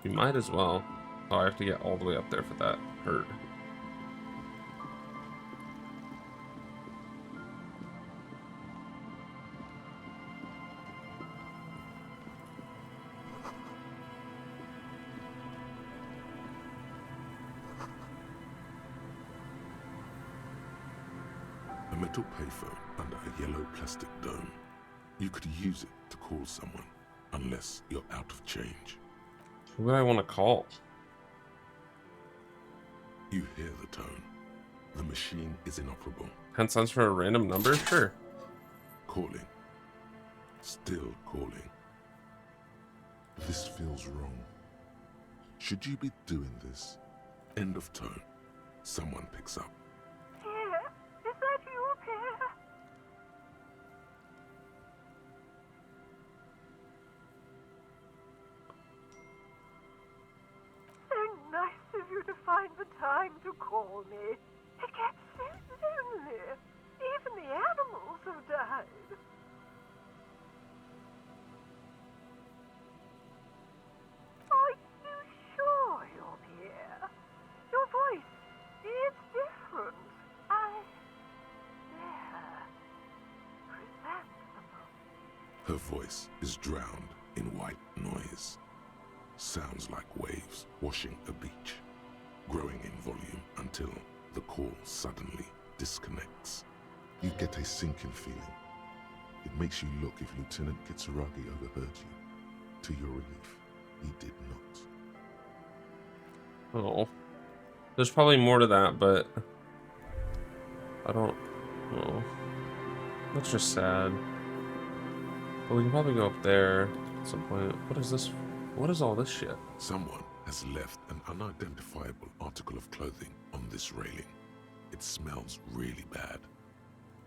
We might as well. Oh, I have to get all the way up there for that herd. A metal payphone under a yellow plastic dome. You could use it to call someone, unless you're out of change. Who would I want to call? You hear the tone. The machine is inoperable. 10 cents for a random number? Sure. Calling. Still calling. This feels wrong. Should you be doing this? End of tone. Someone picks up. Pierre, is that you, Pierre? So nice of you to find the time to call me. It gets so lonely. Even the animals have died. Are you sure you're Pierre? Your voice, it's different. Her voice is drowned in white noise. Sounds like waves washing a beach, growing in volume until the call suddenly disconnects. You get a sinking feeling. It makes you look if Lieutenant Kitsuragi overheard you. To your relief, he did not. Oh. There's probably more to that, but I don't know. That's just sad. But we can probably go up there at some point. What is this? What is all this shit? Someone has left an unidentifiable article of clothing on this railing. It smells really bad.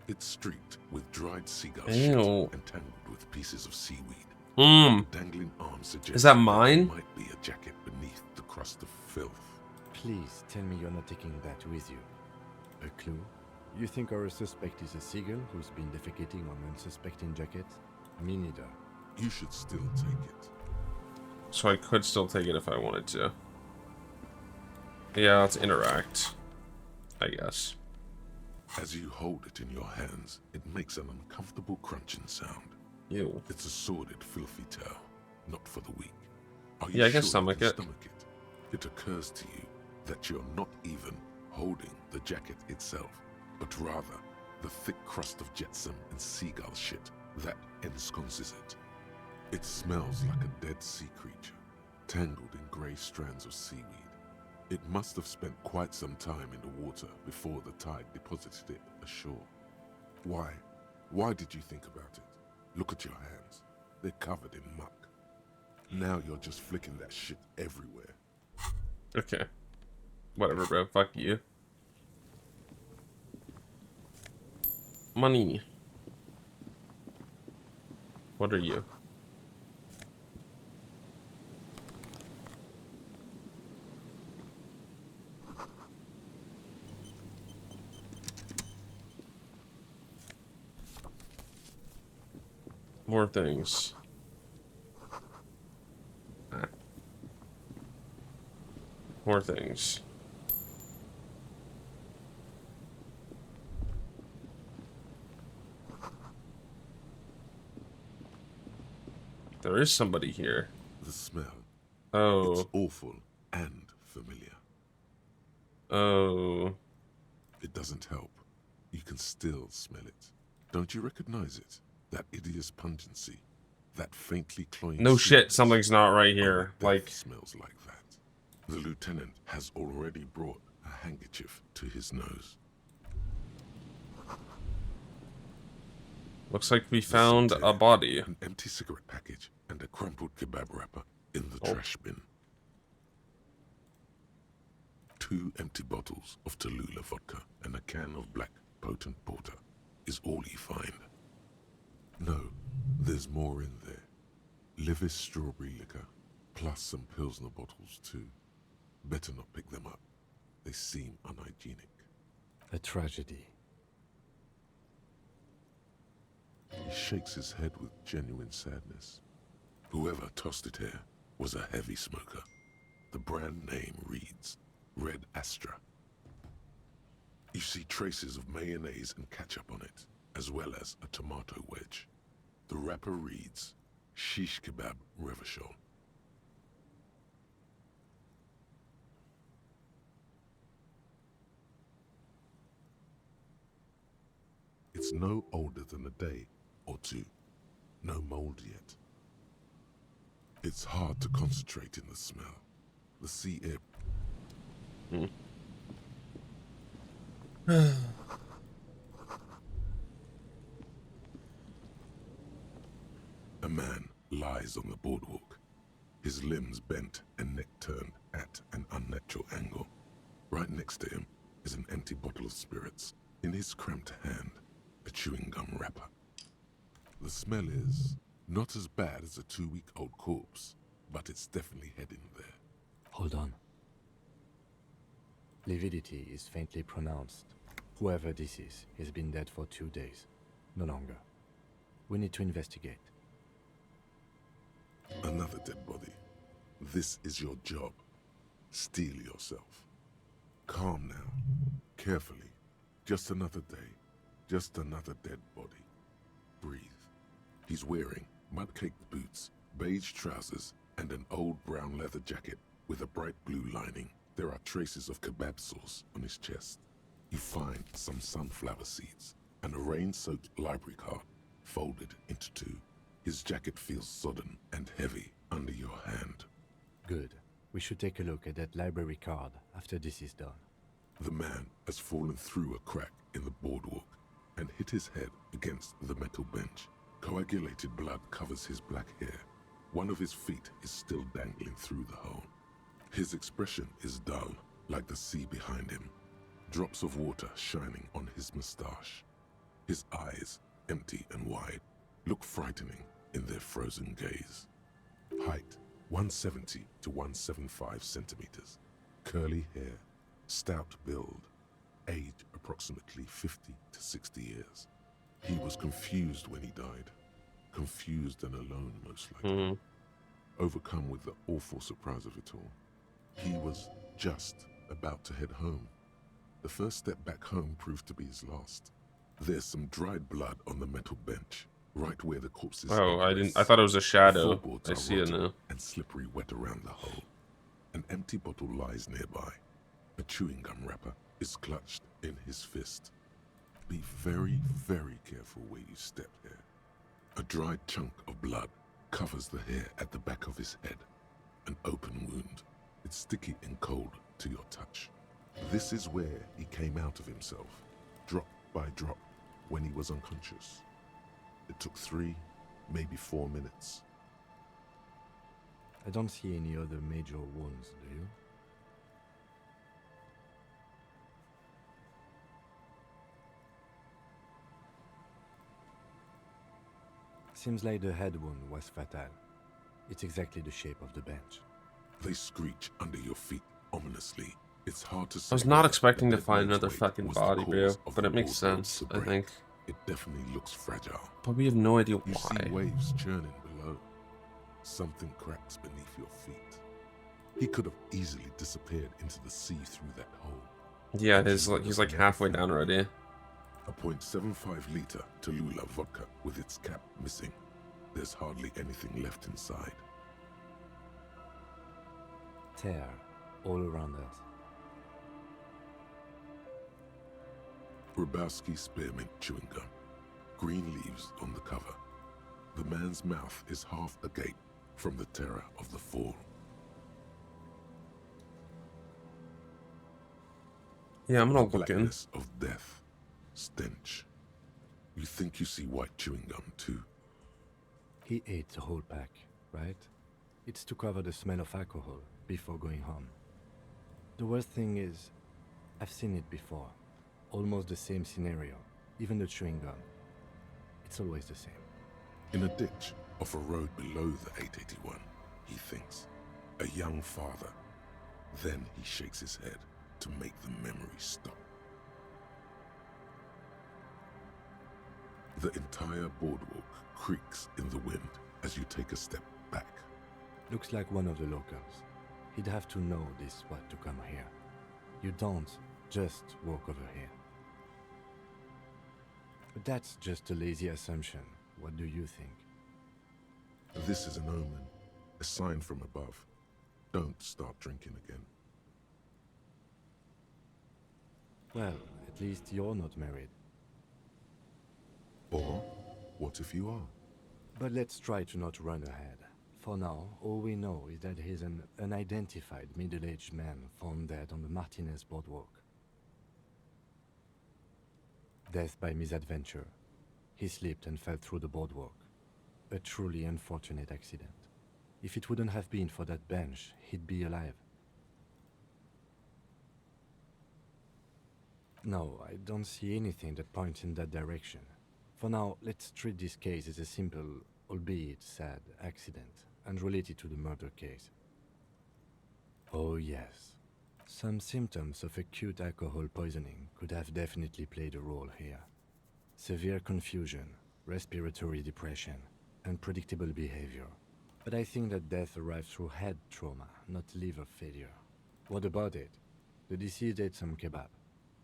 It's streaked with dried seagull shit and tangled with pieces of seaweed. Mmm. Dangling arm suggests is that mine? There might be a jacket beneath the crust of filth. Please tell me you're not taking that with you. A clue? You think our suspect is a seagull who's been defecating on unsuspecting jacket? Me neither. You should still take it. So I could still take it if I wanted to. Yeah, let's interact, I guess. As you hold it in your hands, it makes an uncomfortable crunching sound. Ew. It's a sordid, filthy tale, not for the weak. Are Yeah, I can sure stomach you it. can stomach it? It occurs to you that you're not even holding the jacket itself, but rather the thick crust of jetsam and seagull shit that ensconces it. It smells like a dead sea creature, tangled in grey strands of seaweed. It must have spent quite some time in the water before the tide deposited it ashore. Why? Why did you think about it? Look at your hands. They're covered in muck. Now you're just flicking that shit everywhere. Okay. Whatever, bro. Fuck you. Money. What are you? More things. Ah. More things. There is somebody here. The smell. Oh. It's awful and familiar. Oh. It doesn't help. You can still smell it. Don't you recognize it? That hideous pungency. That faintly cloying No shit, sweetness. something's not right Only here. death Like, smells like that. The lieutenant has already brought a handkerchief to his nose. looks like we Listen found to a it. body. An empty cigarette package and a crumpled kebab wrapper in the Oh. trash bin. 2 empty bottles of Tallulah vodka and a can of black potent porter is all you find. No, there's more in there. Livis strawberry liquor, plus some Pilsner bottles too. Better not pick them up. They seem unhygienic. A tragedy. He shakes his head with genuine sadness. Whoever tossed it here was a heavy smoker. The brand name reads Red Astra. You see traces of mayonnaise and ketchup on it, as well as a tomato wedge. The wrapper reads Shish Kebab Revachol. It's no older than a day or two. No mold yet. It's hard to concentrate in the smell. The sea air. A man lies on the boardwalk, his limbs bent and neck turned at an unnatural angle. Right next to him is an empty bottle of spirits. In his cramped hand, a chewing gum wrapper. The smell is not as bad as a 2-week-old corpse, but it's definitely heading there. Hold on. Lividity is faintly pronounced. Whoever this is has been dead for 2 days. No longer. We need to investigate. Another dead body. This is your job. Steel yourself. Calm now. Carefully. Just another day. Just another dead body. Breathe. He's wearing mud-caked boots, beige trousers, and an old brown leather jacket with a bright blue lining. There are traces of kebab sauce on his chest. You find some sunflower seeds and a rain-soaked library card folded into 2. His jacket feels sodden and heavy under your hand. Good. We should take a look at that library card after this is done. The man has fallen through a crack in the boardwalk and hit his head against the metal bench. Coagulated blood covers his black hair. One of his feet is still dangling through the hole. His expression is dull, like the sea behind him. Drops of water shining on his mustache. His eyes, empty and wide, look frightening in their frozen gaze. Height, 170 to 175 centimeters. Curly hair, stout build. Age, approximately 50 to 60 years. He was confused when he died. Confused and alone, most likely. Overcome with the awful surprise of it all. He was just about to head home. The first step back home proved to be his last. There's some dried blood on the metal bench. right where the corpses. Oh, I didn't. I embrace. thought it was a The shadow. floorboards I are see it rotten now. and slippery wet around the hole. An empty bottle lies nearby. A chewing gum wrapper is clutched in his fist. Be very, very careful where you step here. A dried chunk of blood covers the hair at the back of his head. An open wound. It's sticky and cold to your touch. This is where he came out of himself, drop by drop, when he was unconscious. It took 3, maybe 4 minutes. I don't see any other major wounds, do you? Seems like the head wound was fatal. It's exactly the shape of the bench. They screech under your feet ominously. It's hard to say. I was not whether expecting the to find dead another man's weight fucking was the body, bro, cause of but the it makes boardwalk sense, to I break. think. It definitely looks fragile. But we have no idea You why. see waves churning below. Something cracks beneath your feet. He could have easily disappeared into the sea through that hole. Yeah, And he's you like would he's have like never halfway found down him. already. A .75-liter Tallulah vodka with its cap missing. There's hardly anything left inside. Tear all around us. Grabowski spearmint chewing gum. Green leaves on the cover. The man's mouth is half agape from the terror of the fall. Yeah, I'm The not looking. blackness of death. Stench. You think you see white chewing gum too? He ate the whole pack, right? It's to cover the smell of alcohol before going home. The worst thing is, I've seen it before. Almost the same scenario. Even the chewing gum. It's always the same. In a ditch off a road below the 881, he thinks. A young father. Then he shakes his head to make the memory stop. The entire boardwalk creaks in the wind as you take a step back. Looks like one of the locals. He'd have to know this spot to come here. You don't just walk over here. But that's just a lazy assumption. What do you think? This is an omen, a sign from above. Don't start drinking again. Well, at least you're not married. Or, what if you are? But let's try to not run ahead. For now, all we know is that he's an unidentified middle-aged man found dead on the Martinez boardwalk. Death by misadventure. He slipped and fell through the boardwalk. A truly unfortunate accident. If it wouldn't have been for that bench, he'd be alive. No, I don't see anything that points in that direction. For now, let's treat this case as a simple, albeit sad, accident, unrelated to the murder case. Oh yes, some symptoms of acute alcohol poisoning could have definitely played a role here. Severe confusion, respiratory depression, unpredictable behavior. But I think that death arrived through head trauma, not liver failure. What about it? The deceased ate some kebab.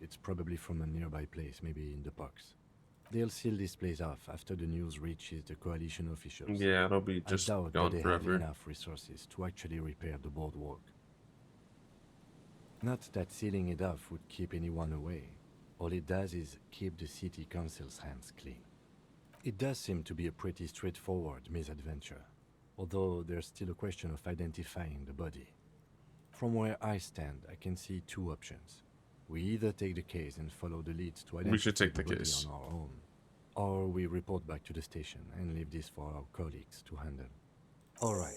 It's probably from a nearby place, maybe in the box. They'll seal this place off after the news reaches the coalition officials. Yeah, it'll be just I doubt gone that they forever. have enough resources to actually repair the boardwalk. Not that sealing it off would keep anyone away. All it does is keep the city council's hands clean. It does seem to be a pretty straightforward misadventure, although there's still a question of identifying the body. From where I stand, I can see two options. We either take the case and follow the leads to identify We should take the body case. on our own, or we report back to the station and leave this for our colleagues to handle. Alright,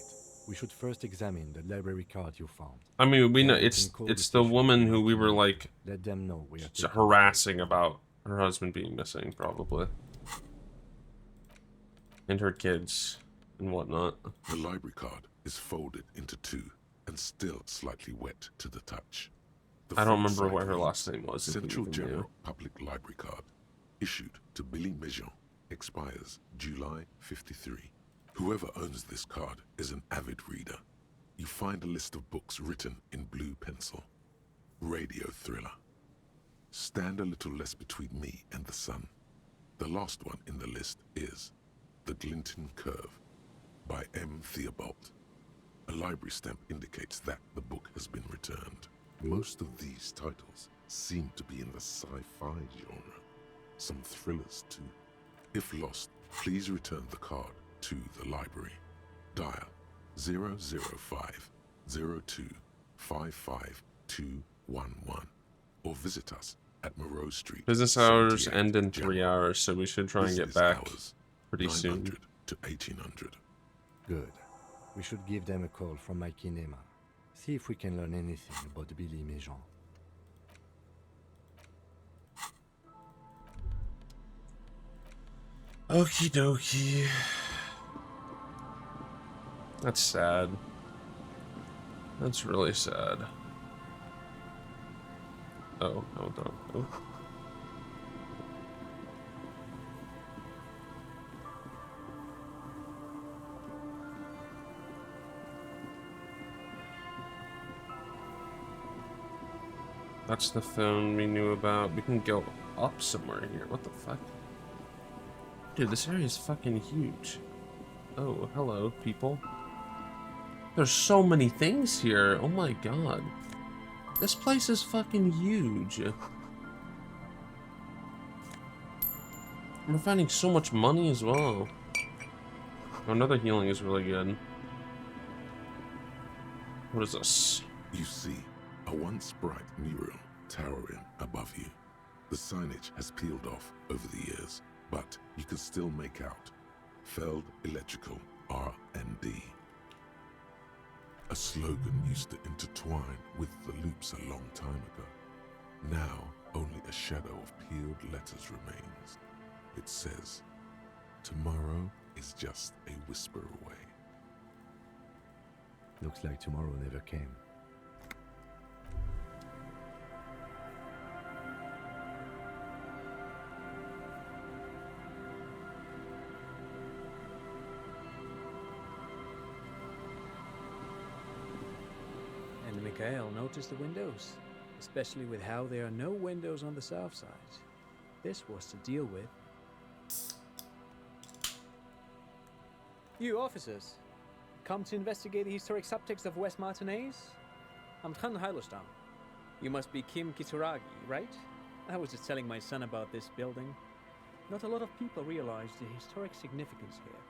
we should first examine the library card you found. I mean, we know Then we it's can call it's the the station woman and who let we them were know. like Let them know we are taking harassing about her husband being missing, probably, and her kids and whatnot. The library card is folded into two and still slightly wet to the touch. The I don't front remember side what her reads, last name was. if we Central even knew. General Public Library Card, issued to Billy Mejean, expires July 53. Whoever owns this card is an avid reader. You find a list of books written in blue pencil. Radio thriller. Stand a little less between me and the sun. The last one in the list is The Glinton Curve by M. Theobald. A library stamp indicates that the book has been returned. Most of these titles seem to be in the sci-fi genre. Some thrillers too. If lost, please return the card to the library. Dial 005 02 55211 or visit us at Moreau Street. Business hours 78 end in General. 3 hours, so we should try and get Business back hours, pretty 900 soon. to 1800. Good. We should give them a call from my kinema. See if we can learn anything about Billy Méjean. Okie dokie. That's sad. That's really sad. Oh, hold on. Oh. That's the phone we knew about. We can go up somewhere here. What the fuck? Dude, this area is fucking huge. Oh, hello, people. There's so many things here. Oh my god. This place is fucking huge. We're finding so much money as well. Another healing is really good. What is this? You see a once bright mural towering above you. The signage has peeled off over the years, but you can still make out Feld Electrical R&D. A slogan used to intertwine with the loops a long time ago. Now, only a shadow of peeled letters remains. It says, tomorrow is just a whisper away. Looks like tomorrow never came. And Mikhail noticed the windows, especially with how there are no windows on the south side. This was to deal with. You officers, come to investigate the historic subtext of West Martinez? I'm Khan Hailostam. You must be Kim Kituragi, right? I was just telling my son about this building. Not a lot of people realize the historic significance here.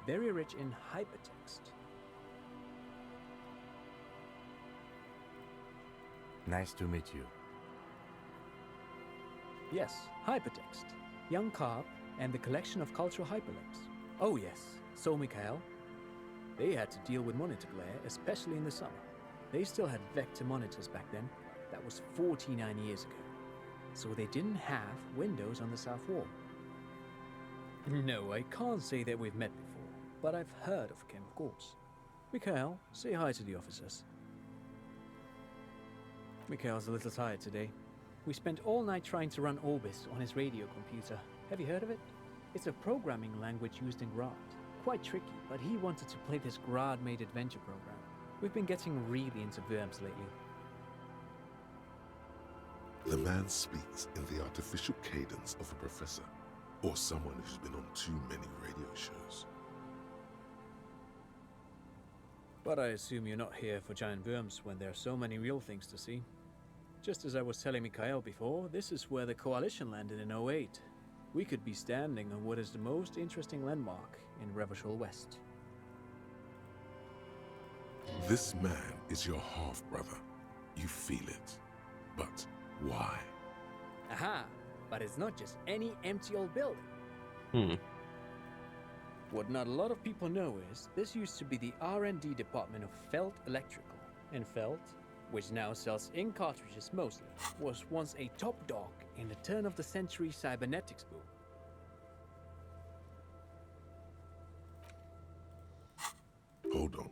Very rich in hypertext. Nice to meet you. Yes, hypertext. Young Carp and the collection of cultural hyperlinks. Oh yes, so Mikhail. They had to deal with monitor glare, especially in the summer. They still had vector monitors back then. That was 49 years ago. So they didn't have windows on the south wall. No, I can't say that we've met before, but I've heard of Kim, of course. Mikhail, say hi to the officers. Mikhail's a little tired today. We spent all night trying to run Orbis on his radio computer. Have you heard of it? It's a programming language used in Grad. Quite tricky, but he wanted to play this Grad-made adventure program. We've been getting really into Worms lately. The man speaks in the artificial cadence of a professor, or someone who's been on too many radio shows. But I assume you're not here for giant worms when there are so many real things to see. Just as I was telling Mikhail before, this is where the Coalition landed in 08. We could be standing on what is the most interesting landmark in Revachol West. This man is your half-brother. You feel it. But why? Aha! But it's not just any empty old building. What not a lot of people know is, this used to be the R&D department of Feld Electrical. And Feld, which now sells ink cartridges mostly, was once a top dog in the turn-of-the-century cybernetics boom. Hold on.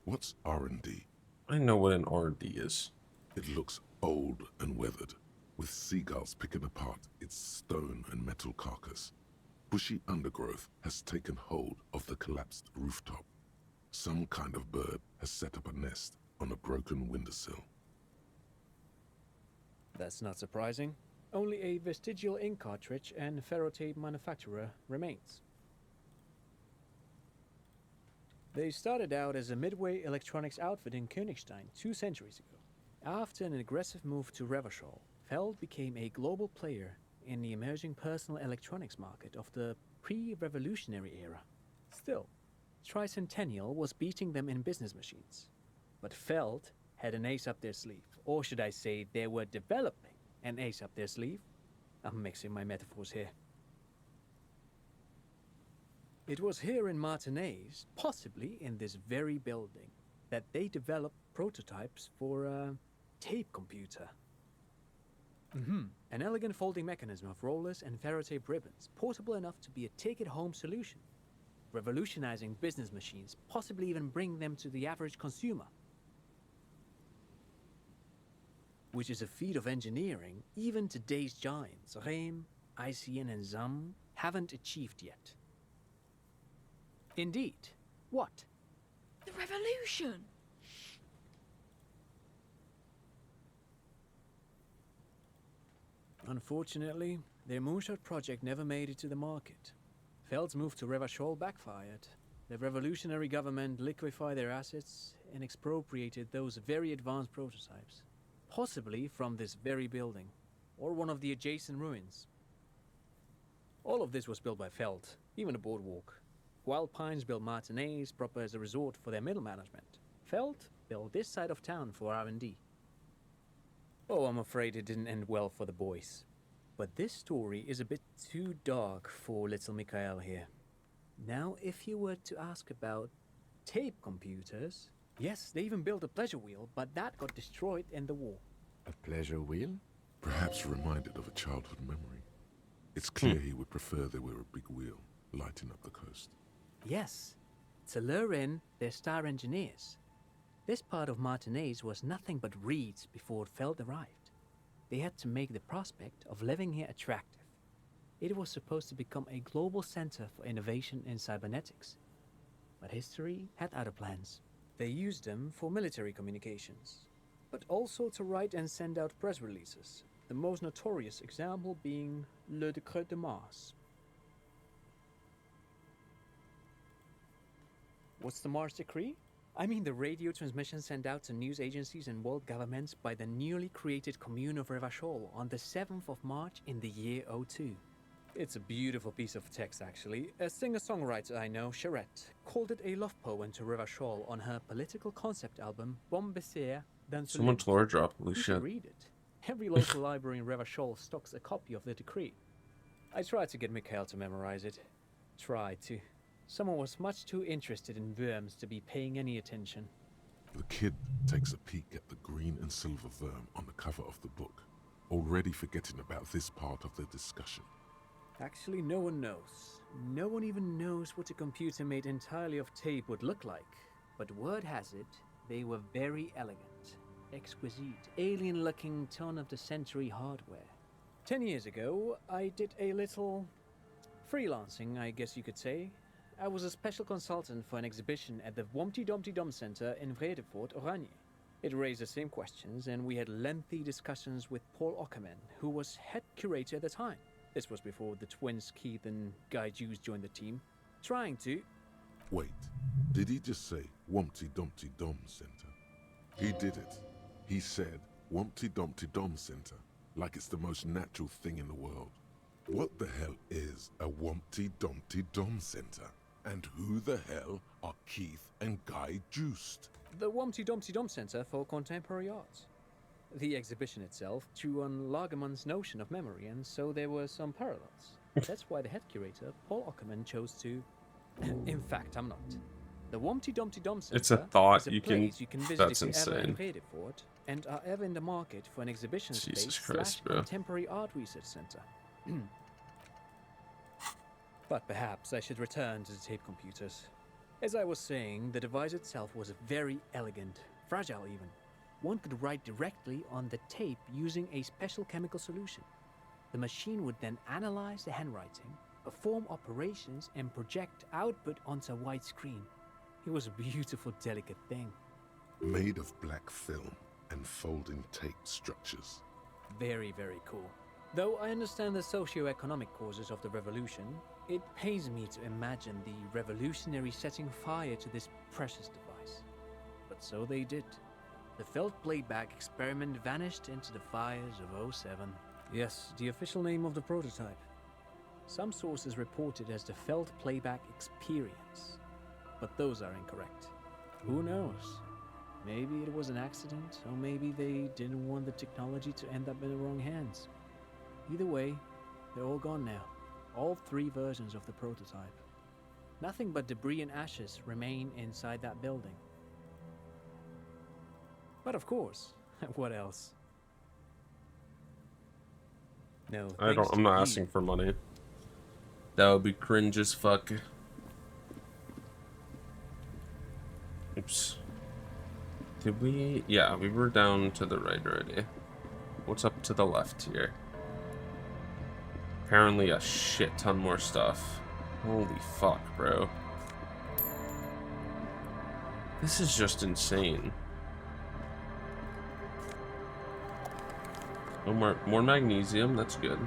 What's R&D? I know what an R&D is. It looks old and weathered, with seagulls picking apart its stone and metal carcass. Bushy undergrowth has taken hold of the collapsed rooftop. Some kind of bird has set up a nest on a broken windowsill. That's not surprising. Only a vestigial ink cartridge and ferrotape manufacturer remains. They started out as a midway electronics outfit in Königstein 2 centuries ago. After an aggressive move to Revachol, Feld became a global player in the emerging personal electronics market of the pre-revolutionary era. Still, Tricentennial was beating them in business machines. But Feld had an ace up their sleeve, or should I say they were developing an ace up their sleeve? I'm mixing my metaphors here. It was here in Martinez, possibly in this very building, that they developed prototypes for a tape computer. An elegant folding mechanism of rollers and ferrotape ribbons, portable enough to be a take-it-home solution, revolutionizing business machines, possibly even bring them to the average consumer. Which is a feat of engineering even today's giants, Rehm, ICN and ZAM, haven't achieved yet. Indeed. What? The revolution! Unfortunately, their moonshot project never made it to the market. Feld's move to Revachol backfired. The revolutionary government liquefied their assets and expropriated those very advanced prototypes. Possibly from this very building, or one of the adjacent ruins. All of this was built by Feld, even the boardwalk. Wild Pines built Martinez proper as a resort for their middle management. Feld built this side of town for R&D. Oh, I'm afraid it didn't end well for the boys. But this story is a bit too dark for little Mikhail here. Now, if you were to ask about tape computers, yes, they even built a pleasure wheel, but that got destroyed in the war. A pleasure wheel? Perhaps reminded of a childhood memory. It's clear he would prefer there were a big wheel lighting up the coast. Yes, to lure in their star engineers. This part of Martinez was nothing but reeds before Feld arrived. They had to make the prospect of living here attractive. It was supposed to become a global center for innovation in cybernetics. But history had other plans. They used them for military communications, but also to write and send out press releases, the most notorious example being Le Décret de Mars. What's the Mars Decree? I mean the radio transmission sent out to news agencies and world governments by the newly created commune of Revachol on the 7th of March in the year 02. It's a beautiful piece of text, actually. A singer-songwriter I know, Charette, called it a love poem to Revachol on her political concept album, Bon Baiser dans Someone's lore drop. Holy You shit. should read it. Every local library in Revachol stocks a copy of the decree. I tried to get Mikhail to memorize it. Tried to. Someone was much too interested in worms to be paying any attention. The kid takes a peek at the green and silver worm on the cover of the book, already forgetting about this part of the discussion. Actually, no one knows. No one even knows what a computer made entirely of tape would look like. But word has it, they were very elegant, exquisite, alien-looking turn-of-the-century hardware. 10 years ago, I did a little freelancing, I guess you could say. I was a special consultant for an exhibition at the Womty Dumpty Dum Center in Vredefort, Oranje. It raised the same questions, and we had lengthy discussions with Paul Ockerman, who was head curator at the time. This was before the twins Keith and Guy Hughes joined the team, trying to... Wait, did he just say Wumpty Dumpty Dum Center? He did it. He said Wumpty Dumpty Dum Center, like it's the most natural thing in the world. What the hell is a Wumpty Dumpty Dum Center? And who the hell are Keith and Guy Juiced? The Wumpty Dumpty Dum Center for Contemporary Art. The exhibition itself drew on Lagerman's notion of memory, and so there were some parallels. That's why the head curator, Paul Ockerman, chose to... In fact, I'm not. The Wumpty Dumpty Dum Center It's a thought is a you place you can visit that's if you're ever in insane. Vredefort and are ever in the market for an exhibition Jesus space Christ, / bro. contemporary art research center. But perhaps I should return to the tape computers. As I was saying, the device itself was very elegant, fragile even. One could write directly on the tape using a special chemical solution. The machine would then analyze the handwriting, perform operations, and project output onto a white screen. It was a beautiful, delicate thing. Made of black film and folding tape structures. Very, very cool. Though I understand the socio-economic causes of the revolution, it pains me to imagine the revolutionaries setting fire to this precious device. But so they did. The felt playback experiment vanished into the fires of '07. Yes, the official name of the prototype. Some sources report it as the felt playback experience, but those are incorrect. Who knows? Maybe it was an accident, or maybe they didn't want the technology to end up in the wrong hands. Either way, they're all gone now. All 3 versions of the prototype. Nothing but debris and ashes remain inside that building. But of course, what else? No, I'm not asking for money. That would be cringe as fuck. Oops. Did we? Yeah, we were down to the right already. What's up to the left here? Apparently a shit ton more stuff. Holy fuck, bro. This is just insane. Oh, more magnesium, that's good.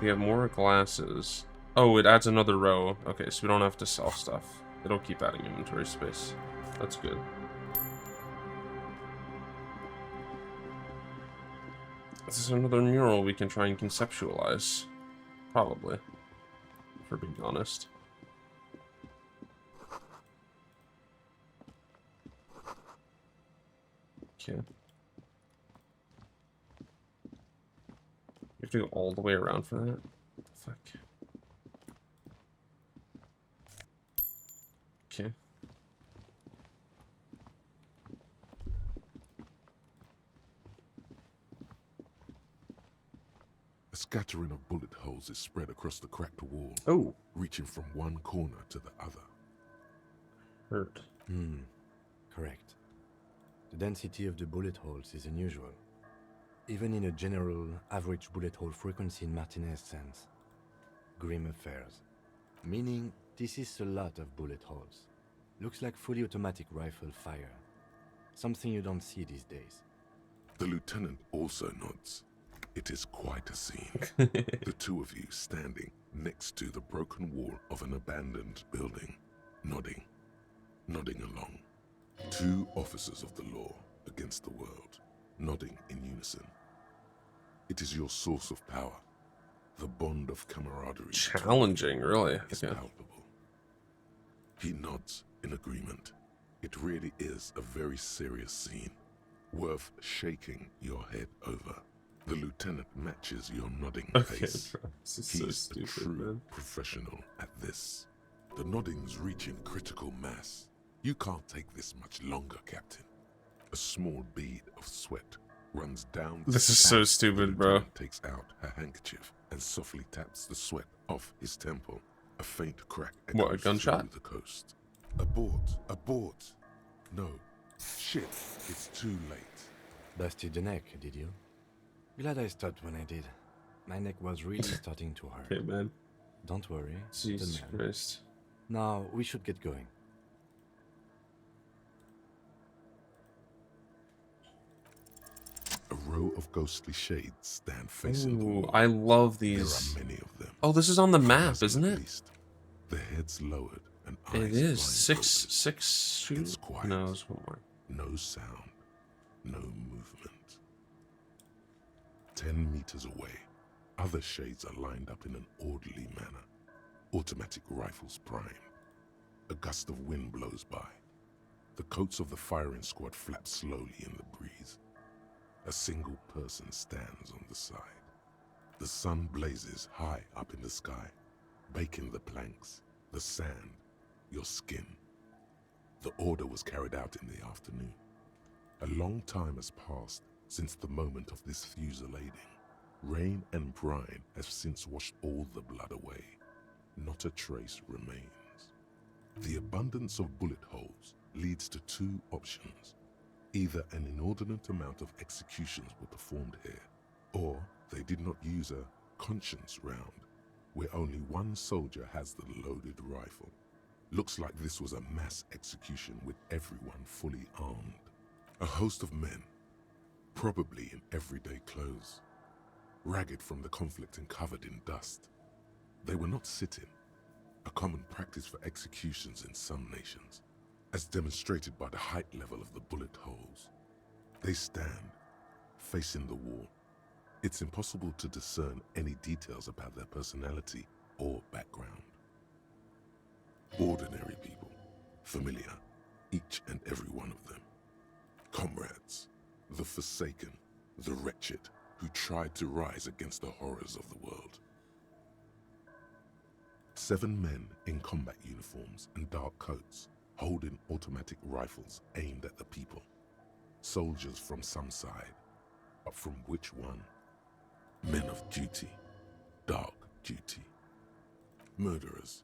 We have more glasses. Oh, it adds another row. Okay, so we don't have to sell stuff. It'll keep adding inventory space. That's good. This is another mural we can try and conceptualize. Probably. For being honest. Okay. You have to go all the way around for that? Fuck. Okay. A scattering of bullet holes is spread across the cracked wall, reaching from one corner to the other. Hurt. Correct. The density of the bullet holes is unusual. Even in a general average bullet hole frequency in Martinez sense. Grim affairs. Meaning, this is a lot of bullet holes. Looks like fully automatic rifle fire. Something you don't see these days. The lieutenant also nods. It is quite a scene. The two of you standing next to the broken wall of an abandoned building, nodding along. 2 officers of the law against the world, nodding in unison. It is your source of power. The bond of camaraderie. Challenging, really. Is palpable. He nods in agreement. It really is a very serious scene, worth shaking your head over. The lieutenant matches your nodding pace. He's a true professional at this. The nodding's reaching critical mass. You can't take this much longer, Captain. A small bead of sweat runs down the This is so stupid, bro. Takes out her handkerchief and softly taps the sweat off his temple. A faint crack echoes What, a gunshot? through the coast. Abort! Abort! No. Shit, it's too late. Busted the neck, did you? Glad I stopped when I did. My neck was really starting to hurt. Okay, man. Don't worry. Jesus the man. Christ. Now, we should get going. A row of ghostly shades stand facing the wall. I love these. There are many of them. Oh, this is on the map, isn't it? The heads lowered and eyes It is. blindfolded. Six shoot? It's quiet. No, it's one more. No sound. No movement. 10 meters away, other shades are lined up in an orderly manner. Automatic rifles primed. A gust of wind blows by. The coats of the firing squad flap slowly in the breeze. A single person stands on the side. The sun blazes high up in the sky, baking the planks, the sand, your skin. The order was carried out in the afternoon. A long time has passed since the moment of this fusillading. Rain and brine have since washed all the blood away. Not a trace remains. The abundance of bullet holes leads to 2 options. Either an inordinate amount of executions were performed here, or they did not use a conscience round, where only one soldier has the loaded rifle. Looks like this was a mass execution with everyone fully armed. A host of men, probably in everyday clothes, ragged from the conflict and covered in dust. They were not sitting, a common practice for executions in some nations, as demonstrated by the height level of the bullet holes. They stand, facing the wall. It's impossible to discern any details about their personality or background. Ordinary people, familiar, each and every one of them. Comrades, the forsaken, the wretched, who tried to rise against the horrors of the world. 7 men in combat uniforms and dark coats, holding automatic rifles aimed at the people. Soldiers from some side, but from which one? Men of duty, dark duty. Murderers,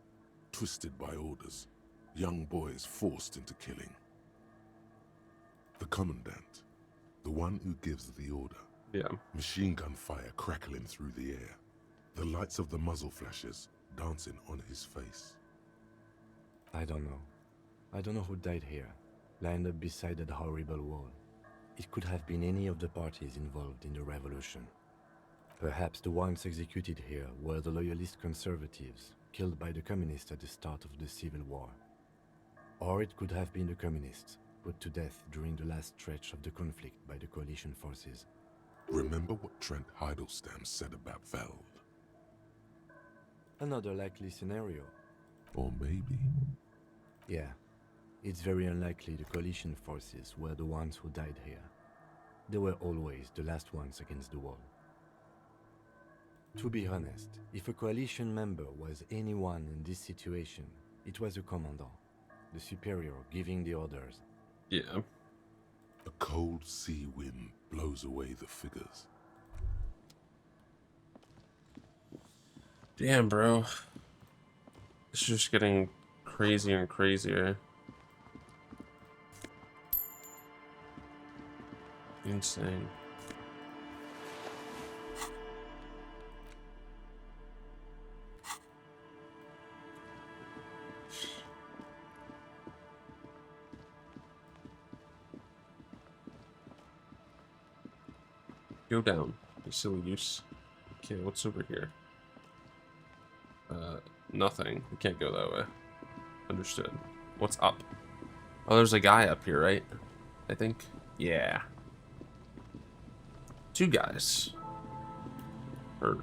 twisted by orders, young boys forced into killing. The commandant, the one who gives the order. Yeah. Machine gun fire crackling through the air, the lights of the muzzle flashes dancing on his face. I don't know. I don't know who died here, lined up beside that horrible wall. It could have been any of the parties involved in the revolution. Perhaps the ones executed here were the loyalist conservatives, killed by the communists at the start of the Civil War. Or it could have been the communists, put to death during the last stretch of the conflict by the coalition forces. Remember what Trent Heidelstein said about Veld? Another likely scenario. Or maybe... Yeah, it's very unlikely the coalition forces were the ones who died here. They were always the last ones against the wall. To be honest, if a coalition member was anyone in this situation, it was a commandant, the superior giving the orders. Yeah. A cold sea wind blows away the figures. Damn, bro. It's just getting crazier and crazier. Insane. Go down, you silly goose. Okay, what's over here? Nothing. We can't go that way. Understood. What's up? Oh, there's a guy up here, right? I think. Yeah. 2 guys. Heard.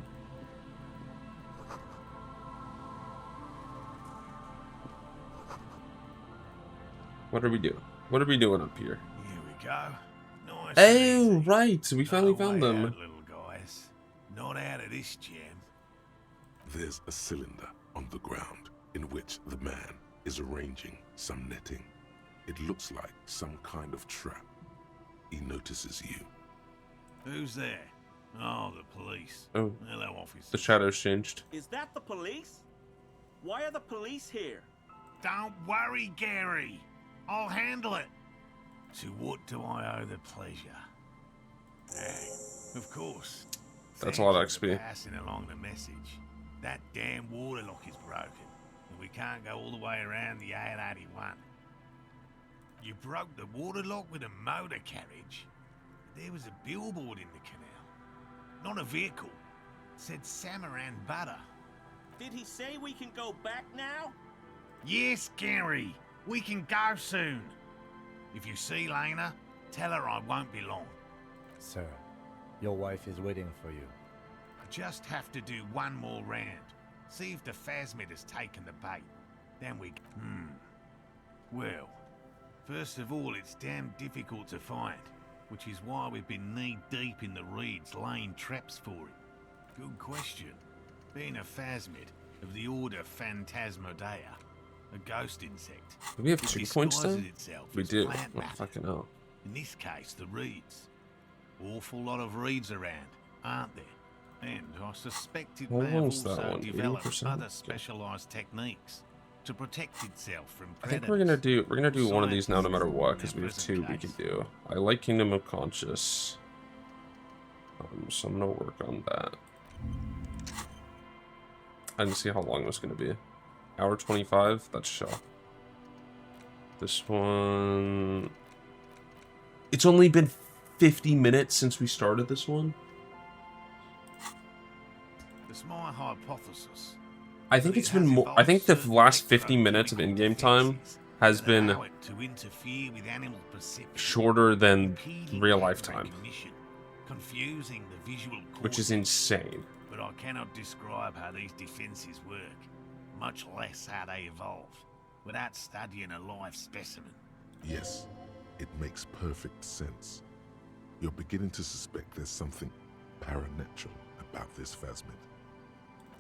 What are we doing? What are we doing up here? Here we go. Nice. Oh, right. We finally found way them. out, little guys. Not out of this jam. There's a cylinder on the ground in which the man is arranging some netting. It looks like some kind of trap. He notices you. Who's there? Oh, the police. Oh. Hello, officer. The shadows changed. Is that the police? Why are the police here? Don't worry, Gary. I'll handle it. To what do I owe the pleasure? Of course. That's a lot of Thanks for XP. passing along the message. That damn water lock is broken, and we can't go all the way around the 881. You broke the water lock with a motor carriage. There was a billboard in the canal, not a vehicle. It said Samaran Butter. Did he say we can go back now? Yes, Gary. We can go soon. If you see Lena, tell her I won't be long. Sir, your wife is waiting for you. I just have to do one more round. See if the Phasmid has taken the bait. Then we... Well, first of all, it's damn difficult to find, which is why we've been knee-deep in the reeds laying traps for it. Good question. Being a Phasmid of the order Phantasmodea, a ghost insect. Do we have it 2 points disguises then? itself We as do. plant Oh, matter. fucking hell. In this case, the reeds. Awful lot of reeds around, aren't there? And I suspect it How may have long's that also one? developed 80%? other specialized techniques to protect itself from I predators. think we're gonna do one of these now, no matter what, because we have 2 we can do. I like Kingdom of Conscious, so I'm gonna work on that. I didn't see how long it was gonna be. Hour 25. That's show. This one. It's only been 50 minutes since we started this one? It's my hypothesis. I think it's been more. I think the last 50 minutes of in-game time has been shorter than real-life time, confusing the visual cortex, which is insane. But I cannot describe how these defenses work, much less how they evolve, without studying a live specimen. Yes, it makes perfect sense. You're beginning to suspect there's something paranatural about this phasmid.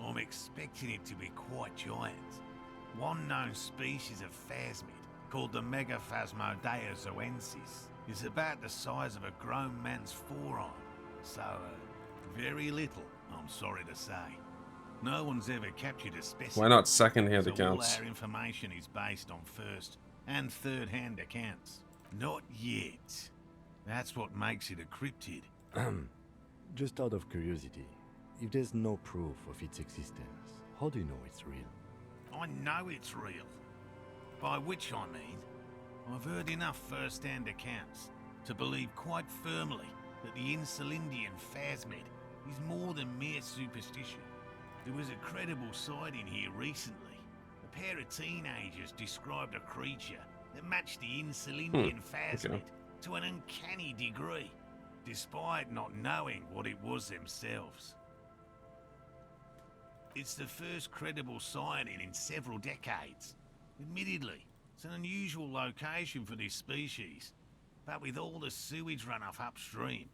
I'm expecting it to be quite giant. One known species of phasmid, called the Megaphasmodeozoensis, is about the size of a grown man's forearm. So, very little, I'm sorry to say. No one's ever captured a specimen. Why not second-hand so accounts? All our information is based on first and third-hand accounts. Not yet. That's what makes it a cryptid. Just out of curiosity, if there's no proof of its existence, how do you know it's real? I know it's real. By which I mean, I've heard enough first-hand accounts to believe quite firmly that the Insulindian phasmid is more than mere superstition. There was a credible sighting here recently. A pair of teenagers described a creature that matched the Insulindian phasmid to an uncanny degree, despite not knowing what it was themselves. It's the first credible sighting in several decades. Admittedly, it's an unusual location for this species, but with all the sewage runoff upstream,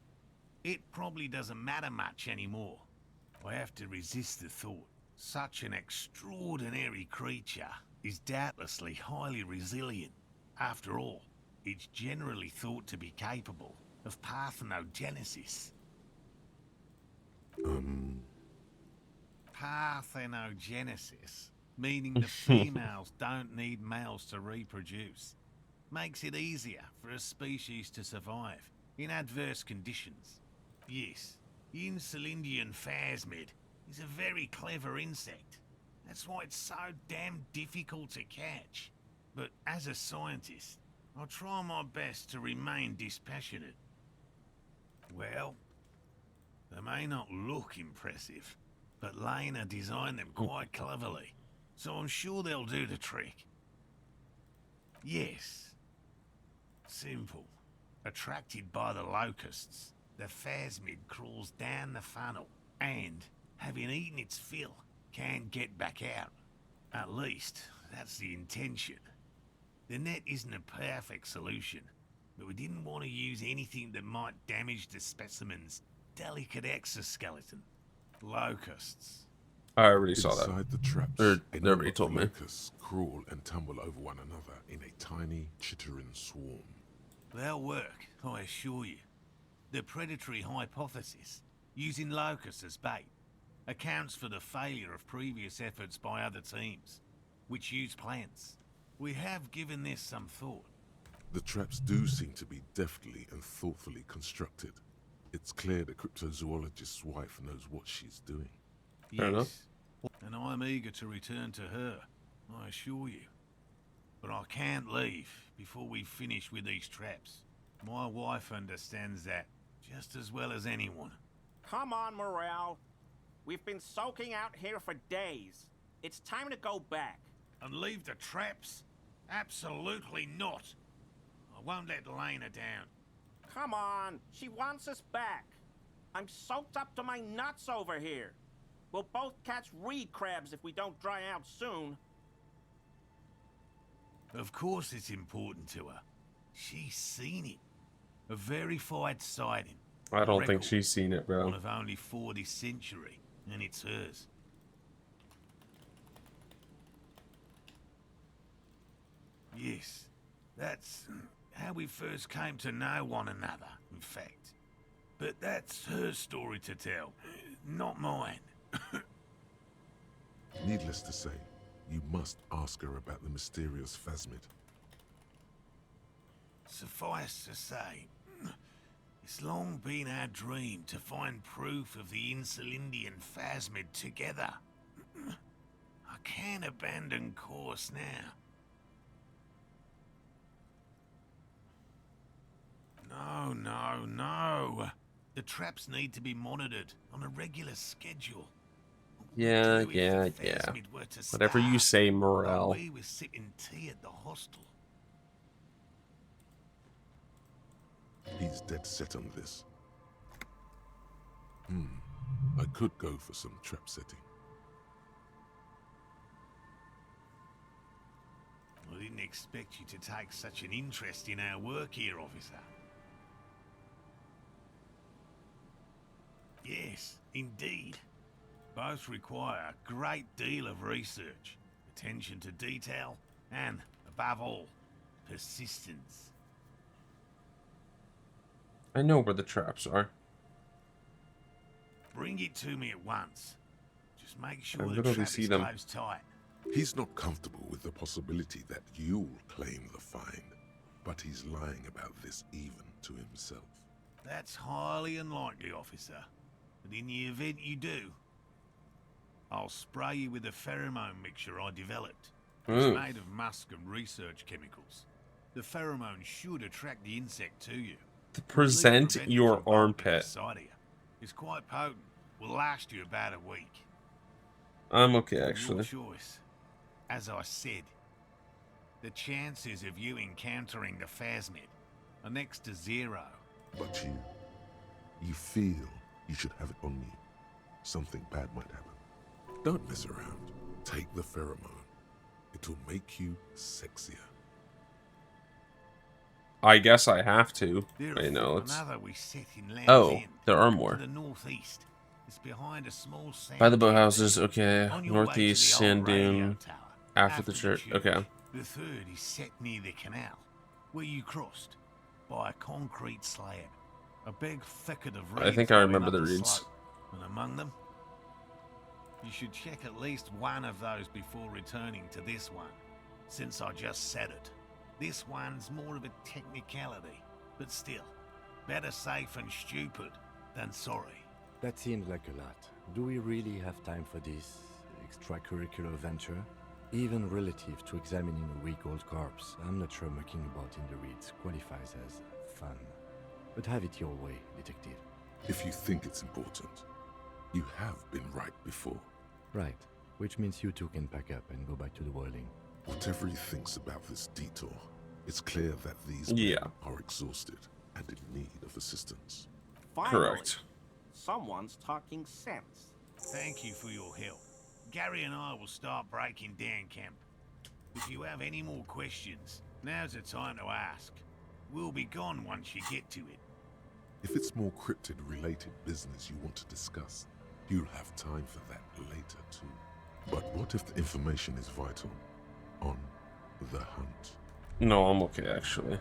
it probably doesn't matter much anymore. I have to resist the thought. Such an extraordinary creature is doubtlessly highly resilient. After all, it's generally thought to be capable of parthenogenesis. Parthenogenesis, meaning the females don't need males to reproduce, makes it easier for a species to survive in adverse conditions. Yes, the Insulindian phasmid is a very clever insect. That's why it's so damn difficult to catch. But as a scientist, I'll try my best to remain dispassionate. Well, they may not look impressive, but Lena designed them quite cleverly, so I'm sure they'll do the trick. Yes. Simple. Attracted by the locusts, the phasmid crawls down the funnel and, having eaten its fill, can't get back out. At least, that's the intention. The net isn't a perfect solution, but we didn't want to use anything that might damage the specimen's delicate exoskeleton. Locusts. I already saw that. Inside the traps, They already told me. locusts crawl and tumble over one another in a tiny, chittering swarm. They'll work, I assure you. The predatory hypothesis, using locusts as bait, accounts for the failure of previous efforts by other teams, which use plants. We have given this some thought. The traps do seem to be deftly and thoughtfully constructed. It's clear the cryptozoologist's wife knows what she's doing. Fair enough. And I'm eager to return to her, I assure you. But I can't leave before we finish with these traps. My wife understands that just as well as anyone. Come on, Morale. We've been soaking out here for days. It's time to go back. And leave the traps? Absolutely not. I won't let Lena down. Come on, she wants us back. I'm soaked up to my nuts over here. We'll both catch reed crabs if we don't dry out soon. Of course it's important to her. She's seen it. A verified sighting. I don't think she's seen it, bro. One of only 40th century, and it's hers. Yes, that's how we first came to know one another, in fact. But that's her story to tell, not mine. Needless to say, you must ask her about the mysterious phasmid. Suffice to say, it's long been our dream to find proof of the Insulindian phasmid together. I can't abandon course now. no. The traps need to be monitored on a regular schedule. Yeah. Whatever you say, Morel. We were sipping tea at the hostel. He's dead set on this. I could go for some trap setting. I didn't expect you to take such an interest in our work here, officer. Yes, indeed. Both require a great deal of research, attention to detail, and, above all, persistence. I know where the traps are. Bring it to me at once. Just make sure I the literally trap see is them. closed tight. He's not comfortable with the possibility that you'll claim the find, but he's lying about this even to himself. That's highly unlikely, officer. But in the event you do, I'll spray you with a pheromone mixture I developed. It's made of musk and research chemicals. The pheromone should attract the insect to you. Present your armpit. Inside of you. It's quite potent. Will last you about a week. I'm okay, actually. Your choice. As I said, the chances of you encountering the phasmid are next to zero. But you feel you should have it on you. Something bad might happen. Don't mess around. Take the pheromone. It'll make you sexier. I guess I have to. I know it's. Oh, there are more. To the northeast. It's behind a small sand By the dune. boathouses, okay. On your way to Northeast the sand old radio dune. tower. After the church. Okay. The third is set near the canal, where you crossed, by a concrete slab. A big thicket of reeds. I think I remember the running up reeds. slope. And among them, you should check at least one of those before returning to this one, since I just said it. This one's more of a technicality, but still, better safe and stupid than sorry. That seems like a lot. Do we really have time for this extracurricular venture? Even relative to examining a week-old corpse, I'm not sure mucking about in the reeds qualifies as fun. But have it your way, detective. If you think it's important, you have been right before. Right, which means you two can pack up and go back to the whirling. Whatever he thinks about this detour, it's clear that these Yeah. men are exhausted and in need of assistance. Finally, Correct. someone's talking sense. Thank you for your help. Gary and I will start breaking down camp. If you have any more questions, now's the time to ask. We'll be gone once you get to it. If it's more cryptid-related business you want to discuss, you'll have time for that later too. But what if the information is vital on the hunt? No, I'm okay, actually.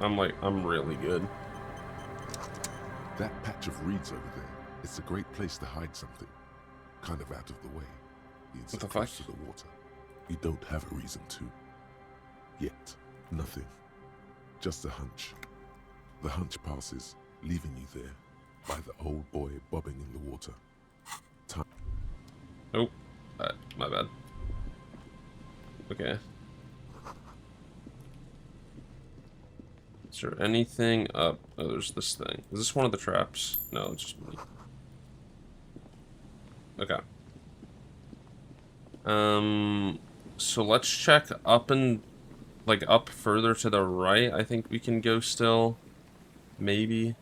I'm really good. That patch of reeds over there, it's a great place to hide something. Kind of out of the way. It's What the close fuck? to the water. You don't have a reason to. Yet. Nothing. Just a hunch. The hunch passes, leaving you there, by the old boy bobbing in the water. Time. Oh, my bad. Okay. Is there anything up? Oh, there's this thing. Is this one of the traps? No, it's just me. Okay. So let's check up and, like, up further to the right. I think we can go still. Maybe.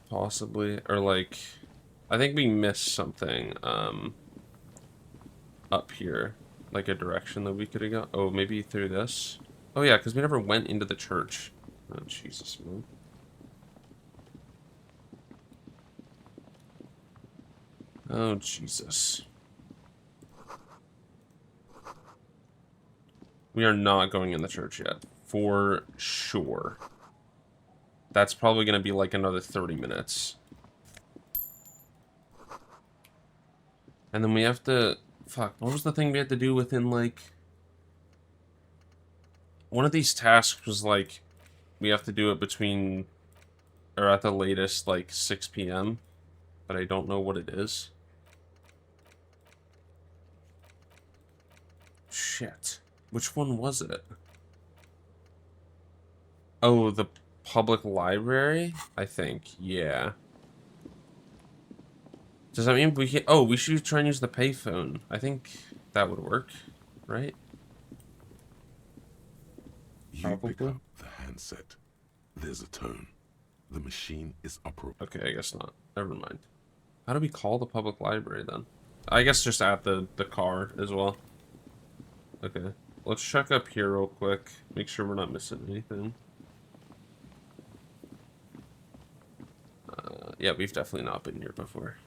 Possibly. Or, like, I think we missed something, up here. Like a direction that we could have gone. Oh, maybe through this? Oh, yeah, because we never went into the church. Oh, Jesus, man. Oh, Jesus. We are not going in the church yet. For sure. That's probably going to be like another 30 minutes. And then we have to... Fuck, what was the thing we had to do within, like... One of these tasks was, like... We have to do it between... Or at the latest, like, 6 p.m. But I don't know what it is. Shit. Which one was it? Oh, the public library? I think, yeah. Does that mean we can... Oh, we should try and use the payphone. I think that would work, right? You pick up the handset. There's a tone. The machine is operable. Okay, I guess not. Never mind. How do we call the public library then? I guess just at the car as well. Okay. Let's check up here real quick. Make sure we're not missing anything. Yeah, we've definitely not been here before.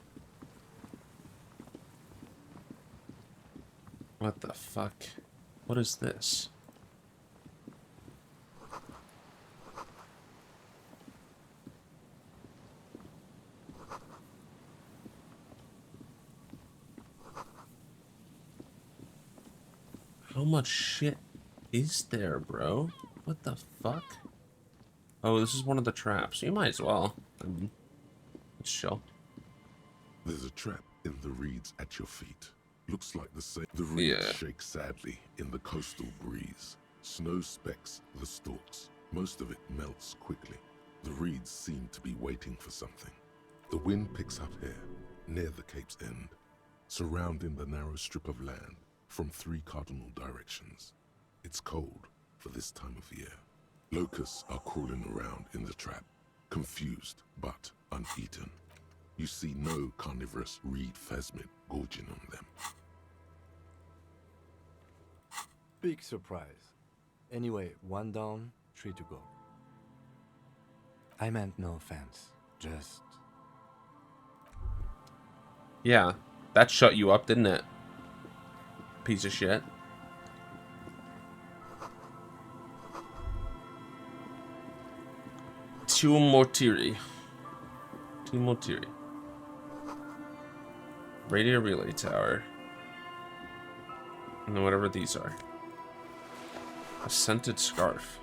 What the fuck? What is this? How much shit is there, bro? What the fuck? Oh, this is one of the traps. You might as well. I mean, let's chill. There's a trap in the reeds at your feet. Looks like the same. The reeds shake sadly in the coastal breeze. Snow specks the stalks. Most of it melts quickly. The reeds seem to be waiting for something. The wind picks up here, near the cape's end, surrounding the narrow strip of land from 3 cardinal directions. It's cold for this time of year. Locusts are crawling around in the trap, confused but uneaten. You see no carnivorous reed phasmid gorging on them. Big surprise. Anyway, 1 down, 3 to go. I meant no offense, just... Yeah, that shut you up, didn't it? Piece of shit. Tumotiri. Radio relay tower. And then whatever these are. A scented scarf.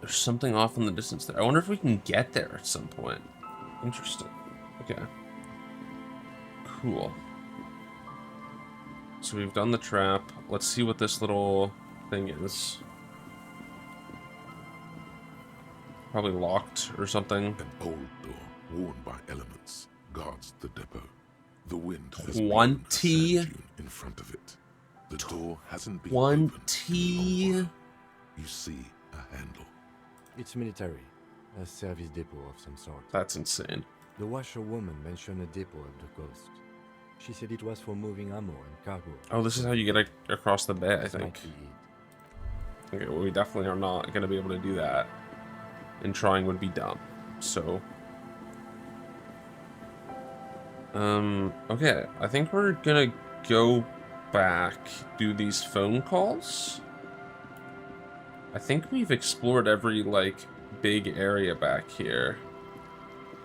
There's something off in the distance there. I wonder if we can get there at some point. Interesting. Okay. Cool. So we've done the trap. Let's see what this little thing is. Probably locked or something. An old door, worn by elements, guards the depot. The wind has 20 in front of it. The door hasn't been 20. You see a handle. It's military. A service depot of some sort. That's insane. The washerwoman mentioned a depot at the coast. She said it was for moving ammo and cargo. Oh, this is how you get across the bay, I think. Okay, well, we definitely are not going to be able to do that. And trying would be dumb. So... okay. I think we're going to go back, do these phone calls. I think we've explored every, like, big area back here.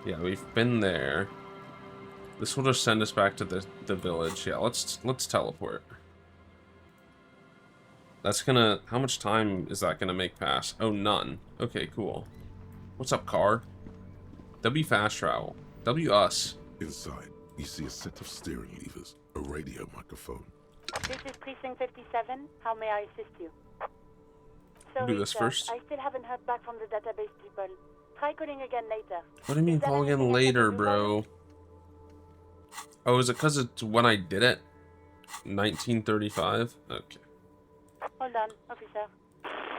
Yeah, we've been there. This will just send us back to the village. Yeah, let's teleport. That's gonna... How much time is that gonna make pass? Oh, none. Okay, cool. What's up, car? W fast travel. W us. Inside, you see a set of steering levers, a radio microphone. This is Precinct 57. How may I assist you? Do this first. I still haven't heard back from the database people. Try calling again later. What do you mean call again later, bro? Oh, is it because it's when I did it? 1935? Okay. Hold on, officer.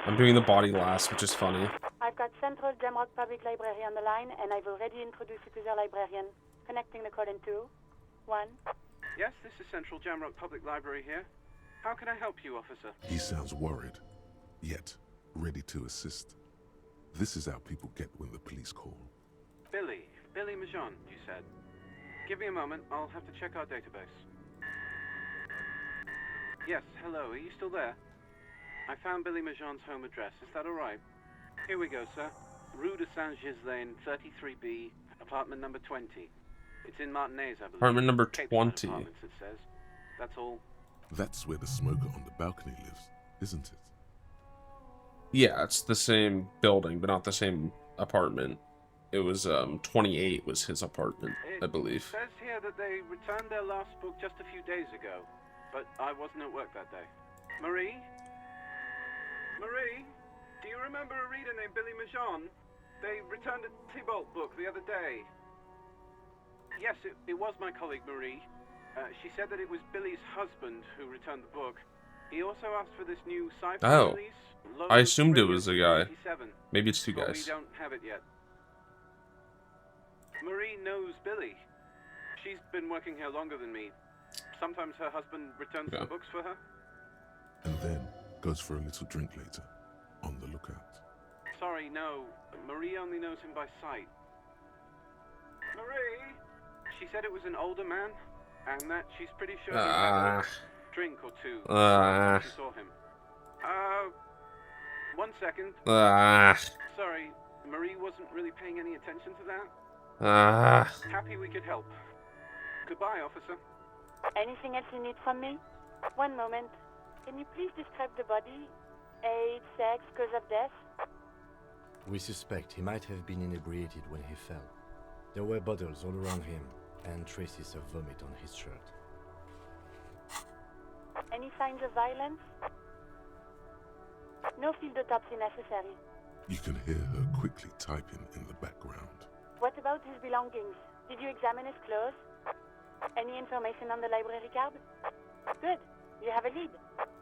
I'm doing the body last, which is funny. I've got Central Jamrock Public Library on the line, and I've already introduced you to their librarian. Connecting the call in 2, 1. Yes, this is Central Jamrock Public Library here. How can I help you, officer? He sounds worried, yet ready to assist. This is how people get when the police call. Billy Majon, you said. Give me a moment, I'll have to check our database. Yes, hello, are you still there? I found Billy Majon's home address, is that alright? Here we go, sir. Rue de Saint-Ghislain, 33B, apartment number 20. It's in Martinez, I believe. Apartment number Cape 20. Apartments, it says. That's all. That's where the smoker on the balcony lives, isn't it? Yeah, it's the same building, but not the same apartment. It was, 28 was his apartment, I believe. It says here that they returned their last book just a few days ago, but I wasn't at work that day. Marie? Marie, do you remember a reader named Billy Majon? They returned a Tybalt book the other day. Yes, it was my colleague Marie. She said that it was Billy's husband who returned the book. He also asked for this new sci-fi Oh. release. I assumed it was a guy. 87. Maybe it's two But guys. we don't have it yet. Marie knows Billy. She's been working here longer than me. Sometimes her husband returns some books for her. And then goes for a little drink later. On the lookout. Sorry, no. Marie only knows him by sight. Marie! She said it was an older man, and that she's pretty sure he had a drink or two when she saw him. 1 second. Sorry, Marie wasn't really paying any attention to that. Happy we could help. Goodbye, officer. Anything else you need from me? One moment. Can you please describe the body? Age, sex, cause of death? We suspect he might have been inebriated when he fell. There were bottles all around him, and traces of vomit on his shirt. Any signs of violence? No field autopsy necessary. You can hear her quickly typing in the background. What about his belongings? Did you examine his clothes? Any information on the library card? Good. You have a lead.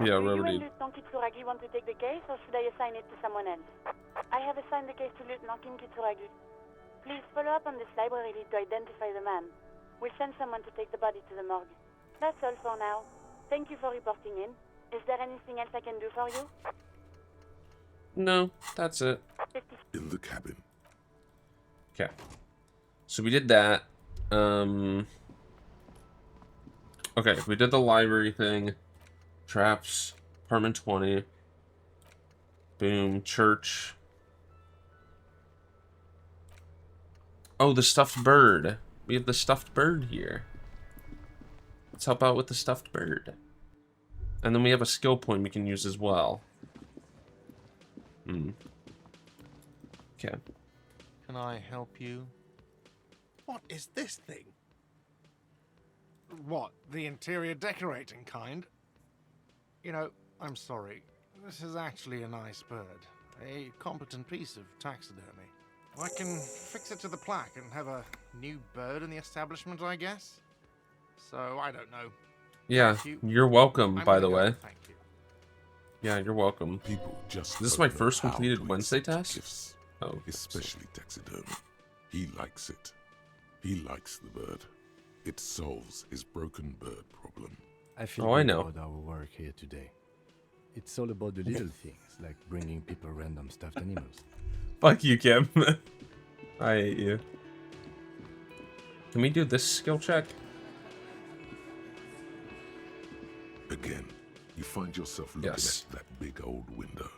Yeah, Do you Rody. and Lieutenant Kitsuragi want to take the case, or should I assign it to someone else? I have assigned the case to Lieutenant Kim Kitsuragi. Please follow up on this library lead to identify the man. We'll send someone to take the body to the morgue. That's all for now. Thank you for reporting in. Is there anything else I can do for you? No, that's it. In the cabin. Okay. So we did that. Okay, we did the library thing. Traps. Apartment 20. Boom. Church. Oh, the stuffed bird. We have the stuffed bird here. Let's help out with the stuffed bird. And then we have a skill point we can use as well. Okay. Can I help you? What is this thing? What, the interior decorating kind? You know, I'm sorry. This is actually a nice bird. A competent piece of taxidermy. I can fix it to the plaque and have a new bird in the establishment, I guess. So, I don't know. Yeah, you're welcome, I'm by gonna the go. way. Thank you. Yeah, you're welcome. People just This is my don't know first how completed to Wednesday accept task? gifts, Oh. especially taxidermy. He likes it. He likes the bird. It solves his broken bird problem. I feel Oh, I good know. about our work here today. It's all about the little things, like bringing people random stuffed animals. Fuck you, Kim. I hate you. Can we do this skill check? Again, you find yourself looking Yes. at that big old window.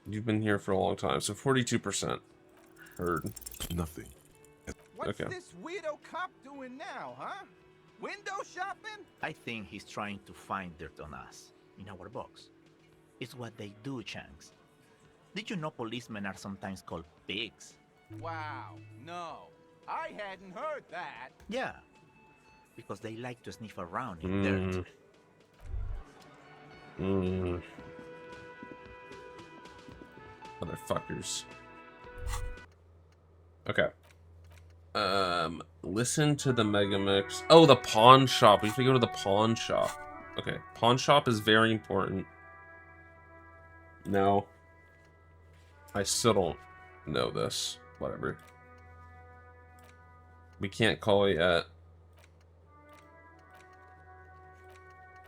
You've been here for a long time, so 42%. Heard. Nothing. What's Okay. this weirdo cop doing now, huh? Window shopping? I think he's trying to find dirt on us, in our box. It's what they do, Shanks. Did you know policemen are sometimes called pigs? Wow, no. I hadn't heard that. Yeah, because they like to sniff around in dirt. Motherfuckers. Okay. Listen to the Megamix. Oh, the pawn shop. We have to go to the pawn shop. Okay, pawn shop is very important. No. I still don't know this. Whatever. We can't call it yet.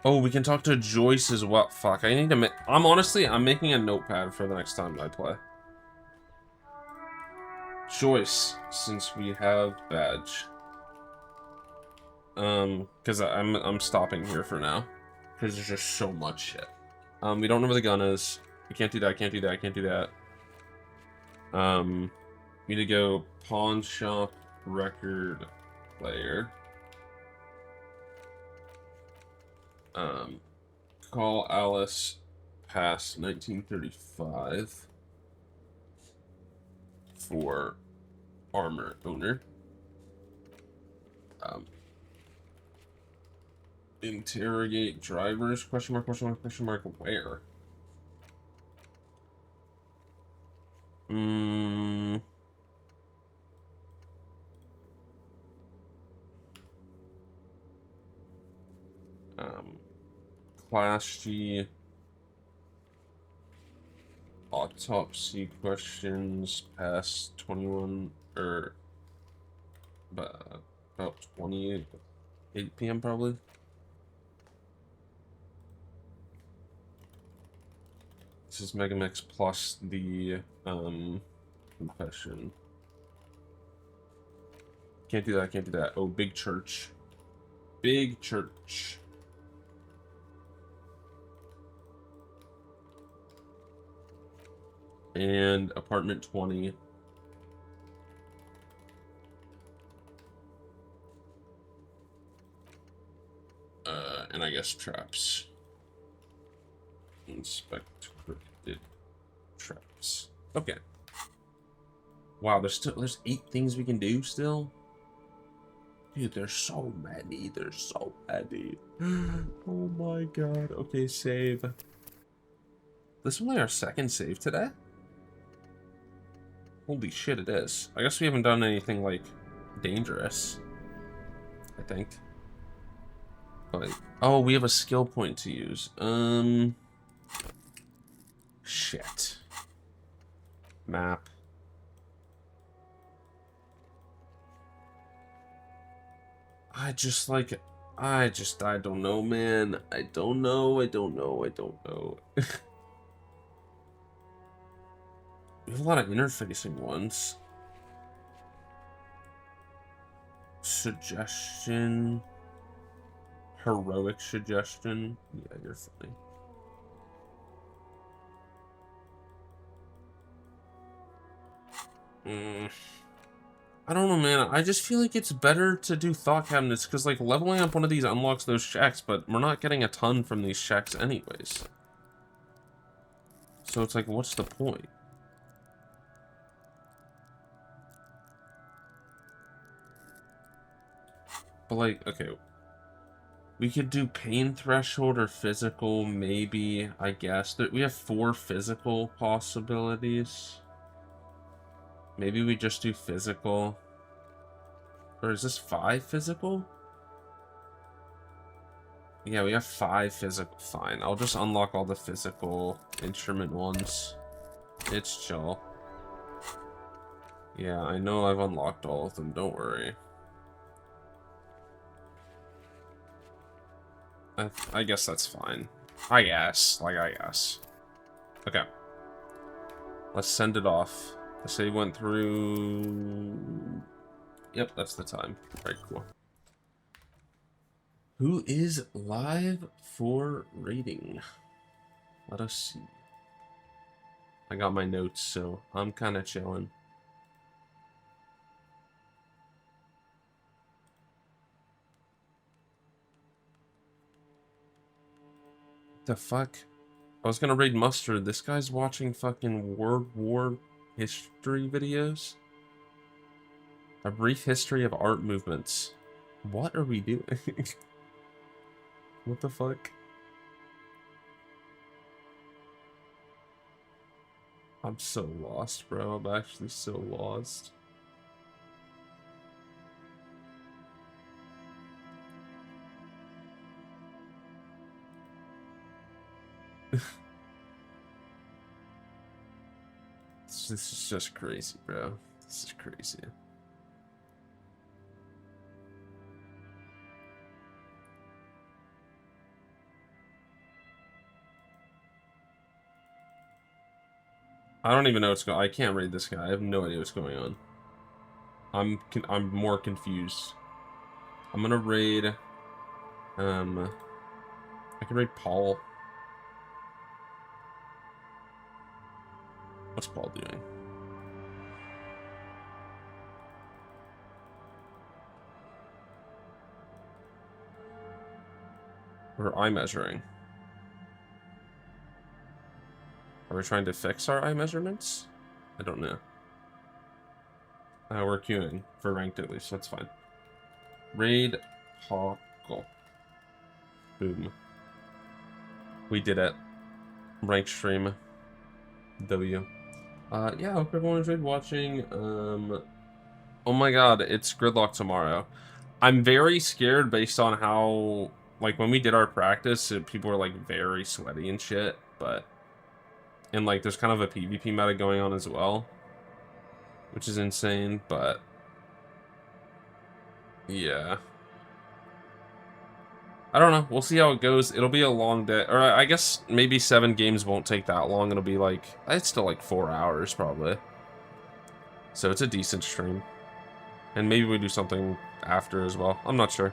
Oh, we can talk to Joyce as well. Fuck, I need to make... I'm making a notepad for the next time I play. Joyce, since we have badge. Because I'm stopping here for now. Because there's just so much shit. We don't know where the gun is. We can't do that, can't do that, can't do that. We need to go pawn shop record player. Call Alice past 1935 for armor owner. Interrogate drivers, question mark, where? Class G autopsy questions past 21 or about 28 p.m. probably. This is Megamix plus the confession. Can't do that, can't do that. Oh, big church. Big church. And apartment 20. And I guess traps. Inspect cryptid traps. Okay. Wow, there's 8 things we can do still? Dude, there's so many. There's so many. Oh my god. Okay, save. This is only our second save today? Holy shit, it is. I guess we haven't done anything, like, dangerous. I think. But, oh, we have a skill point to use. Shit. Map. I don't know, man. I don't know. We have a lot of interfacing ones. Suggestion. Heroic suggestion. Yeah, you're funny. I don't know, man. I just feel like it's better to do thought cabinets because, like, leveling up one of these unlocks those checks, but we're not getting a ton from these checks anyways. So it's like, what's the point? But, like, okay. We could do pain threshold or physical, maybe, I guess. We have 4 physical possibilities. Maybe we just do physical. Or is this 5 physical? Yeah, we have 5 physical. Fine, I'll just unlock all the physical instrument ones. It's chill. Yeah, I know I've unlocked all of them, don't worry. I guess that's fine. I guess. Okay. Let's send it off. I say went through... Yep, that's the time. Alright, cool. Who is live for rating? Let us see. I got my notes, so I'm kind of chilling. The fuck? I was gonna raid Mustard. This guy's watching fucking World War history videos. A brief history of art movements. What are we doing? What the fuck? I'm so lost, bro. I'm actually so lost. This is just crazy, bro. This is crazy. I don't even know what's going on. I can't raid this guy. I have no idea what's going on. I'm more confused. I'm gonna raid... I can raid Paul. What's Paul doing? Or eye measuring? Are we trying to fix our eye measurements? I don't know. We're queuing for ranked at least, so that's fine. Raid Hoggle. Boom. We did it. Ranked stream. W. Yeah, I hope everyone enjoyed watching. Oh my god, it's Gridlock tomorrow. I'm very scared based on how, like, when we did our practice, people were, like, very sweaty and shit, but... And, like, there's kind of a PvP meta going on as well, which is insane, but... Yeah. I don't know. We'll see how it goes. It'll be a long day. Or I guess maybe 7 games won't take that long. It'll be like... It's still like 4 hours, probably. So it's a decent stream. And maybe we do something after as well. I'm not sure.